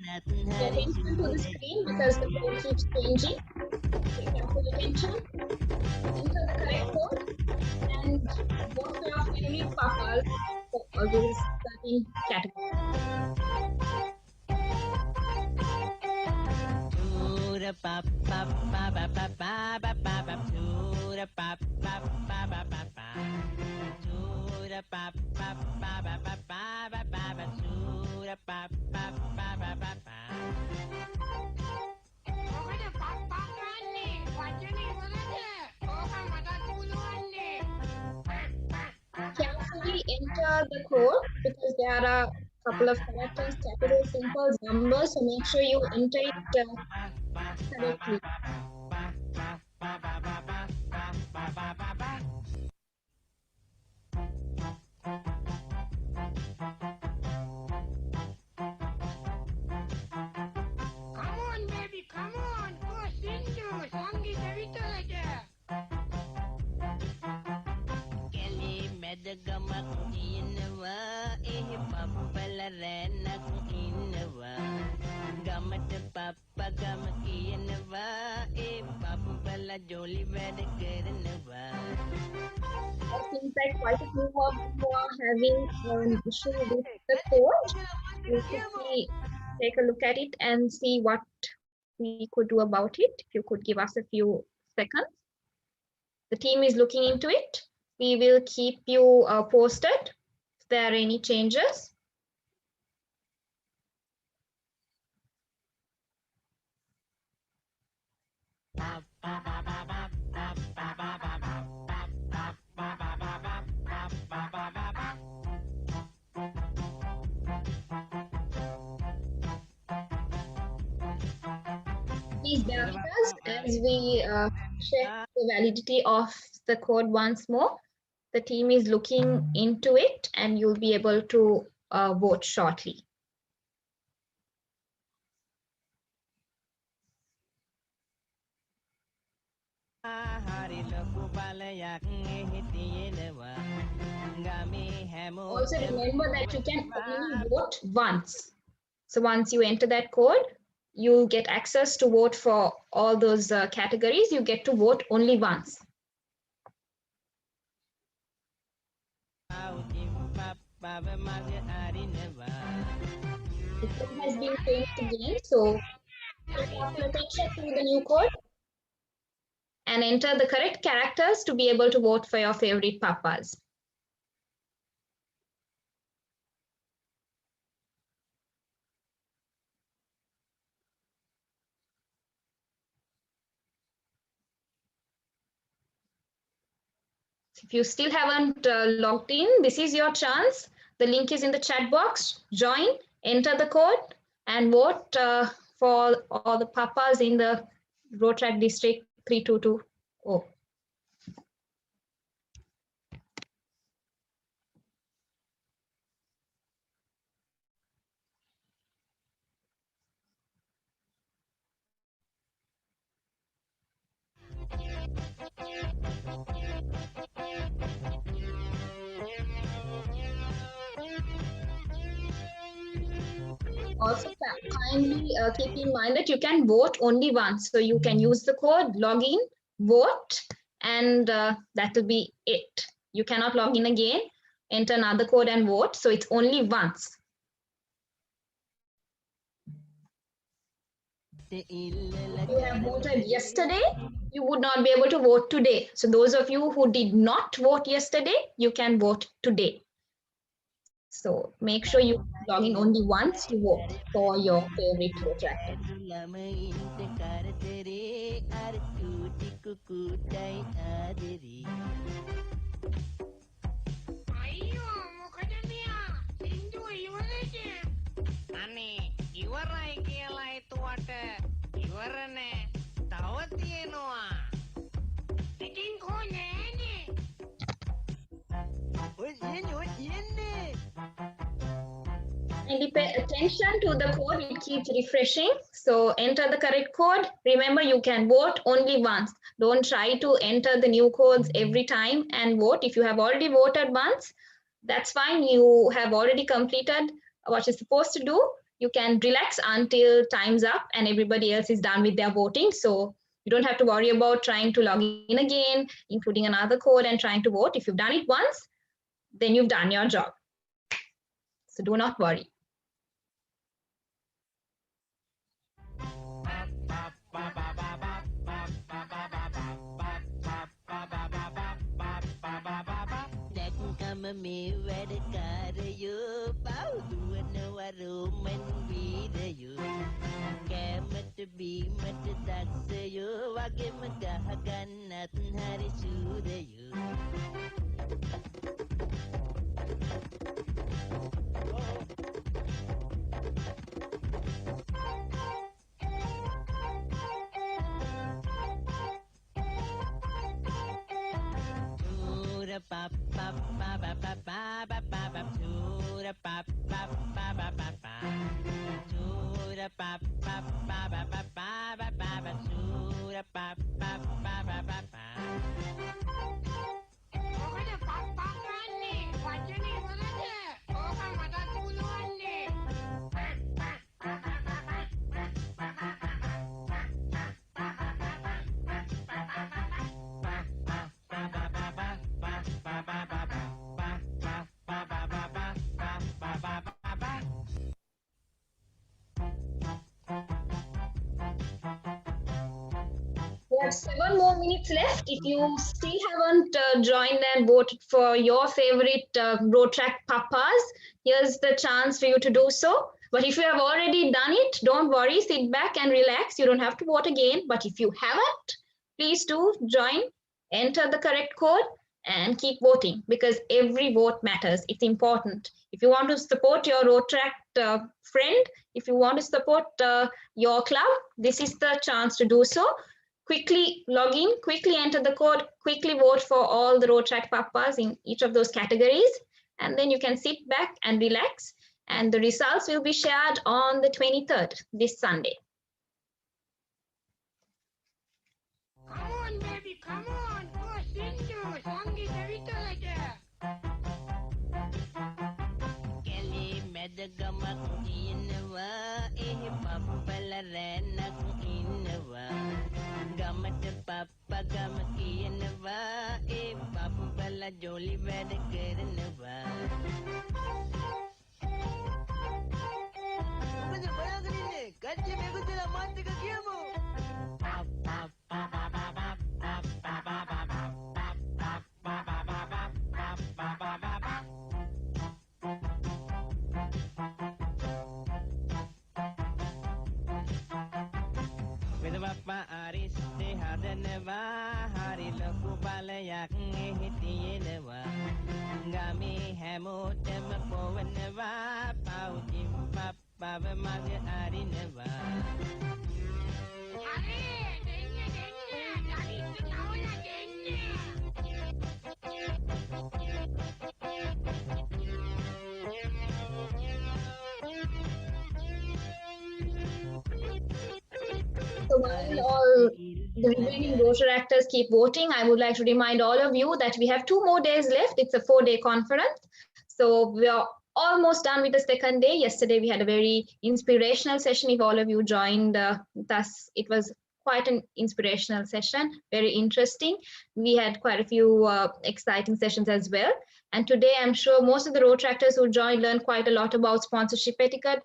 Pay attention to the screen because the code keeps changing. Pay careful attention. Enter the correct code and vote for your favorite papas for this certain category. Carefully enter the code because there are a couple of characters, capitals, symbols, numbers, so make sure you enter it correctly. Come on, baby, come on. Go Sindhu, sangi davita aja. Kali medagamak inawa, papala renak inawa. Gamat papa gamak inawa, papala jolly medaganawa. It seems like quite a few of you are having an issue with the code. We'll quickly take a look at it and see what we could do about it. If you could give us a few seconds. The team is looking into it. We will keep you posted if there are any changes. Please bear with us as we check the validity of the code once more. The team is looking into it and you'll be able to vote shortly. Also remember that you can only vote once. So once you enter that code, you'll get access to vote for all those categories. You get to vote only once. The code has been changed again, so pay careful attention to the new code and enter the correct characters to be able to vote for your favorite papas. If you still haven't logged in, this is your chance. The link is in the chat box. Join, enter the code, and vote for all the papas in the Rotaract District 3220. Also, kindly keep in mind that you can vote only once. So you can use the code, log in, vote, and that will be it. You cannot log in again, enter another code and vote. So it's only once. If you have voted yesterday, you would not be able to vote today. So those of you who did not vote yesterday, you can vote today. So make sure you log in only once to vote for your favorite Rotaract. අයියෝ මොකද මෙයා සින්දුව ඉවරද අනේ ඉවරයි කියලා හිතුවට ඉවර නෑ තව තියෙනවා ඉතින් කෝ නෑනේ ඔය තියෙන්නේ And pay attention to the code, it keeps refreshing. So enter the correct code. Remember, you can vote only once. Don't try to enter the new codes every time and vote. If you have already voted once, that's fine. You have already completed what you're supposed to do. You can relax until time's up and everybody else is done with their voting. So you don't have to worry about trying to log in again, including another code and trying to vote. If you've done it once, then you've done your job. So do not worry. Me වැඩ කාරයෝ පවුදුවනවා Roman වීරයෝ කෑමට බීමට දක්ෂයෝ වගේම ගහගන්නත් හරි සූරයෝ pa pa pa pa pa pa pa pa pa chura pa pa pa pa pa pa chura pa pa pa pa pa pa pa pa pa chura pa pa pa pa pa pa මොකද පප්පා ගන්නේ වචනේ ඉවරද ඕක මට පුළුවන්නේ We have 7 more minutes left. If you still haven't joined and voted for your favorite Rotaract papas, here's the chance for you to do so. But if you have already done it, don't worry, sit back and relax. You don't have to vote again. But if you haven't, please do join, enter the correct code and keep voting because every vote matters. It's important. If you want to support your Rotaract friend, if you want to support your club, this is the chance to do so. Quickly log in, quickly enter the code, quickly vote for all the Rotaract papas in each of those categories. And then you can sit back and relax. And the results will be shared on the 23rd, this Sunday. Come on baby come on go සින්දු සංගීත විතරද කැලේ මැද ගමක් තියෙනවා එහි පප්පල රැන්නක් ඉන්නවා ගමට පප්පා ගම කියනවා ඒ පප්පල ජොලි වැඩ කරනවා මොකද බලාගෙන ඉන්නේ කච්චි මේකදලා මාත් එක කියමු Papa Ariste Hadaneva Hari Loku Balayak Hitieneva Gami Hamotem Poveneva Pautim Papa Maga Arineva අනේ දෙන්න නරිත් තවල දෙන්න So while all the remaining Rotaractors keep voting, I would like to remind all of you that we have 2 more days left. It's a 4-day conference. So we are almost done with the second day. Yesterday we had a very inspirational session. If all of you joined us, it was quite an inspirational session, very interesting. We had quite a few exciting sessions as well. And today, I'm sure most of the Rotaractors who joined learned quite a lot about sponsorship etiquette.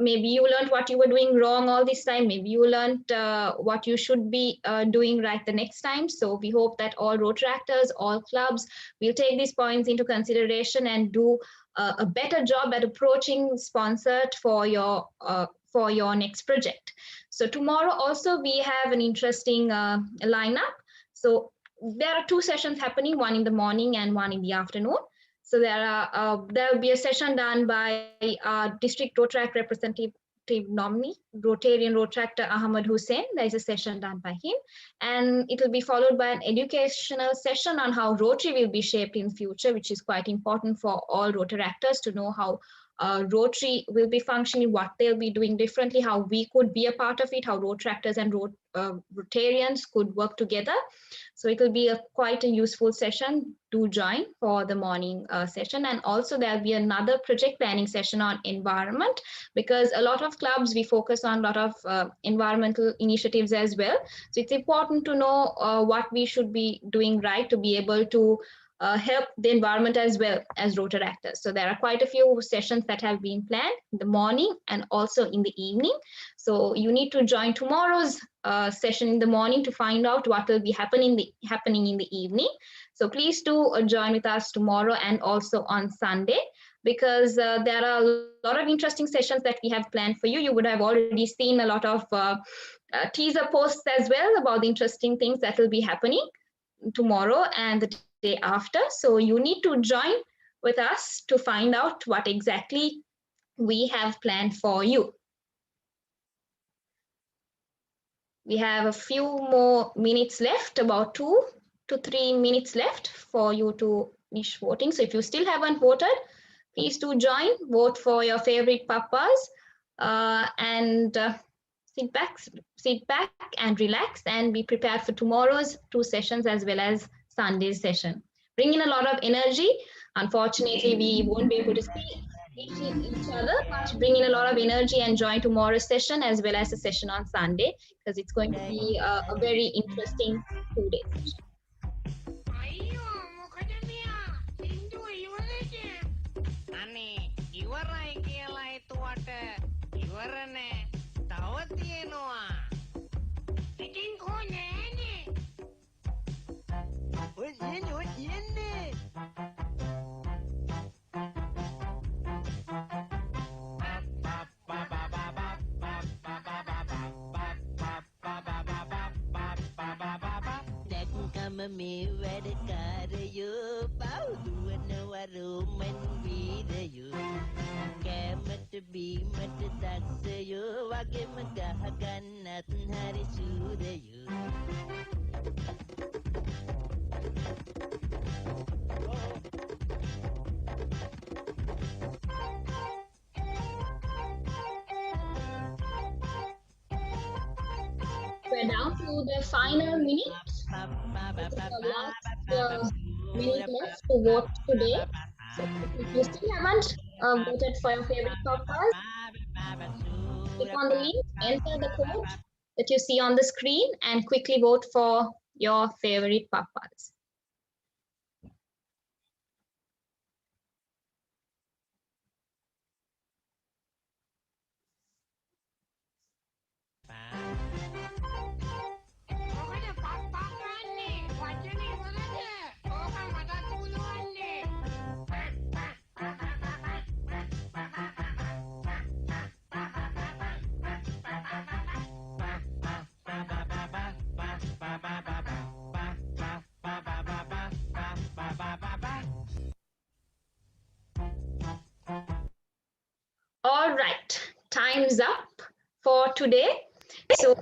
Maybe you learned what you were doing wrong all this time. Maybe you learned what you should be doing right the next time. So we hope that all Rotaractors, all clubs will take these points into consideration and do a better job at approaching sponsored for your next project. So tomorrow also we have an interesting lineup. So there are two sessions happening, one in the morning and one in the afternoon. So there will be a session done by our district Rotaract representative nominee, Rotarian Rotaractor Ahmad Hussain. There is a session done by him, and it will be followed by an educational session on how Rotary will be shaped in future, which is quite important for all Rotaractors to know how Rotary will be functioning, what they'll be doing differently, how we could be a part of it, how Rotaractors and Rotarians could work together. So it will be quite a useful session to join for the morning session. And also there'll be another project planning session on environment, because a lot of clubs, we focus on a lot of environmental initiatives as well. So it's important to know what we should be doing right to be able to help the environment as well as Rotaractors. So there are quite a few sessions that have been planned in the morning and also in the evening. So you need to join tomorrow's session in the morning to find out what will be happening in the evening. So please do join with us tomorrow and also on Sunday, because there are a lot of interesting sessions that we have planned for you. You would have already seen a lot of teaser posts as well about the interesting things that will be happening tomorrow and the day after. So you need to join with us to find out what exactly we have planned for you. We have a few more minutes left, about 2 to 3 minutes left for you to finish voting. So if you still haven't voted, please do join, vote for your favorite papas, and sit back and relax and be prepared for tomorrow's 2 sessions as well as Sunday's session. Bring in a lot of energy. Unfortunately, we won't be able to see each other, but bring in a lot of energy and join tomorrow's session as well as the session on Sunday, because it's going to be a very interesting 2-day session. අයියෝ මොකද මෙයා සින්දුව ඉවරද? අනේ ඉවරයි කියලා හිතුවට ඉවර නෑ. තව තියෙනවා. ඉතින් කෝ නෑනේ. ඔය තියෙන්නේ. Me වැඩ කාරයෝ පවුදුවනවා රෝමන් වීරයෝ කෑමට බීමට දක්ෂයෝ වගේම ගහගන්නත් හරි සූරයෝ We're down to the final minute. This is the last minute left to vote today. So if you still haven't voted for your favorite papas, click on the link, enter the code that you see on the screen, and quickly vote for your favorite papas. මොකද පප්පා ගන්නේ? වචන ඉවරද? ඕක මටත් පුළුවන්නේ. All right, time's up for today. So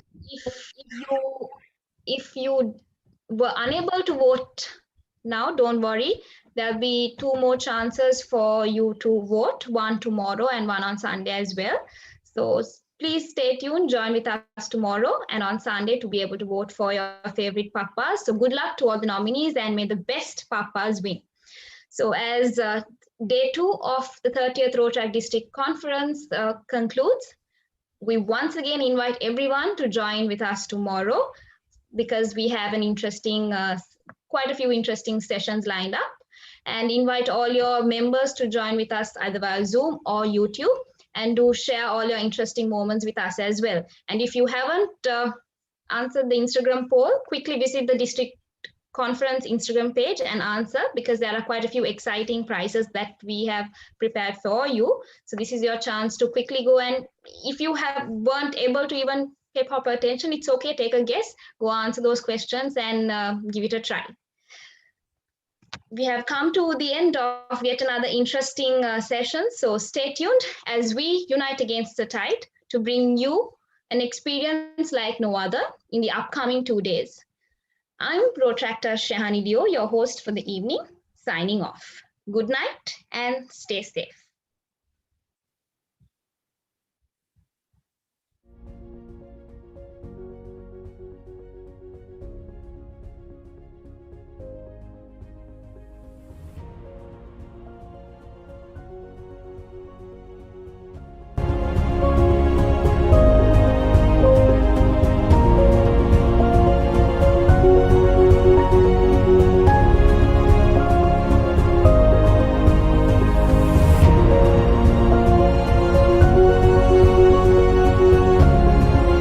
if you were unable to vote now, don't worry. There'll be 2 more chances for you to vote, one tomorrow and one on Sunday as well. So please stay tuned, join with us tomorrow and on Sunday to be able to vote for your favorite papas. So good luck to all the nominees and may the best papas win. So as day 2 of the 30th Rotaract District Conference concludes, we once again invite everyone to join with us tomorrow because we have an interesting, quite a few interesting sessions lined up, and invite all your members to join with us either via Zoom or YouTube, and do share all your interesting moments with us as well. And if you haven't answered the Instagram poll, quickly visit the district conference Instagram page and answer, because there are quite a few exciting prizes that we have prepared for you. So this is your chance to quickly go, and if you weren't able to even pay proper attention, it's okay, take a guess, go answer those questions and give it a try. We have come to the end of yet another interesting session, so stay tuned as we unite against the tide to bring you an experience like no other in the upcoming 2 days. I'm Protractor Shehani Dio, your host for the evening, signing off. Good night and stay safe.